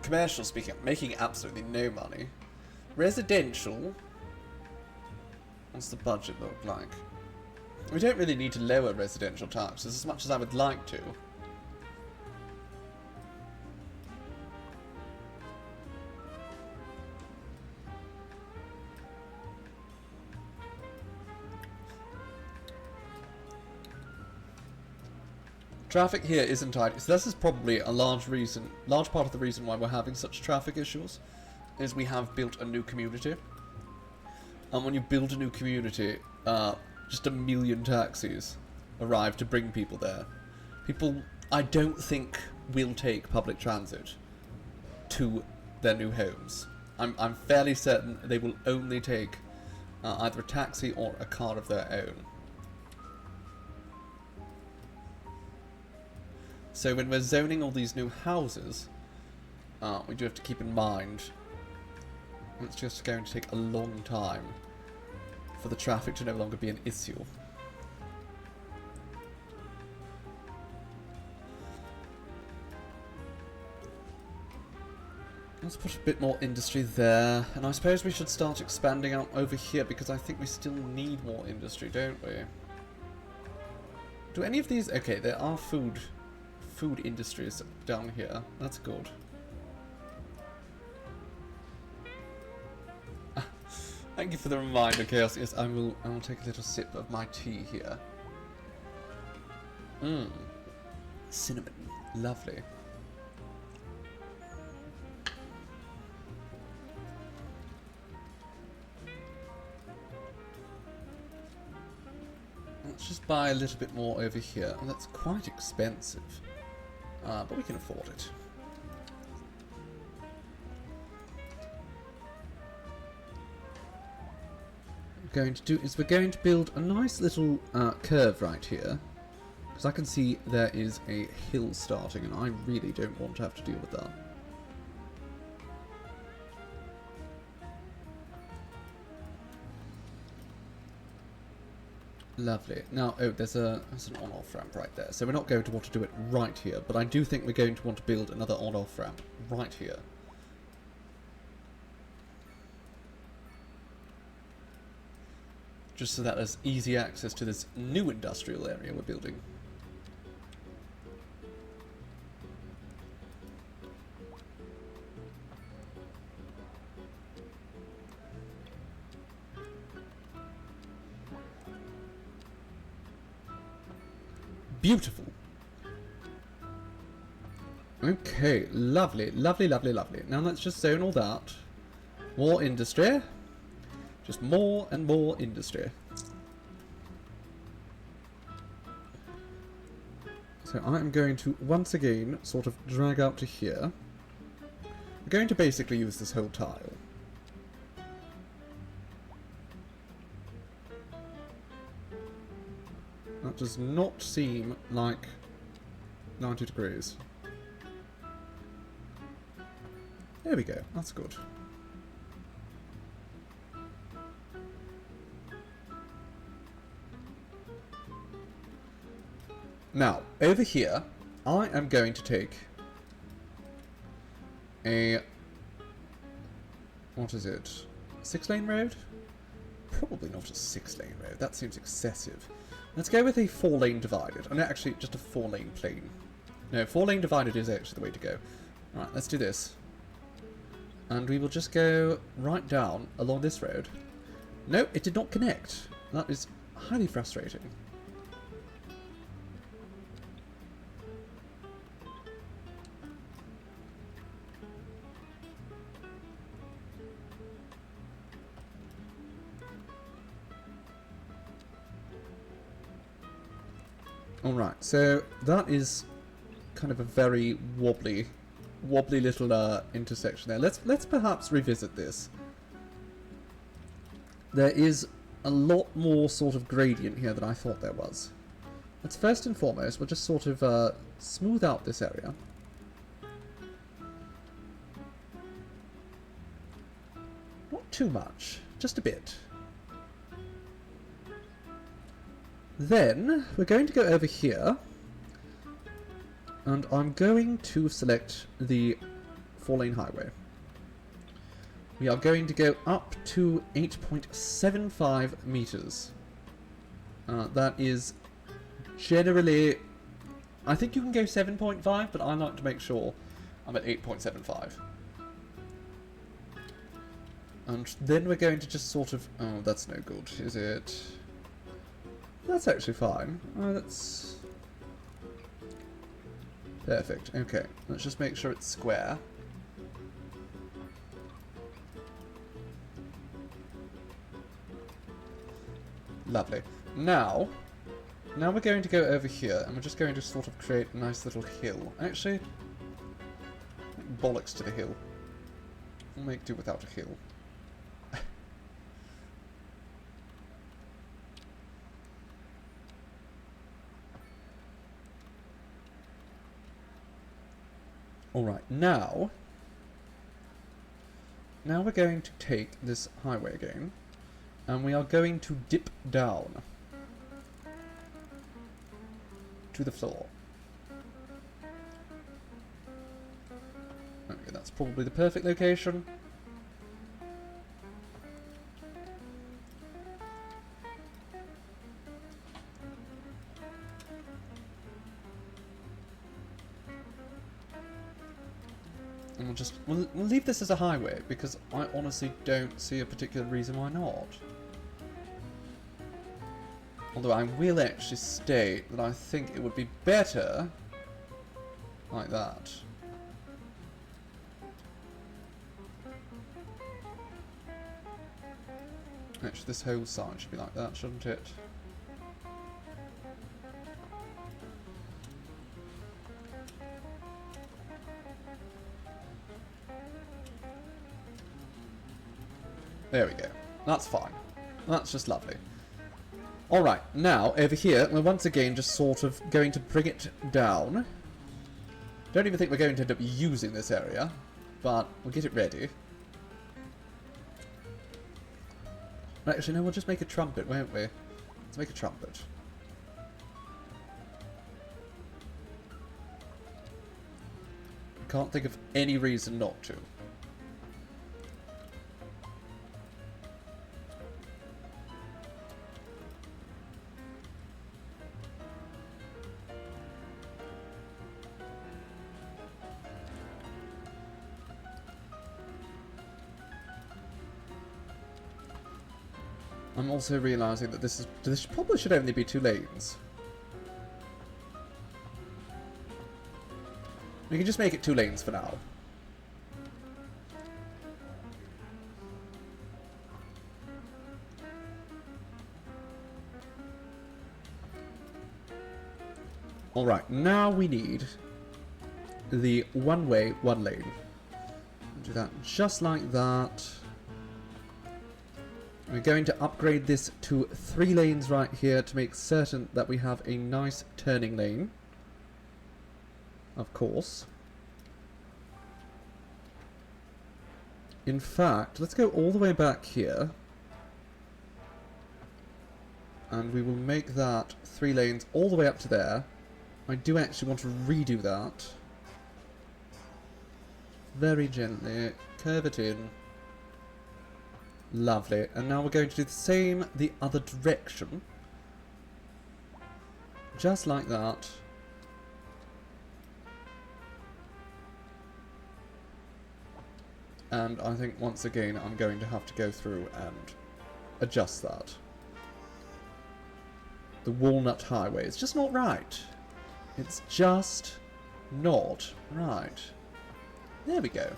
Speaker 1: Commercial speaking, making absolutely no money. Residential. What's the budget look like? We don't really need to lower residential taxes as much as I would like to. Traffic here isn't tidy, so this is probably a large part of the reason why we're having such traffic issues, is we have built a new community. And when you build a new community, just 1 million taxis arrive to bring people there. People, I don't think, will take public transit to their new homes. I'm fairly certain they will only take either a taxi or a car of their own. So when we're zoning all these new houses, we do have to keep in mind it's just going to take a long time for the traffic to no longer be an issue. Let's put a bit more industry there, and I suppose we should start expanding out over here because I think we still need more industry, don't we? Do any of these... Okay, there are food industries down here. That's good. Thank you for the reminder, Chaos. Yes, I will take a little sip of my tea here. Cinnamon. Lovely. Let's just buy a little bit more over here. And that's quite expensive. But we can afford it. What we're going to do is we're going to build a nice little curve right here. Because I can see there is a hill starting and I really don't want to have to deal with that. Lovely. Now, oh, there's an on-off ramp right there. So we're not going to want to do it right here, but I do think we're going to want to build another on-off ramp right here. just so that there's easy access to this new industrial area we're building. Beautiful. Okay, lovely, lovely, lovely, lovely. Now let's just zone all that. More industry. Just more and more industry. So I'm going to, once again, sort of drag out to here. We're going to basically use this whole tile. That does not seem like 90 degrees. There we go, that's good. Now, over here, I am going to take a... what is it? 6-lane road? Probably not a 6-lane road, that seems excessive. Let's go with a 4-lane divided. Oh, no, actually, just a 4-lane plain. No, 4-lane divided is actually the way to go. Right, let's do this. And we will just go right down along this road. No, it did not connect. That is highly frustrating. Alright, so that is kind of a very wobbly little intersection there. Let's perhaps revisit this. There is a lot more sort of gradient here than I thought there was. Let's first and foremost, we'll just sort of smooth out this area. Not too much, just a bit. Then, we're going to go over here, and I'm going to select the 4-lane highway. We are going to go up to 8.75 meters. That is generally... I think you can go 7.5, but I like to make sure I'm at 8.75. And then we're going to just sort of... oh, that's no good, is it? That's actually fine. That's... perfect. Okay, let's just make sure it's square. Lovely. Now we're going to go over here, and we're just going to sort of create a nice little hill. Actually, bollocks to the hill. We'll make do without a hill. Alright, now we're going to take this highway again, and we are going to dip down to the floor. Okay, that's probably the perfect location. And we'll leave this as a highway, because I honestly don't see a particular reason why not. Although I will actually state that I think it would be better like that. Actually, this whole side should be like that, shouldn't it? There we go. That's fine. That's just lovely. Alright, now, over here, we're once again just sort of going to bring it down. Don't even think we're going to end up using this area, but we'll get it ready. Actually, no, we'll just make a trumpet, won't we? Let's make a trumpet. Can't think of any reason not to.
Speaker 2: I'm also realising that this probably should only be 2 lanes. We can just make it 2 lanes for now. Alright, now we need the one-way, 1 lane. Do that just like that. We're going to upgrade this to 3 lanes right here to make certain that we have a nice turning lane. Of course. In fact, let's go all the way back here. And we will make that 3 lanes all the way up to there. I do actually want to redo that. Very gently. Curve it in. Lovely. And now we're going to do the same the other direction. Just like that. And I think once again I'm going to have to go through and adjust that. The Walnut Highway. It's just not right. It's just not right. There we go.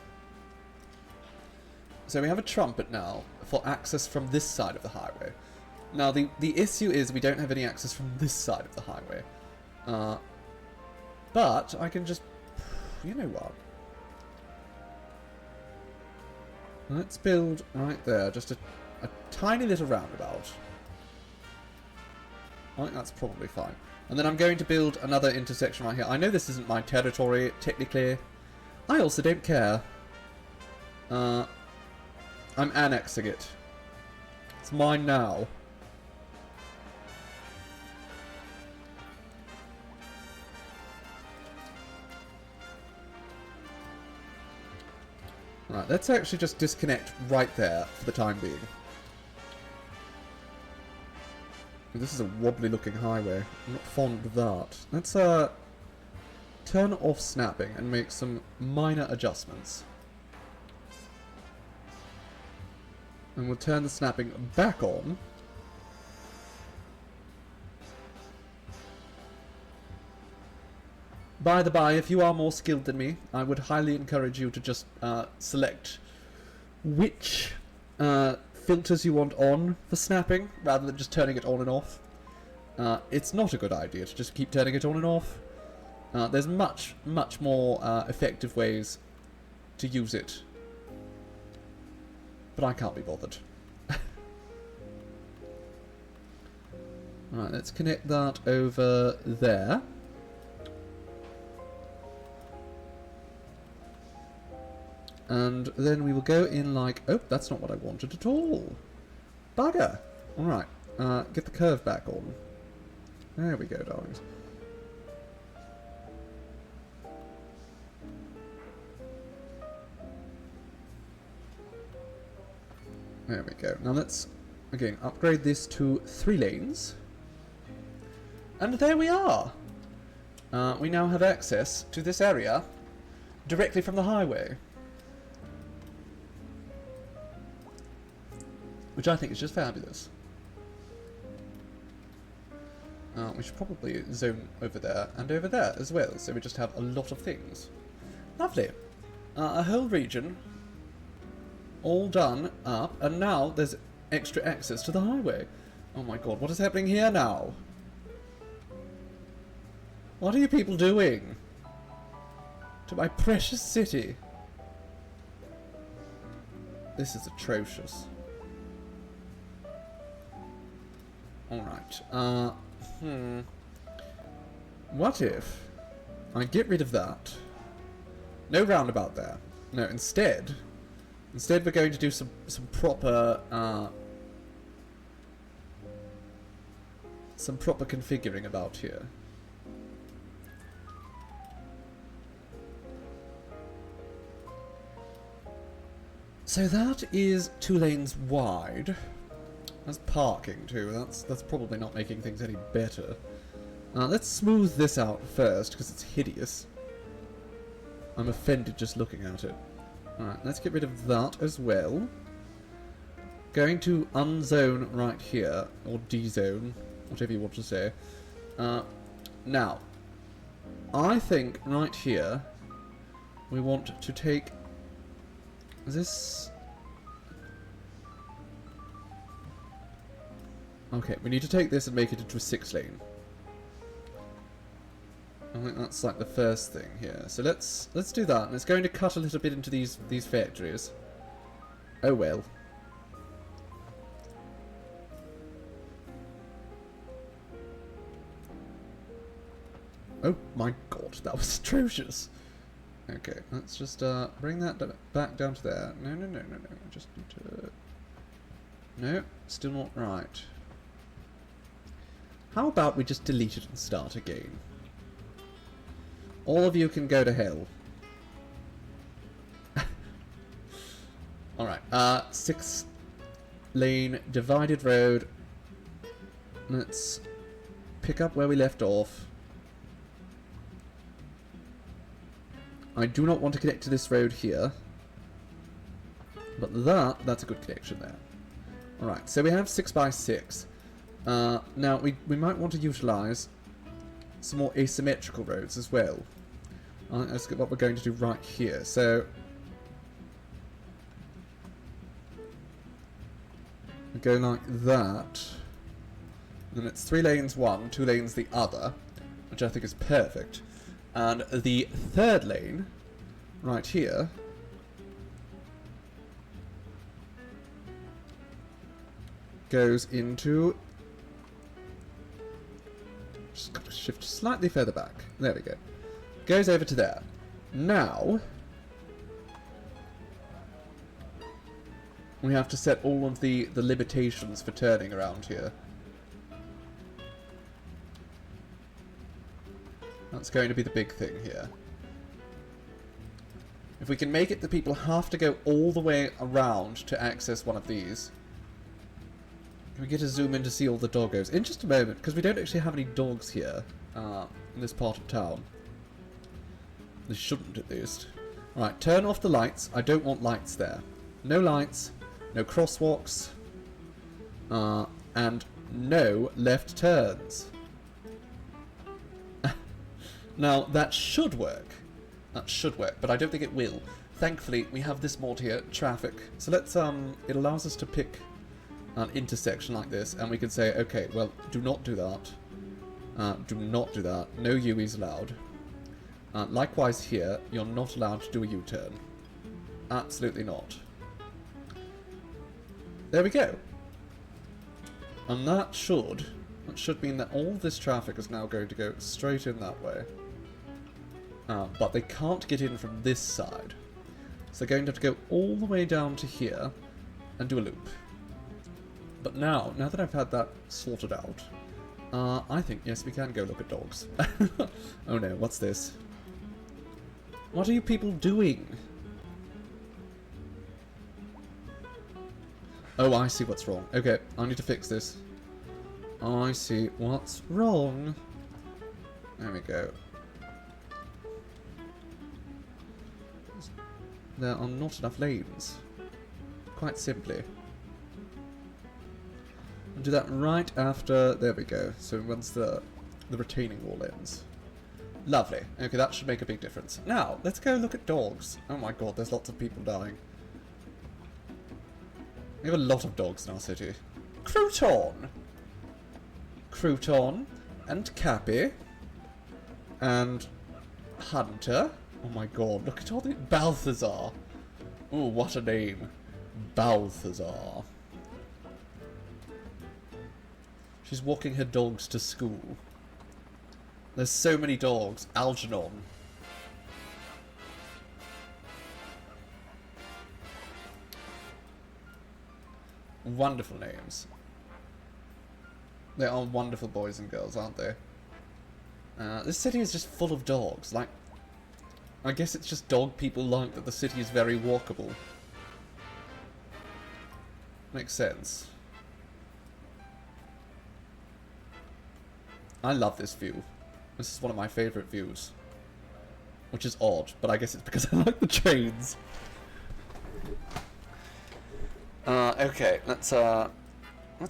Speaker 2: So we have a trumpet now for access from this side of the highway. Now the issue is we don't have any access from this side of the highway. But I can just... You know what? Let's build right there just a tiny little roundabout. I think that's probably fine. And then I'm going to build another intersection right here. I know this isn't my territory, technically. I also don't care. I'm annexing it. It's mine now. Right, let's actually just disconnect right there for the time being. This is a wobbly looking highway. I'm not fond of that. Let's turn off snapping and make some minor adjustments. And we'll turn the snapping back on. By the by, if you are more skilled than me, I would highly encourage you to just select which filters you want on for snapping, rather than just turning it on and off. It's not a good idea to just keep turning it on and off. There's much more effective ways to use it. But I can't be bothered. Alright, let's connect that over there. And then we will go in like... Oh, that's not what I wanted at all. Bugger! Alright, get the curve back on. There we go, darlings. There we go. Now let's, again, upgrade this to 3 lanes. And there we are! We now have access to this area directly from the highway. Which I think is just fabulous. We should probably zone over there and over there as well, so we just have a lot of things. Lovely. A whole region all done up, and now there's extra access to the highway. Oh my god, what is happening here now? What are you people doing to my precious city? This is atrocious. Alright, what if I get rid of that? No roundabout there. No, instead we're going to do some proper configuring about here. So that is 2 lanes wide. That's parking too. That's probably not making things any better. Let's smooth this out first because it's hideous. I'm offended just looking at it. Alright, let's get rid of that as well. going to unzone right here, or dezone, whatever you want to say. Now, I think right here we want to take this. Okay, we need to take this and make it into a 6-lane. I think that's like the first thing here. So let's do that, and it's going to cut a little bit into these factories. Oh well. Oh my god, that was atrocious. Okay, let's just bring that back down to there. No. I just need to... No, still not right. How about we just delete it and start again? All of you can go to hell. Alright, 6-lane divided road. Let's pick up where we left off. I do not want to connect to this road here. But that's a good connection there. Alright, so we have 6x6. Now, we might want to utilise some more asymmetrical roads as well. That's what we're going to do right here. So, we go like that. And then it's 3 lanes one, 2 lanes the other, which I think is perfect. And the 3rd lane, right here, goes into... Just got to shift slightly further back. There we go. Goes over to there. Now, we have to set all of the limitations for turning around here. That's going to be the big thing here. If we can make it that people have to go all the way around to access one of these. Can we get a zoom in to see all the doggos? In just a moment, because we don't actually have any dogs here in this part of town. They shouldn't, at least. Alright, turn off the lights. I don't want lights there. No lights, no crosswalks, and no left turns. Now, that should work. That should work, but I don't think it will. Thankfully, we have this mod here, traffic. So let's, it allows us to pick an intersection like this, and we can say, okay, well, do not do that. Do not do that. No UEs allowed. Likewise here, you're not allowed to do a U-turn. Absolutely not. There we go. And that should mean that all this traffic is now going to go straight in that way. But they can't get in from this side. So they're going to have to go all the way down to here and do a loop. But now that I've had that sorted out, I think, yes, we can go look at dogs. Oh no, what's this? What are you people doing? Oh, I see what's wrong. Okay, I need to fix this. I see what's wrong. There we go. There are not enough lanes. Quite simply. I'll do that right after... There we go. So once the retaining wall ends. Lovely. Okay, that should make a big difference. Now, let's go look at dogs. Oh my god, there's lots of people dying. We have a lot of dogs in our city. Crouton! Crouton. And Cappy. And Hunter. Oh my god, look at all the... Balthazar. Ooh, what a name. Balthazar. She's walking her dogs to school. There's so many dogs. Algernon. Wonderful names. They are wonderful boys and girls, aren't they? This city is just full of dogs. Like, I guess it's just dog people like that the city is very walkable. Makes sense. I love this view. This is one of my favourite views. Which is odd, but I guess it's because I like the trains.
Speaker 1: Okay, let's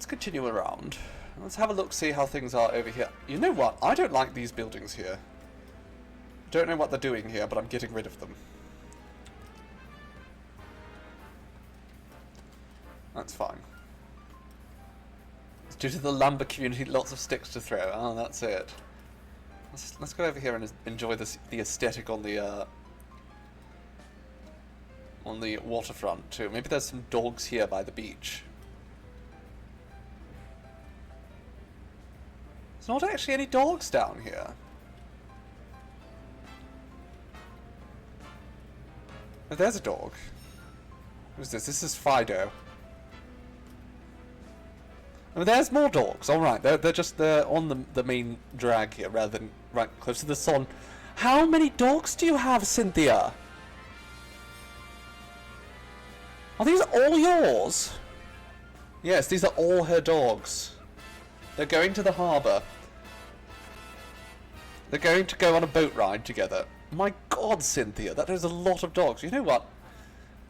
Speaker 1: continue around. Let's have a look, see how things are over here. You know what? I don't like these buildings here. Don't know what they're doing here, but I'm getting rid of them. That's fine. It's due to the lumber community, lots of sticks to throw. Oh, that's it. Let's go over here and enjoy the aesthetic on the waterfront too. Maybe there's some dogs here by the beach. There's not actually any dogs down here. Oh, there's a dog. Who's this? This is Fido. Oh, there's more dogs. All right, they're on the main drag here rather than right close to the sun. How many dogs do you have, Cynthia? Are these all yours? Yes, these are all her dogs. They're going to the harbour. They're going to go on a boat ride together. My God, Cynthia, that is a lot of dogs. You know what?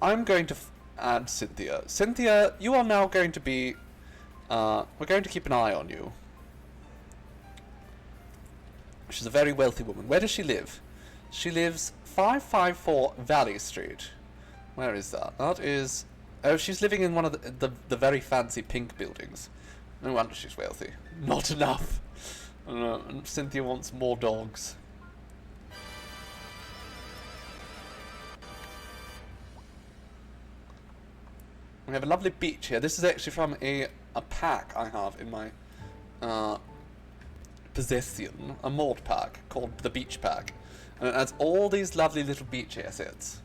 Speaker 1: I'm going to add Cynthia. Cynthia, you are now going to be... we're going to keep an eye on you. She's a very wealthy woman. Where does she live? She lives 554 Valley Street. Where is that? That is... Oh, she's living in one of the very fancy pink buildings. No wonder she's wealthy. Not enough. Cynthia wants more dogs. We have a lovely beach here. This is actually from a pack I have in my possession. A mod pack called the Beach Pack. And it has all these lovely little beach assets.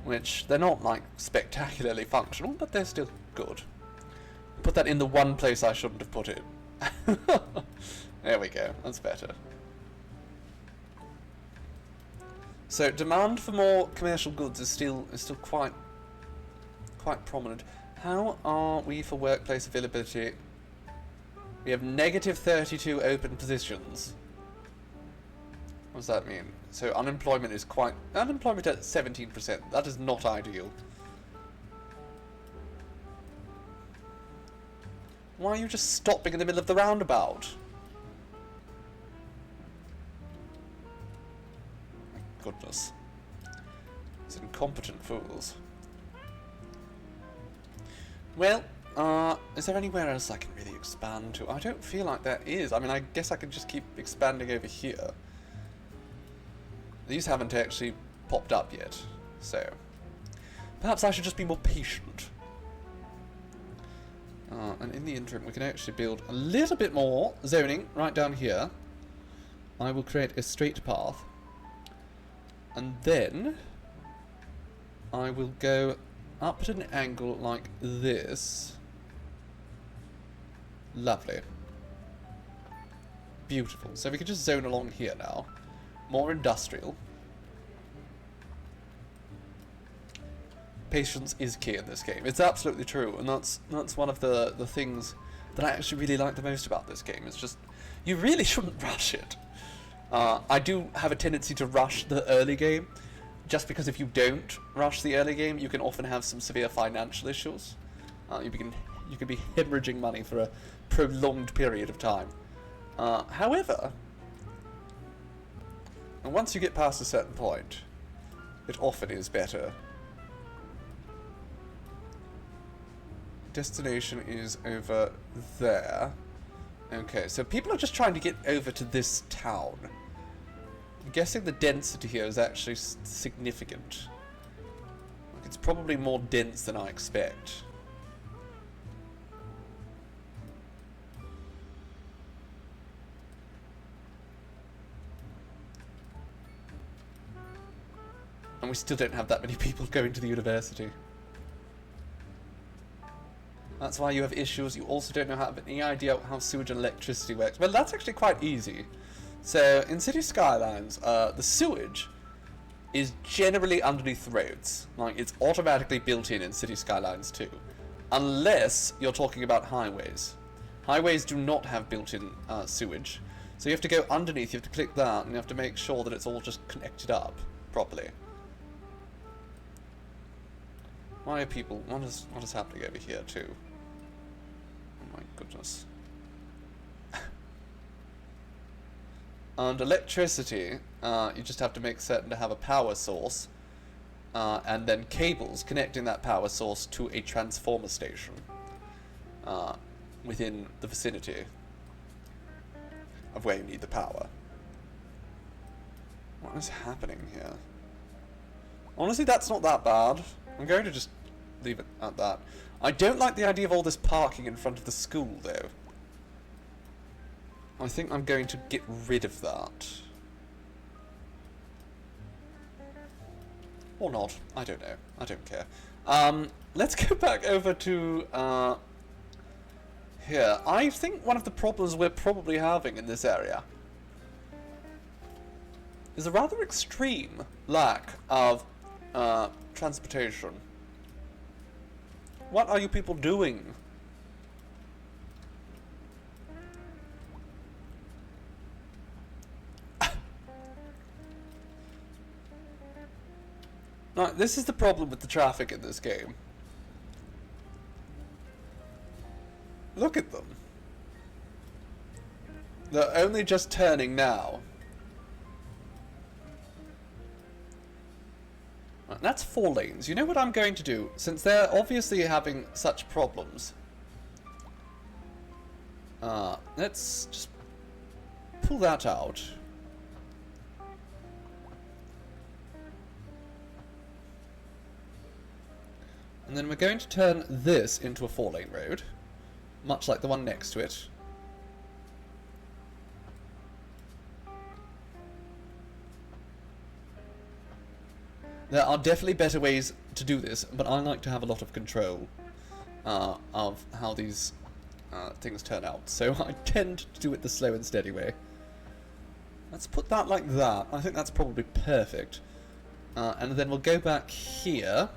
Speaker 1: Which, they're not, like, spectacularly functional, but they're still good. Put that in the one place I shouldn't have put it. There we go, that's better. So, demand for more commercial goods is still quite prominent. How are we for workplace availability? We have negative 32 open positions. What does that mean? So unemployment is unemployment at 17%. That is not ideal. Why are you just stopping in the middle of the roundabout? My goodness. These incompetent fools. Well, is there anywhere else I can really expand to? I don't feel like there is. I mean, I guess I can just keep expanding over here. These haven't actually popped up yet, so perhaps I should just be more patient. And in the interim, we can actually build a little bit more zoning right down here. I will create a straight path, and then I will go up at an angle like this. Lovely. Beautiful. So we can just zone along here now. More industrial. Patience is key in this game. It's absolutely true, and that's one of the things that I actually really like the most about this game. It's just, you really shouldn't rush it. I do have a tendency to rush the early game, just because if you don't rush the early game, you can often have some severe financial issues. You can be hemorrhaging money for a prolonged period of time. However, and once you get past a certain point, it often is better. Destination is over there. Okay, so people are just trying to get over to this town. I'm guessing the density here is actually significant. Like, it's probably more dense than I expect. And we still don't have that many people going to the university. That's why you have issues. You also don't have any idea how sewage and electricity works. Well, that's actually quite easy. So, in City Skylines, the sewage is generally underneath roads. Like, it's automatically built in City Skylines too. Unless you're talking about highways. Highways do not have built-in sewage. So you have to go underneath, you have to click that, and you have to make sure that it's all just connected up properly. Why are people... What is happening over here, too? Oh my goodness. And electricity, you just have to make certain to have a power source, and then cables connecting that power source to a transformer station within the vicinity of where you need the power. What is happening here? Honestly, that's not that bad. I'm going to just leave it at that. I don't like the idea of all this parking in front of the school, though. I think I'm going to get rid of that. Or not. I don't know. I don't care. Let's go back over to here. I think one of the problems we're probably having in this area is a rather extreme lack of transportation. What are you people doing? Now, this is the problem with the traffic in this game. Look at them. They're only just turning now. Right, that's 4 lanes. You know what I'm going to do? Since they're obviously having such problems, let's just pull that out. And then we're going to turn this into a 4-lane road, much like the one next to it. There are definitely better ways to do this, but I like to have a lot of control of how these things turn out, so I tend to do it the slow and steady way. Let's put that like that. I think that's probably perfect. And then we'll go back here.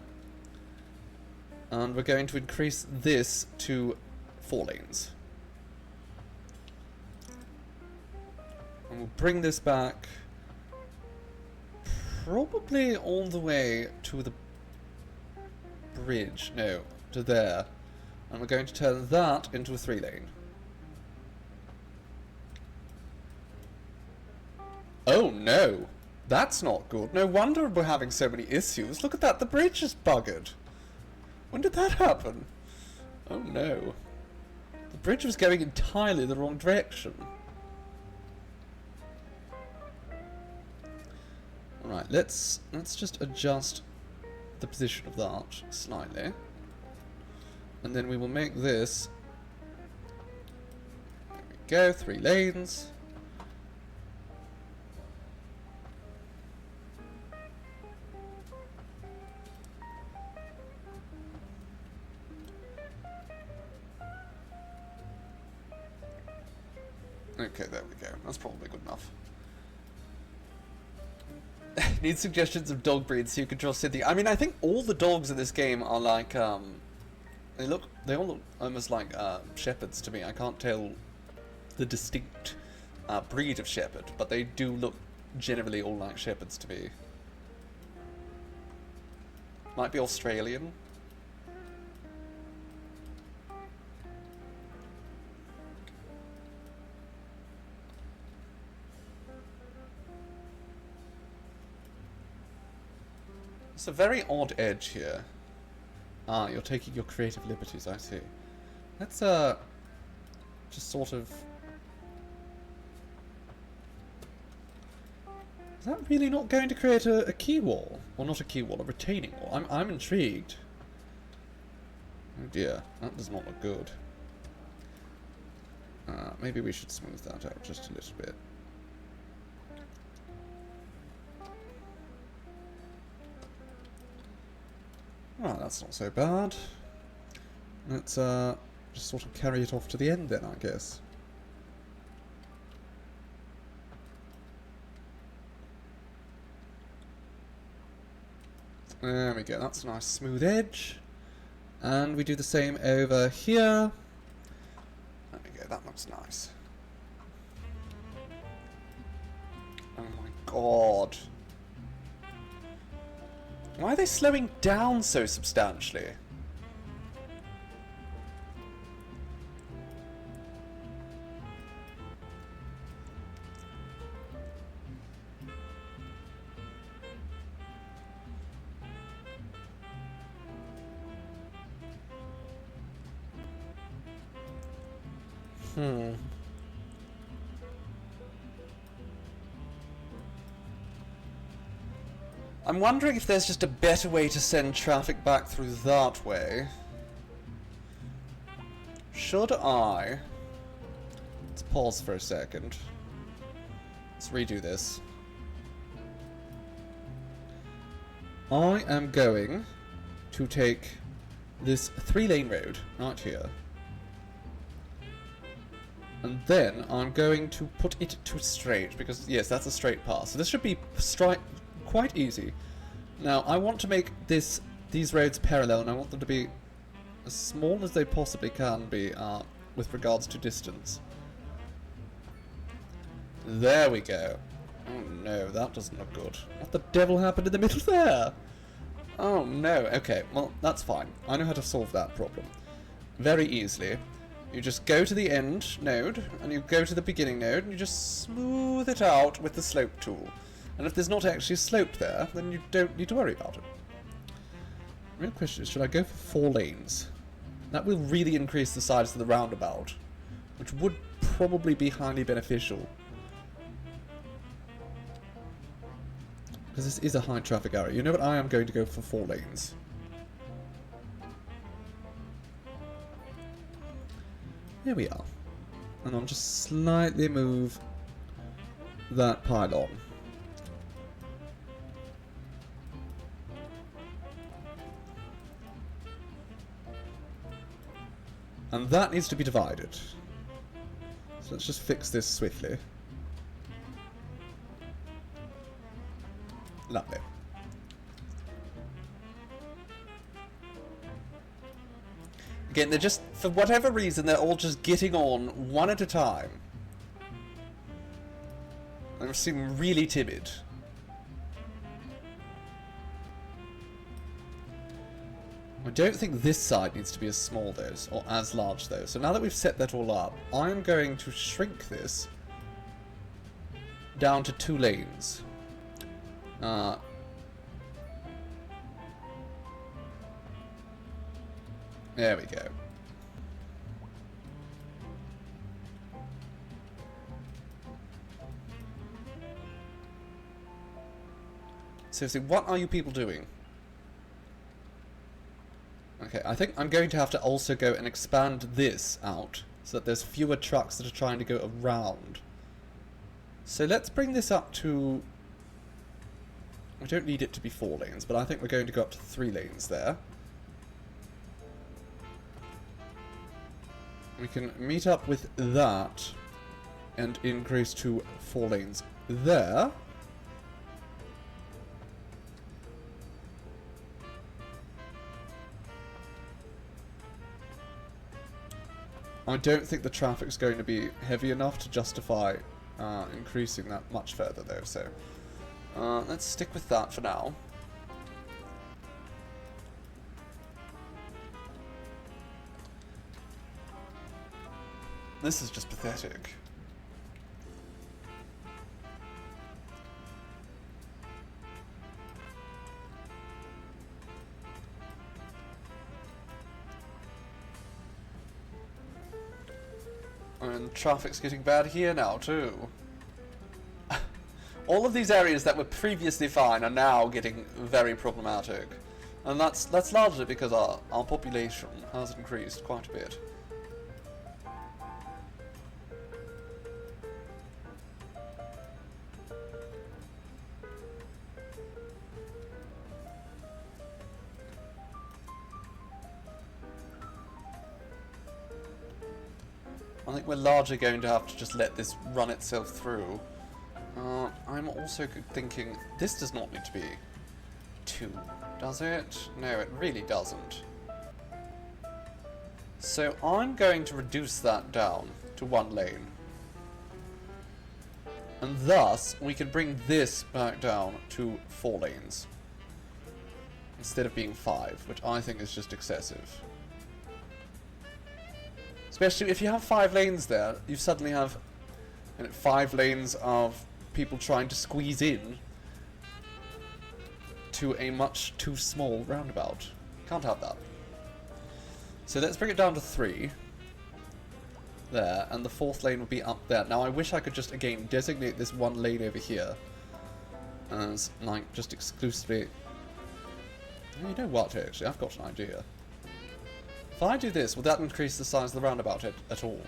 Speaker 1: And we're going to increase this to 4 lanes. And we'll bring this back probably all the way to the bridge. No, to there. And we're going to turn that into a 3-lane. Oh no! That's not good. No wonder we're having so many issues. Look at that, the bridge is buggered. When did that happen? Oh no. The bridge was going entirely the wrong direction. Alright, let's just adjust the position of that slightly. And then we will make this... There we go, 3 lanes. Okay, there we go. That's probably good enough. Need suggestions of dog breeds so you can draw Cynthia. I mean, I think all the dogs in this game are like, they all look almost like shepherds to me. I can't tell the distinct breed of shepherd, but they do look generally all like shepherds to me. Might be Australian. It's a very odd edge here. Ah, you're taking your creative liberties, I see. Let's, just sort of... Is that really not going to create a key wall? Or not a key wall, a retaining wall? I'm intrigued. Oh dear, that does not look good. Maybe we should smooth that out just a little bit. Oh, that's not so bad. Let's just sort of carry it off to the end then, I guess. There we go, that's a nice smooth edge. And we do the same over here. There we go, that looks nice. Oh my god. Why are they slowing down so substantially? I'm wondering if there's just a better way to send traffic back through that way. Should I... Let's pause for a second. Let's redo this. I am going to take this 3-lane road right here. And then I'm going to put it to straight, because yes, that's a straight path. So this should be quite easy. Now, I want to make these roads parallel, and I want them to be as small as they possibly can be with regards to distance. There we go. Oh no, that doesn't look good. What the devil happened in the middle there? Oh no, okay, well, that's fine. I know how to solve that problem. Very easily. You just go to the end node, and you go to the beginning node, and you just smooth it out with the slope tool. And if there's not actually a slope there, then you don't need to worry about it. The real question is, should I go for 4 lanes? That will really increase the size of the roundabout, which would probably be highly beneficial. Because this is a high traffic area. You know what? I am going to go for 4 lanes. Here we are. And I'll just slightly move that pylon. And that needs to be divided. So let's just fix this swiftly. Lovely. Again, they're just, for whatever reason, they're all just getting on one at a time. They seem really timid. I don't think this side needs to be as small though, or as large though. So now that we've set that all up, I'm going to shrink this down to 2 lanes. There we go. Seriously, what are you people doing? Okay, I think I'm going to have to also go and expand this out so that there's fewer trucks that are trying to go around. So let's bring this up to... We don't need it to be 4 lanes, but I think we're going to go up to 3 lanes there. We can meet up with that and increase to 4 lanes there. I don't think the traffic's going to be heavy enough to justify increasing that much further though, so let's stick with that for now. This is just pathetic. And traffic's getting bad here now too. All of these areas that were previously fine are now getting very problematic. And that's largely because our population has increased quite a bit. I think we're largely going to have to just let this run itself through. I'm also thinking this does not need to be 2, does it? No, it really doesn't. So I'm going to reduce that down to 1 lane. And thus, we can bring this back down to 4 lanes.
Speaker 2: instead of being 5, which I think is just excessive. Especially if you have 5 lanes there, you suddenly have 5 lanes of people trying to squeeze in to a much too small roundabout. Can't have that. So let's bring it down to 3. There, and the 4th lane would be up there. Now I wish I could just, again, designate this one lane over here as, like, just exclusively... You know what, actually, I've got an idea. If I do this, will that increase the size of the roundabout at all?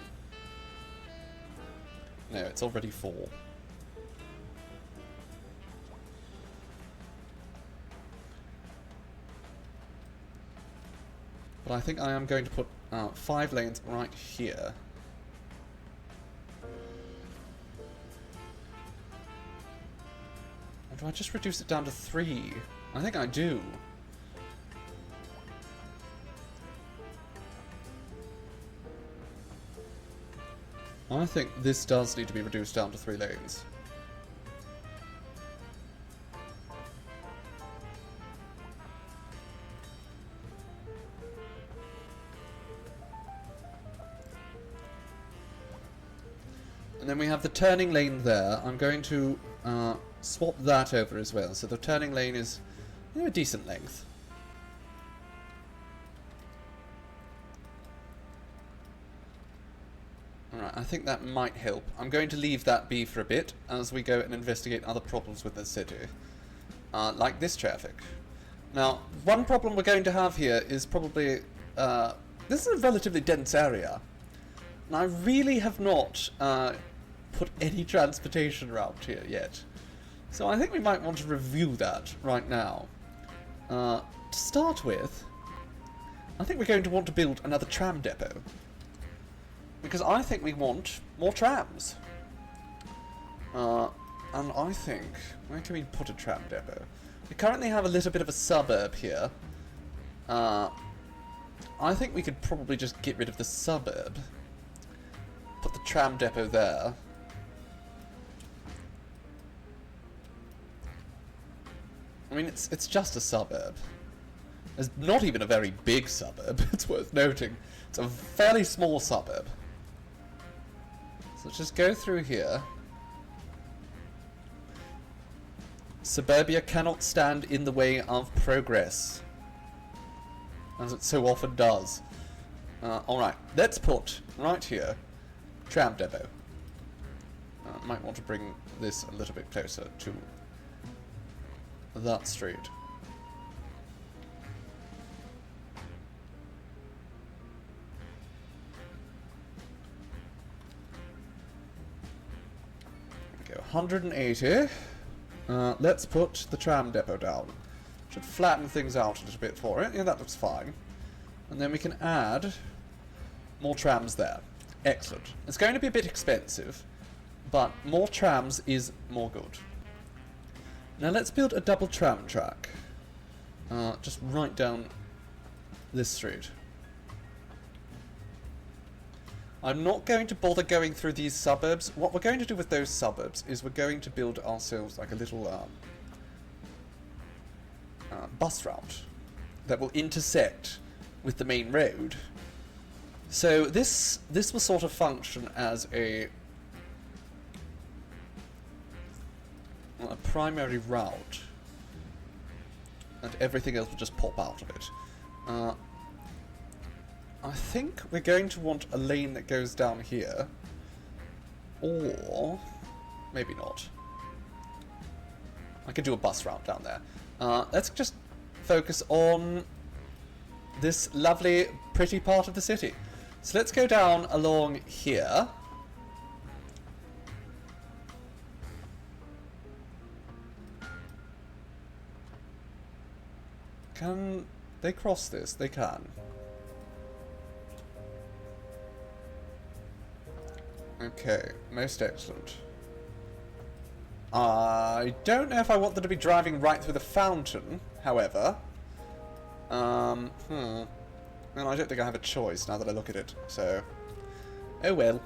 Speaker 2: No, it's already 4. But I think I am going to put 5 lanes right here. Or do I just reduce it down to 3? I think I do. I think this does need to be reduced down to 3 lanes. And then we have the turning lane there. I'm going to swap that over as well. So the turning lane is a decent length. Alright, I think that might help. I'm going to leave that be for a bit as we go and investigate other problems with the city. Like this traffic. Now, one problem we're going to have here is probably... this is a relatively dense area. And I really have not put any transportation around here yet. So I think we might want to review that right now. To start with, I think we're going to want to build another tram depot. Because I think we want more trams. And I think... Where can we put a tram depot? We currently have a little bit of a suburb here. I think we could probably just get rid of the suburb. Put the tram depot there. I mean, it's just a suburb. It's not even a very big suburb, it's worth noting. It's a fairly small suburb. So let's just go through here. Suburbia cannot stand in the way of progress, as it so often does. Alright, let's put, right here, tram depot. Might want to bring this a little bit closer to that street. There we go, 180. Let's put the tram depot down. Should flatten things out a little bit for it. Yeah, that looks fine. And then we can add more trams there. Excellent. It's going to be a bit expensive, but more trams is more good. Now let's build a double tram track. Just right down this street. I'm not going to bother going through these suburbs. What we're going to do with those suburbs is we're going to build ourselves like a little bus route that will intersect with the main road. So this will sort of function as a primary route, and everything else will just pop out of it. I think we're going to want a lane that goes down here, or maybe not. I could do a bus route down there. Let's just focus on this lovely, pretty part of the city. So let's go down along here. Can they cross this? They can. Okay, most excellent. I don't know if I want them to be driving right through the fountain, however. Well, I don't think I have a choice now that I look at it, so... Oh well.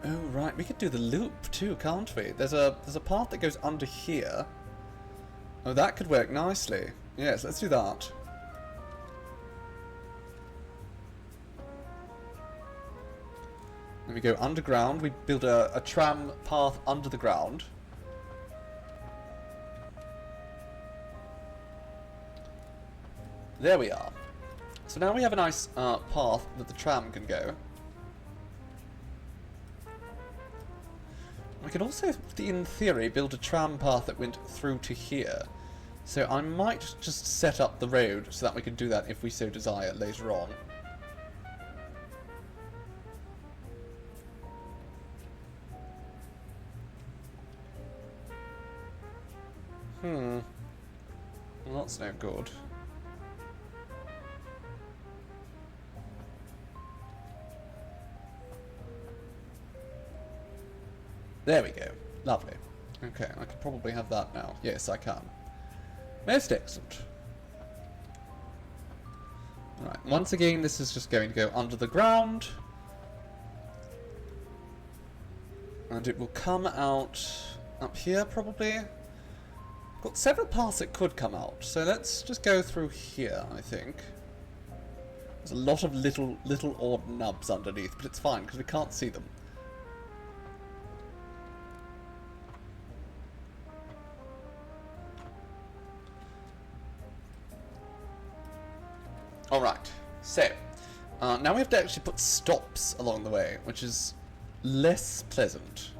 Speaker 1: Oh, right. We could do the loop too, can't we? There's a path that goes under here. Oh, that could work nicely. Yes, let's do that. Then we go underground. We build a tram path under the ground. There we are. So now we have a nice path that the tram can go. I could also, in theory, build a tram path that went through to here. So I might just set up the road so that we can do that if we so desire later on. Well, that's no good. There we go. Lovely. Okay, I can probably have that now. Yes, I can. Most excellent. Alright, once again, this is just going to go under the ground. And it will come out up here, probably. Got several paths it could come out, so let's just go through here, I think. There's a lot of little odd nubs underneath, but it's fine, because we can't see them. Alright, so, now we have to actually put stops along the way, which is less pleasant.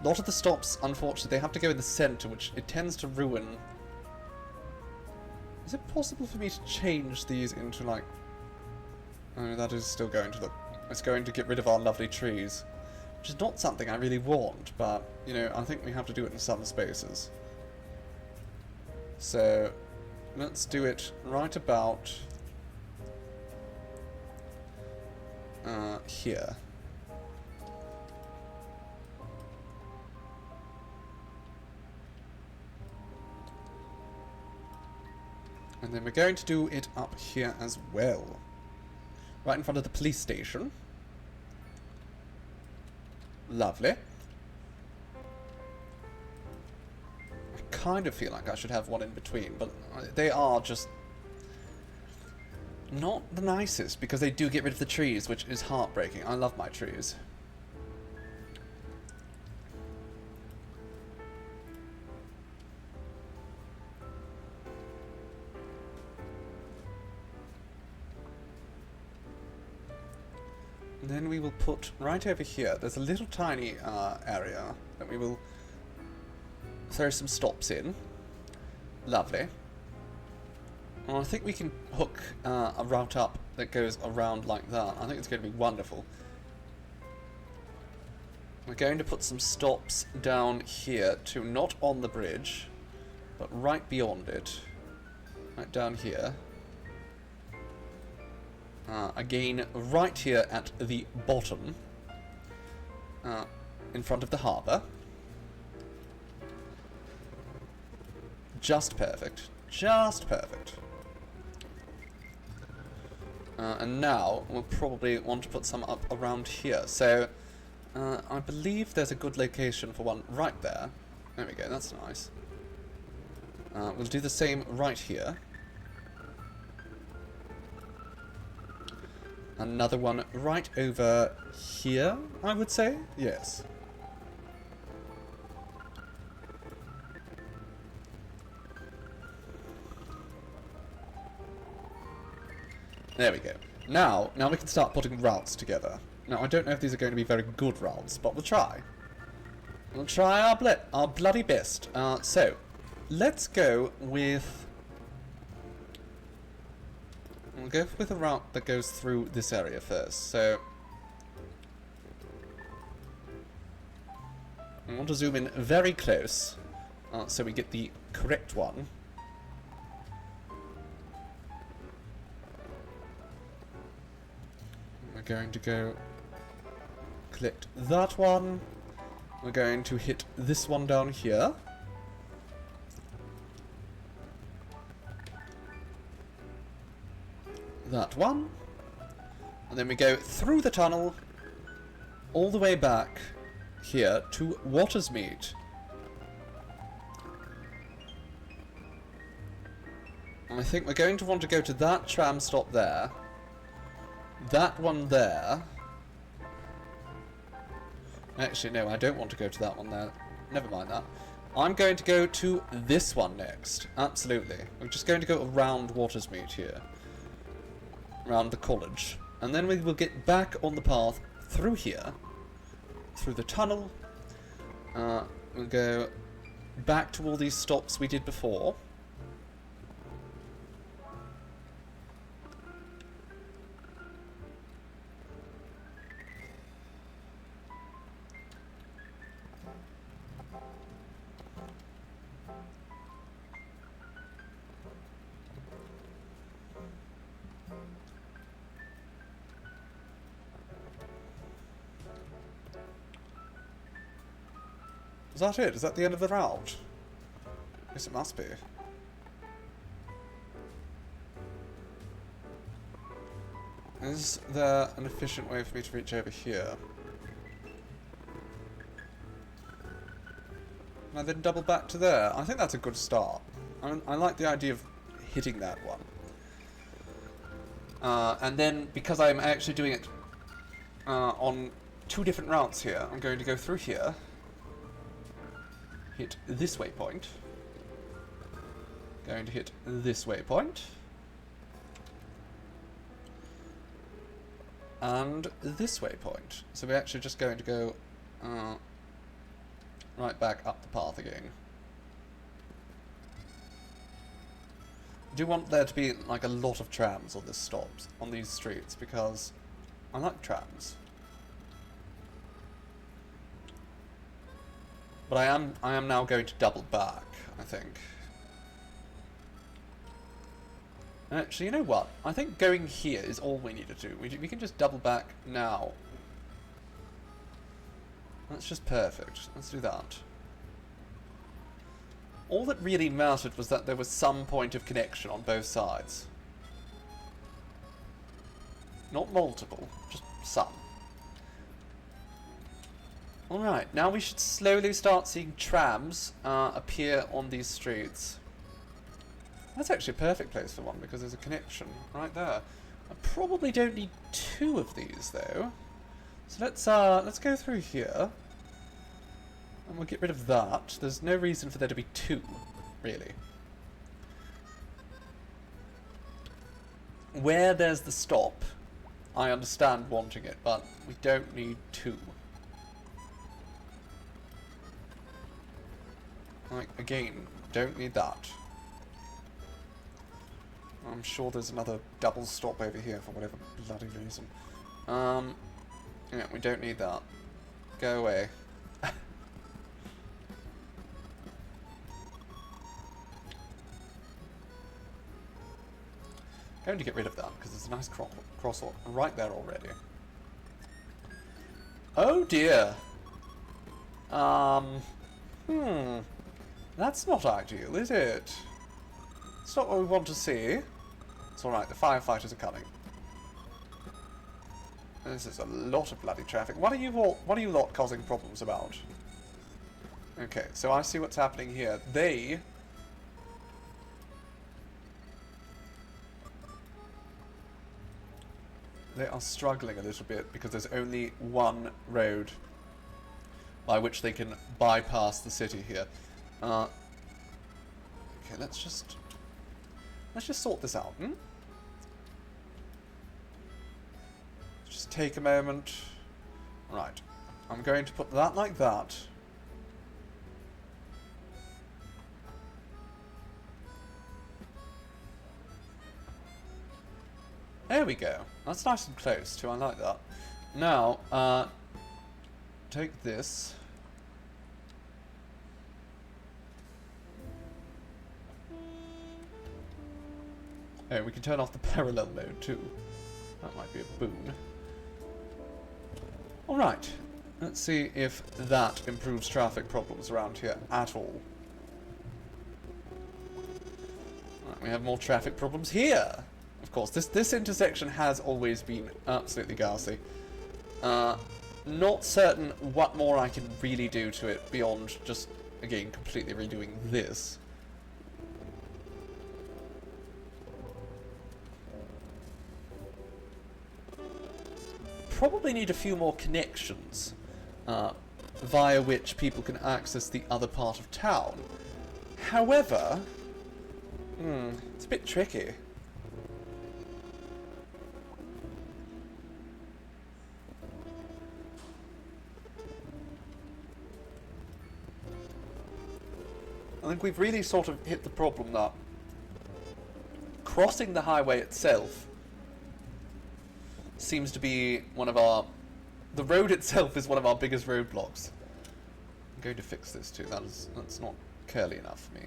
Speaker 1: A lot of the stops, unfortunately, they have to go in the centre, which it tends to ruin. Is it possible for me to change these into, like... Oh, that is still going to look... It's going to get rid of our lovely trees. Which is not something I really want, but, you know, I think we have to do it in some spaces. So, let's do it right about... here. And then we're going to do it up here as well. Right in front of the police station. Lovely. I kind of feel like I should have one in between, but they are just not the nicest, because they do get rid of the trees, which is heartbreaking. I love my trees. And then we will put right over here, there's a little tiny area that we will throw some stops in. Lovely. Well, I think we can hook a route up that goes around like that. I think it's going to be wonderful. We're going to put some stops down here to not on the bridge, but right beyond it. Right down here. Again, right here at the bottom, in front of the harbour. Just perfect. Just perfect. And now we'll probably want to put some up around here. So, I believe there's a good location for one right there. There we go, that's nice. We'll do the same right here. Another one right over here, I would say. Yes. There we go. Now we can start putting routes together. Now, I don't know if these are going to be very good routes, but we'll try. We'll try our bloody best. So, let's go with... We'll go with a route that goes through this area first. So, I want to zoom in very close, so we get the correct one. We're going to go collect that one. We're going to hit this one down here. That one. And then we go through the tunnel
Speaker 2: all the way back here to Watersmeet. I think we're going to want to go to that tram stop there. That one there. Actually, no, I don't want to go to that one there. Never mind that. I'm going to go to this one next. Absolutely. I'm just going to go around Watersmeet here. Around the college. And then we will get back on the path through here. Through the tunnel. We'll go back to all these stops we did before. Is that it? Is that the end of the route? Yes, it must be. Is there an efficient way for me to reach over here? And I then double back to there. I think that's a good start. I like the idea of hitting that one. And then, because I'm actually doing it on 2 different routes here, I'm going to go through here. Hit this waypoint. Going to hit this waypoint. And this waypoint. So we're actually just going to go right back up the path again. I do want there to be like a lot of trams on this stops, on these streets, because I like trams. But I am now going to double back, I think. Actually, you know what? I think going here is all we need to do. We can just double back now. That's just perfect. Let's do that. All that really mattered was that there was some point of connection on both sides. Not multiple, just some. Alright, now we should slowly start seeing trams appear on these streets. That's actually a perfect place for one, because there's a connection right there. I probably don't need 2 of these, though. So let's go through here. And we'll get rid of that. There's no reason for there to be 2, really. Where there's the stop, I understand wanting it, but we don't need 2. Like, again, don't need that. I'm sure there's another double stop over here for whatever bloody reason. Yeah, we don't need that. Go away. Going to get rid of that, because there's a nice crosswalk right there already. Oh dear. That's not ideal, is it? It's not what we want to see. It's alright, the firefighters are coming. This is a lot of bloody traffic. What are you lot causing problems about? Okay, so I see what's happening here. They are struggling a little bit because there's only one road by which they can bypass the city here. Okay, let's just sort this out. Just take a moment. Right, I'm going to put that like that. There we go. That's nice and close too. I like that. Now, take this. Oh, we can turn off the parallel mode too. That might be a boon. Alright. Let's see if that improves traffic problems around here at all. Right, we have more traffic problems here. Of course, this intersection has always been absolutely ghastly.
Speaker 1: not certain what more I can really do to it beyond just, again, completely redoing this. Probably need a few more connections via which people can access the other part of town. However, it's a bit tricky. I think we've really sort of hit the problem that crossing the highway itself seems to be one of our... The road itself is one of our biggest roadblocks. I'm going to fix this too. That's not curly enough for me.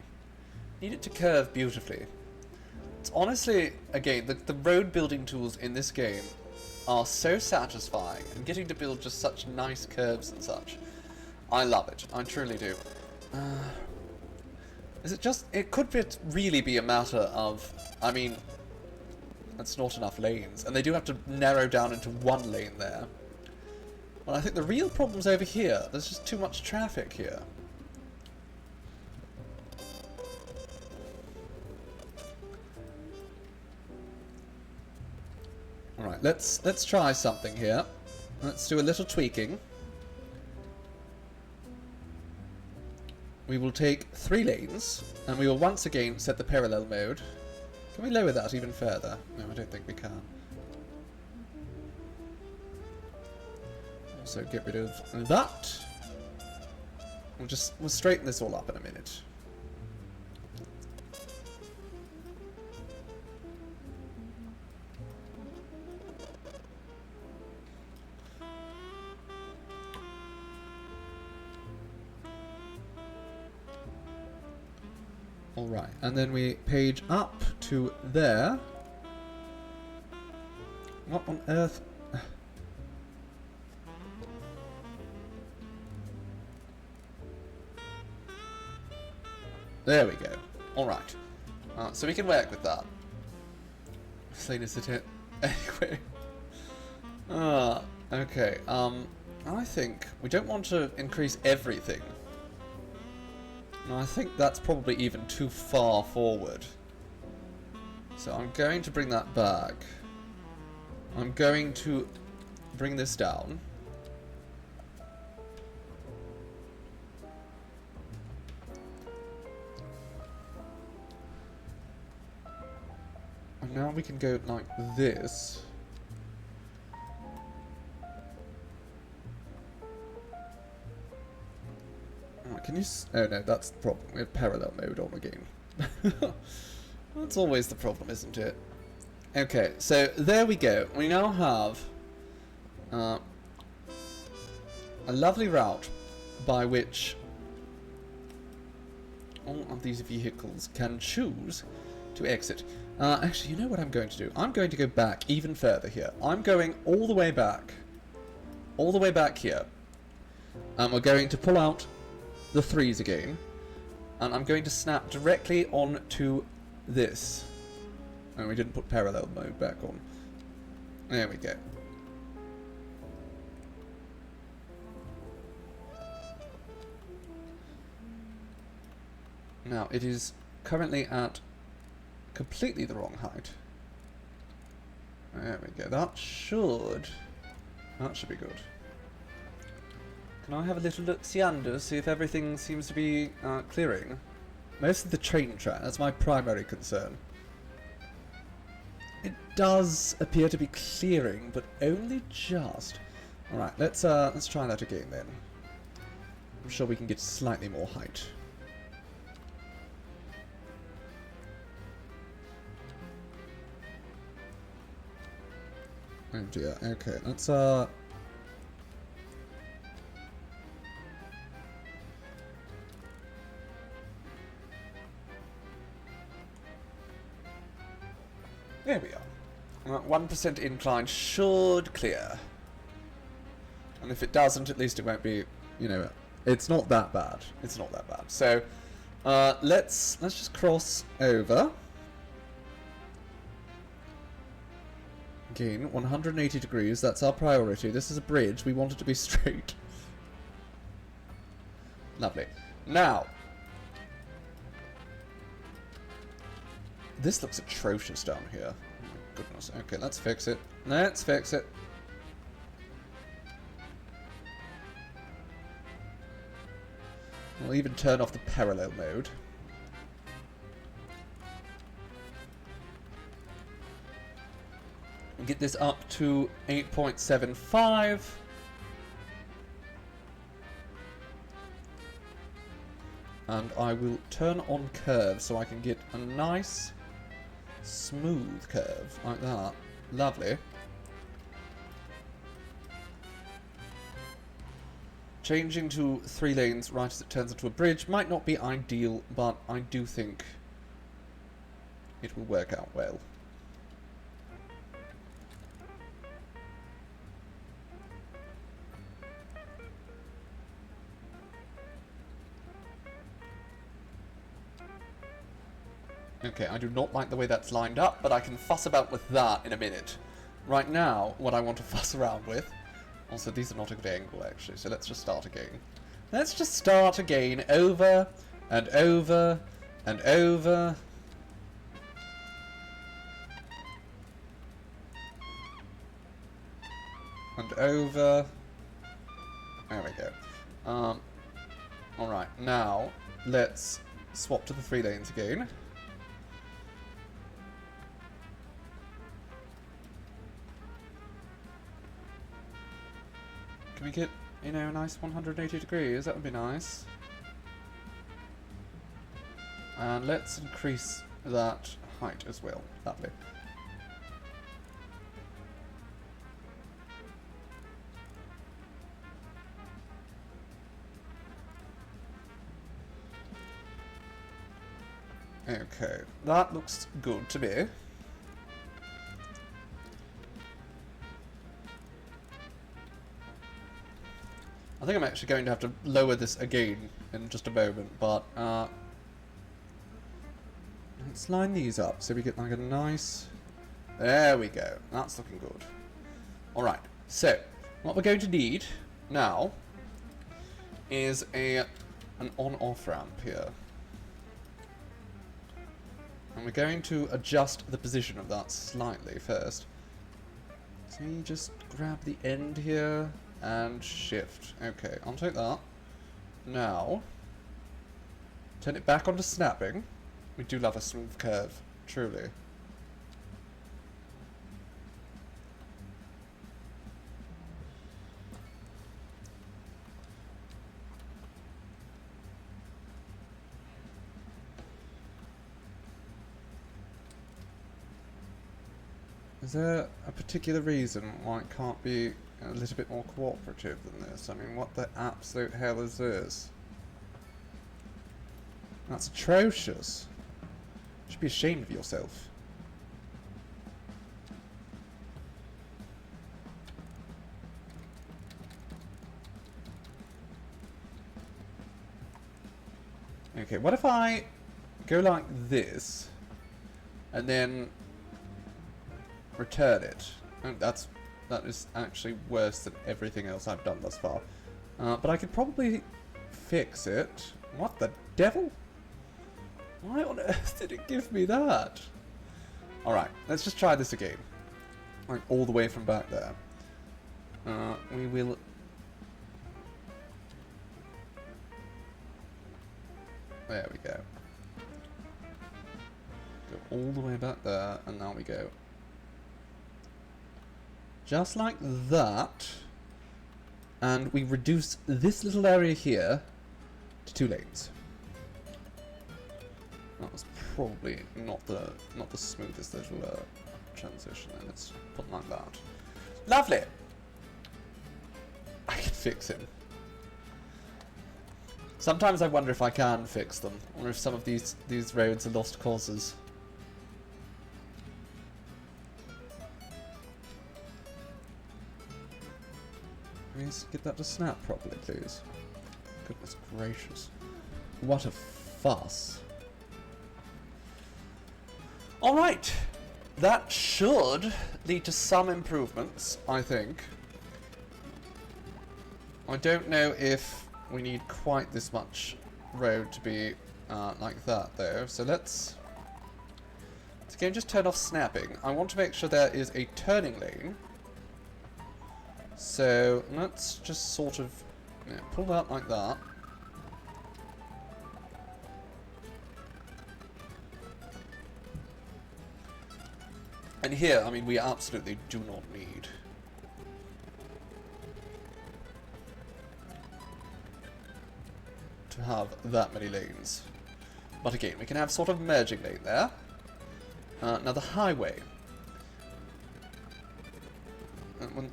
Speaker 1: Need it to curve beautifully. It's honestly, again, the road building tools in this game are so satisfying, and getting to build just such nice curves and such. I love it. I truly do. Is it just... It could really be a matter of... I mean... That's not enough lanes. And they do have to narrow down into one lane there. Well, I think the real problem's over here. There's just too much traffic here. Alright, let's try something here. Let's do a little tweaking. We will take 3 lanes, and we will once again set the parallel mode. Can we lower that even further? No, I don't think we can. Also get rid of that. We'll straighten this all up in a minute. Alright, and then we page up to there. What on earth? There we go. Alright. So we can work with that. Salinas it hit. Anyway. Okay. I think we don't want to increase everything. I think that's probably even too far forward. So I'm going to bring that back. I'm going to bring this down. And now we can go like this. Can you... Oh no, that's the problem. We have parallel mode on again. That's always the problem, isn't it? Okay, so there we go. We now have a lovely route by which all of these vehicles can choose to exit. Actually, you know what I'm going to do? I'm going to go back even further here. I'm going all the way back. All the way back here. And we're going to pull out the 3s again, and I'm going to snap directly onto this. And we didn't put parallel mode back on. There we go. Now it is currently at completely the wrong height. There we go. That should be good. Can I have a little look-see under, see if everything seems to be clearing? Most of the train track, that's my primary concern. It does appear to be clearing, but only just. Alright, let's try that again then. I'm sure we can get slightly more height. Oh dear, okay, let's there we are. 1% incline should clear. And if it doesn't, at least it won't be, you know, it's not that bad. It's not that bad. So, let's just cross over.
Speaker 2: Again, 180 degrees, that's our priority. This is a bridge, we want it to be straight. Lovely. Now, this looks atrocious down here. Oh my goodness. Okay, let's fix it. Let's fix it. We'll even turn off the parallel mode. And get this up to 8.75. And I will turn on curves so I can get a nice smooth curve like that. Lovely. Changing to 3 lanes right as it turns into a bridge might not be ideal, but I do think it will work out well. Okay, I do not like the way that's lined up, but I can fuss about with that in a minute. Right now, what I want to fuss around with... Also, these are not a good angle, actually, so let's just start again. Let's just start again, over, and over, and over. And over. There we go. Alright, now, let's swap to the 3 lanes again. Can we get, you know, a nice 180 degrees? That would be nice. And let's increase that height as well. Lovely. Okay, that looks good to me. I think I'm actually going to have to lower this again in just a moment, but let's line these up so we get like a nice... There we go. That's looking good. Alright, so what we're going to need now is an on-off ramp here. And we're going to adjust the position of that slightly first. So you just grab the end here and shift. Okay, I'll take that. Now, turn it back onto snapping. We do love a smooth curve, truly. Is there a particular reason why it can't be a little bit more cooperative than this? I mean, what the absolute hell is this? That's atrocious. You should be ashamed of yourself. Okay, what if I go like this and then return it? Oh, that is actually worse than everything else I've done thus far. But I could probably fix it. What the devil? Why on earth did it give me that? Alright, let's just try this again. Like all the way from back there. We will... There we go. Go all the way back there, and now we go. Just like that. And we reduce this little area here to 2 lanes. That was probably not the smoothest little transition. Let's put it like that. Lovely. I can fix him. Sometimes I wonder if I can fix them, or if some of these roads are lost causes. Please get that to snap properly, please. Goodness gracious. What a fuss. Alright. That should lead to some improvements, I think. I don't know if we need quite this much road to be like that, though. So let's again just turn off snapping. I want to make sure there is a turning lane. So let's just sort of pull that like that. And here, I mean, we absolutely do not need to have that many lanes. But again, we can have sort of merging lane there. Now the highway.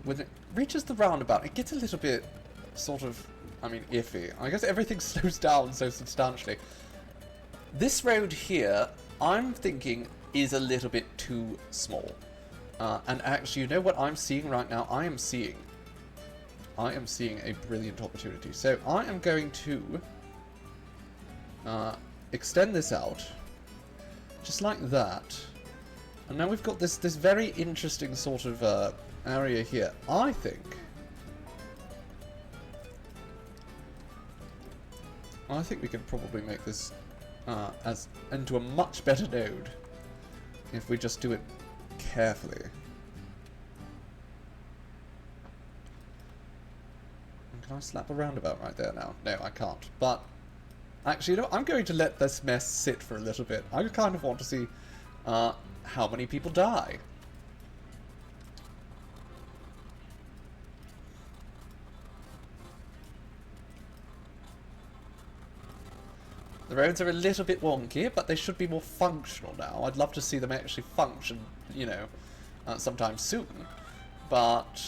Speaker 2: When it reaches the roundabout, it gets a little bit sort of, I mean, iffy. I guess everything slows down so substantially. This road here, I'm thinking, is a little bit too small. And actually, you know what I'm seeing right now? I am seeing a brilliant opportunity. So I am going to extend this out, just like that. And now we've got this very interesting sort of area here. I think we can probably make this as into a much better node if we just do it carefully. And can I slap a roundabout right there now? No, I can't. But actually, you know, I'm going to let this mess sit for a little bit. I kind of want to see how many people die. The roads are a little bit wonky, but they should be more functional now. I'd love to see them actually function, you know, sometime soon. But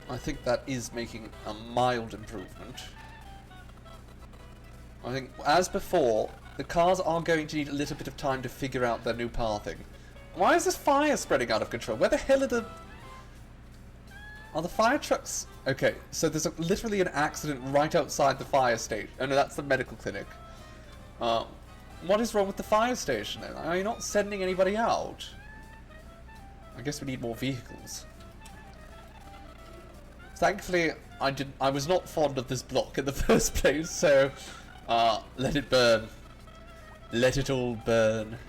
Speaker 2: I think that is making a mild improvement. I think, as before, the cars are going to need a little bit of time to figure out their new pathing. Why is this fire spreading out of control? Where the hell are the... Are the fire trucks... Okay, so there's literally an accident right outside the fire station. Oh no, that's the medical clinic. What is wrong with the fire station then? Are you not sending anybody out? I guess we need more vehicles. Thankfully, I was not fond of this block in the first place, so... let it burn. Let it all burn.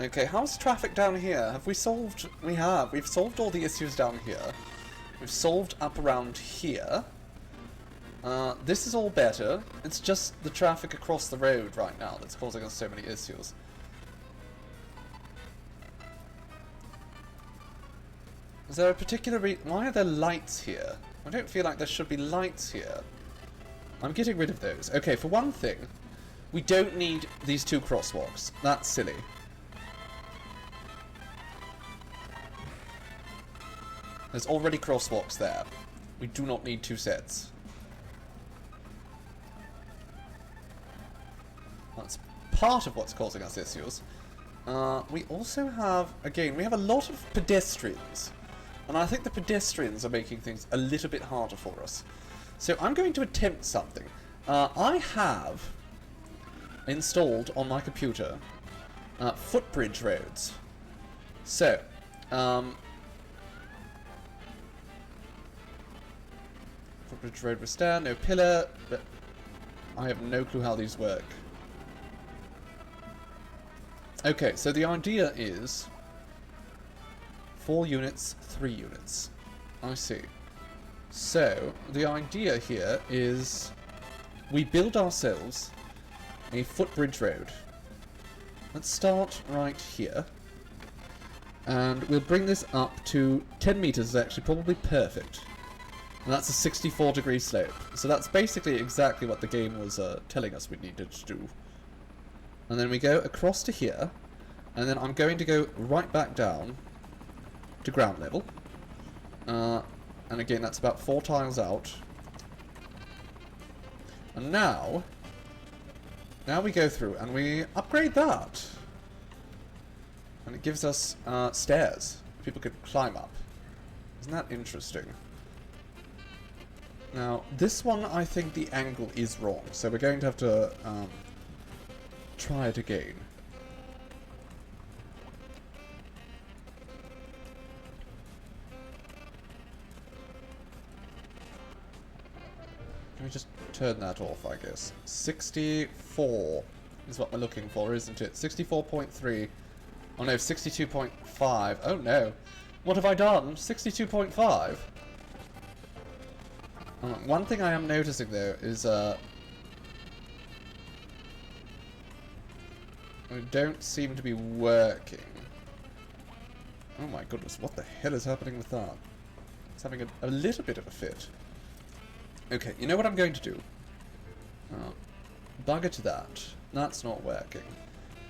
Speaker 2: Okay, how's traffic down here? Have we solved... We have. We've solved all the issues down here. We've solved up around here. This is all better. It's just the traffic across the road right now that's causing us so many issues. Is there a particular why are there lights here? I don't feel like there should be lights here. I'm getting rid of those. Okay, for one thing, we don't need these two crosswalks. That's silly. There's already crosswalks there. We do not need two sets. That's part of what's causing us issues. We also have, again, we have a lot of pedestrians. And I think the pedestrians are making things a little bit harder for us. So I'm going to attempt something. I have installed on my computer footbridge roads. So, footbridge road with stand, no pillar, but I have no clue how these work. Okay, so the idea is 4 units, 3 units. I see. So, the idea here is we build ourselves a footbridge road. Let's start right here. And we'll bring this up to 10 meters is actually probably perfect. And that's a 64-degree slope. So that's basically exactly what the game was telling us we needed to do. And then we go across to here. And then I'm going to go right back down to ground level. And again, that's about 4 tiles out. And now we go through and we upgrade that. And it gives us stairs people could climb up. Isn't that interesting? Now, this one, I think the angle is wrong, so we're going to have to try it again. Can we just turn that off, I guess? 64 is what we're looking for, isn't it? 64.3. Oh no, 62.5. Oh no. What have I done? 62.5? One thing I am noticing though is it don't seem to be working. Oh my goodness, what the hell is happening with that? It's having a little bit of a fit. Okay, you know what I'm going to do? Bugger to that. That's not working.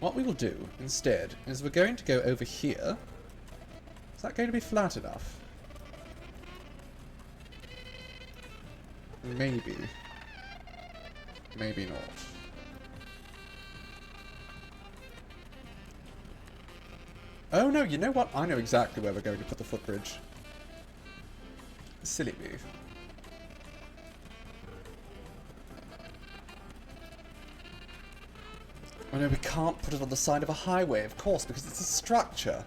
Speaker 2: What we will do instead is we're going to go over here. Is that going to be flat enough? Maybe. Maybe not. Oh no, you know what? I know exactly where we're going to put the footbridge. Silly me. Oh no, we can't put it on the side of a highway, of course, because it's a structure.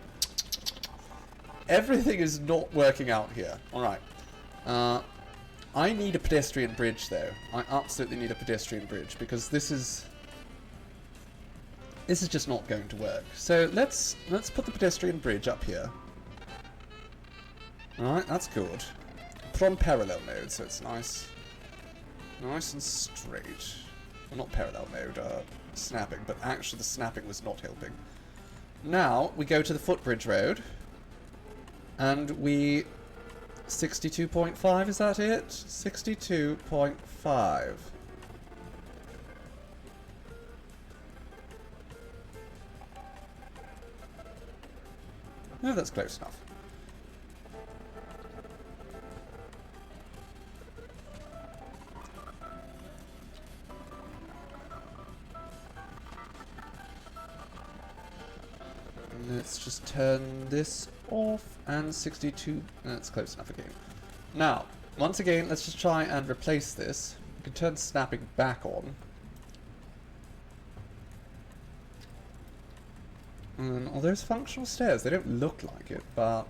Speaker 2: Everything is not working out here. Alright. I need a pedestrian bridge, though. I absolutely need a pedestrian bridge, because this is just not going to work. So let's put the pedestrian bridge up here. Alright, that's good. Put on parallel mode, so it's nice and straight. Well, not parallel mode, snapping, but actually the snapping was not helping. Now, we go to the footbridge road, and we... 62.5, is that it? 62.5. No, that's close enough. Let's just turn this off, and 62, that's close enough again. Now, once again, let's just try and replace this. We can turn snapping back on. And are those functional stairs? They don't look like it, but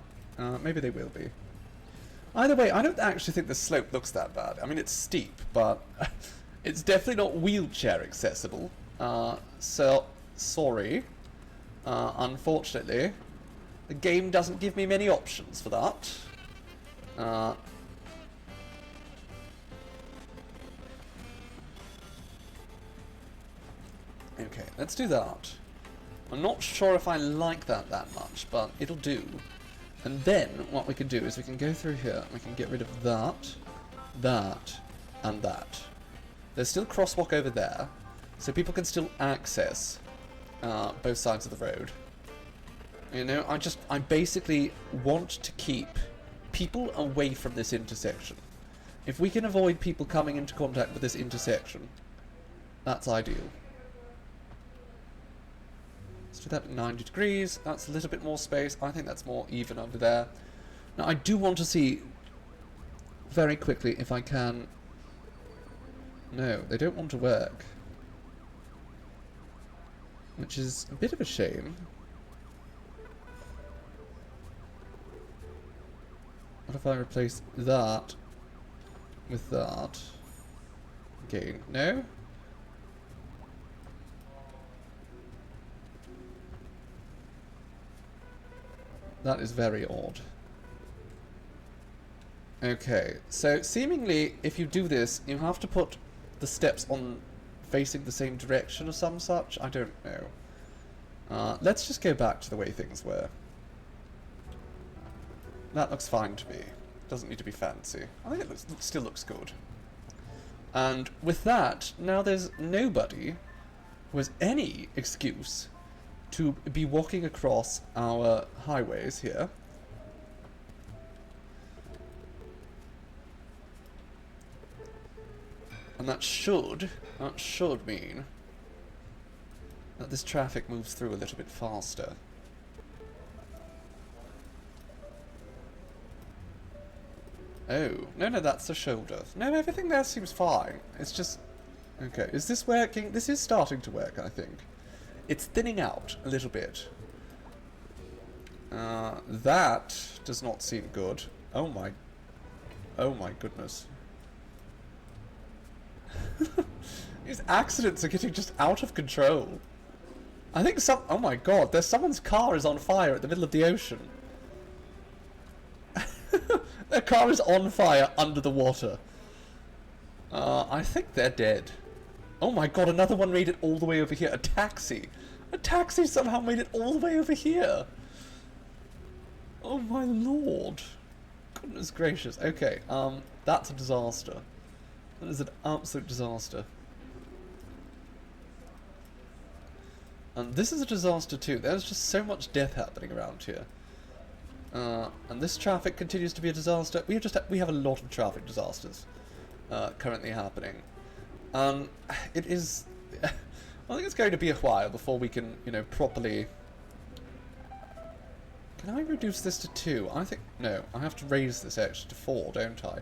Speaker 2: maybe they will be. Either way, I don't actually think the slope looks that bad. I mean, it's steep, but it's definitely not wheelchair accessible. So, sorry. Unfortunately, the game doesn't give me many options for that. Okay, let's do that. I'm not sure if I like that much, but it'll do. And then what we can do is we can go through here, and we can get rid of that, that, and that. There's still crosswalk over there, so people can still access both sides of the road. You know, I basically want to keep people away from this intersection. If we can avoid people coming into contact with this intersection, that's ideal. Let's do that at 90 degrees. That's a little bit more space. I think that's more even over there. Now, I do want to see very quickly if I can... No, they don't want to work. Which is a bit of a shame. What if I replace that with that? Again, no? That is very odd. Okay, so seemingly if you do this, you have to put the steps on facing the same direction or some such? I don't know. Let's just go back to the way things were. That looks fine to me. Doesn't need to be fancy. I think it still looks good. And with that, now there's nobody who has any excuse to be walking across our highways here. And that should mean that this traffic moves through a little bit faster.
Speaker 1: Oh, no, that's the shoulder. No, everything there seems fine. It's just... Okay, is this working? This is starting to work, I think. It's thinning out a little bit. That does not seem good. Oh my goodness. These accidents are getting just out of control. I think oh my god, there's someone's car is on fire at the middle of the ocean. Their car is on fire under the water. I think they're dead. Oh my god, another one made it all the way over here. A taxi. A taxi somehow made it all the way over here. Oh my lord. Goodness gracious. Okay, that's a disaster. That is an absolute disaster. And this is a disaster too. There's just so much death happening around here. And this traffic continues to be a disaster. We have a lot of traffic disasters currently happening. It is... I think it's going to be a while before we can, you know, properly... Can I reduce this to 2? I think... No, I have to raise this actually to 4, don't I?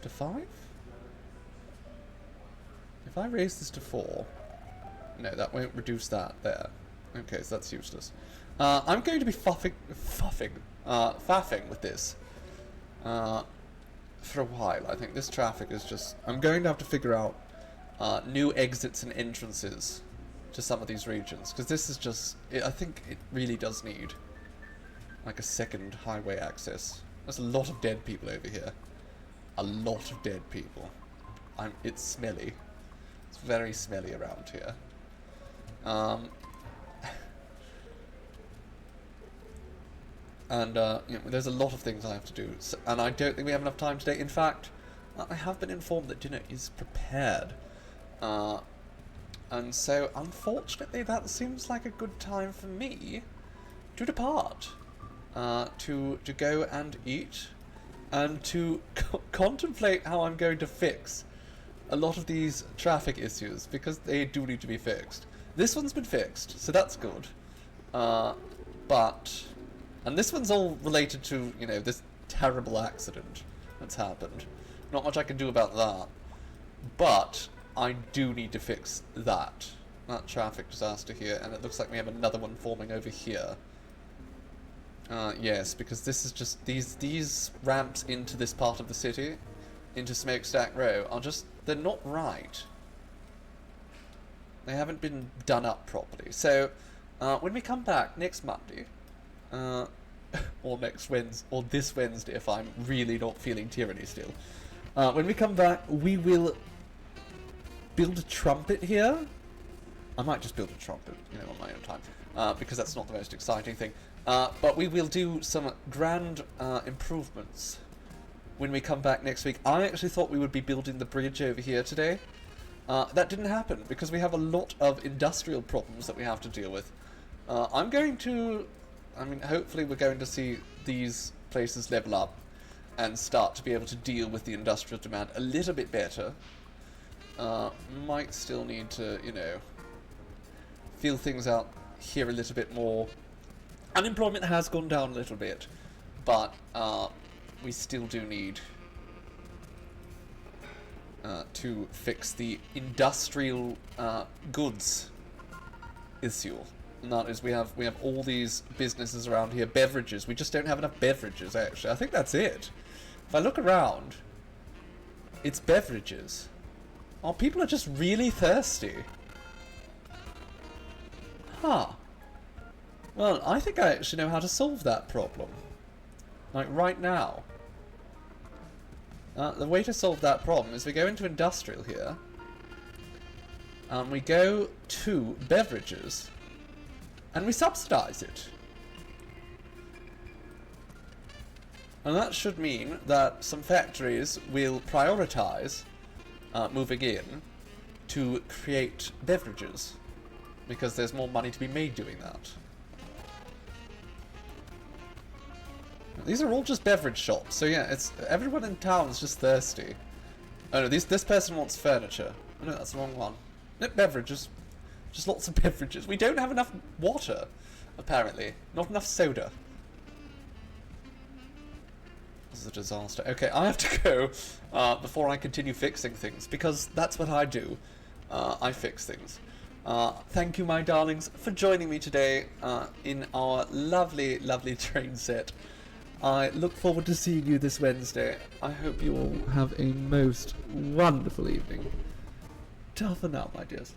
Speaker 1: To 5? If I raise this to 4... No, that won't reduce that there. Okay, so that's useless. I'm going to be faffing with this for a while. I think this traffic is just... I'm going to have to figure out new exits and entrances to some of these regions, because this is just... I think it really does need like a second highway access. There's a lot of dead people over here. A lot of dead people. It's smelly. It's very smelly around here. And you know, there's a lot of things I have to do, so, and I don't think we have enough time today. In fact, I have been informed that dinner is prepared, and so unfortunately that seems like a good time for me to depart, to go and eat, and to contemplate how I'm going to fix a lot of these traffic issues, because they do need to be fixed. This one's been fixed, so that's good, but... And this one's all related to, you know, this terrible accident that's happened. Not much I can do about that. But I do need to fix that traffic disaster here, and it looks like we have another one forming over here. Yes, because this is just... These ramps into this part of the city, into Smokestack Row, are just... They're not right. They haven't been done up properly. So, when we come back next Monday... or next Wednesday, or this Wednesday if I'm really not feeling tyranny still. When we come back, we will build a trumpet here. I might just build a trumpet, you know, on my own time, because that's not the most exciting thing. But we will do some grand improvements when we come back next week. I actually thought we would be building the bridge over here today. That didn't happen, because we have a lot of industrial problems that we have to deal with. I'm going to... I mean, hopefully we're going to see these places level up and start to be able to deal with the industrial demand a little bit better. Might still need to, you know, feel things out here a little bit more. Unemployment has gone down a little bit, but we still do need to fix the industrial goods issue. And that is, we have all these businesses around here. Beverages. We just don't have enough beverages, actually. I think that's it. If I look around, it's beverages. Oh, people are just really thirsty. Huh. Well, I think I actually know how to solve that problem. Like, right now. The way to solve that problem is we go into industrial here. And we go to beverages. And we subsidize it. And that should mean that some factories will prioritize moving in to create beverages, because there's more money to be made doing that. These are all just beverage shops, so yeah, it's everyone in town is just thirsty. Oh no, this person wants furniture. Oh no, that's the wrong one. No, beverages. Just lots of beverages. We don't have enough water, apparently. Not enough soda.
Speaker 2: This is a disaster. Okay, I have to go before I continue fixing things, because that's what I do. I fix things. Thank you, my darlings, for joining me today in our lovely, lovely train set. I look forward to seeing you this Wednesday. I hope you all have a most wonderful evening. Ta for now, my dears.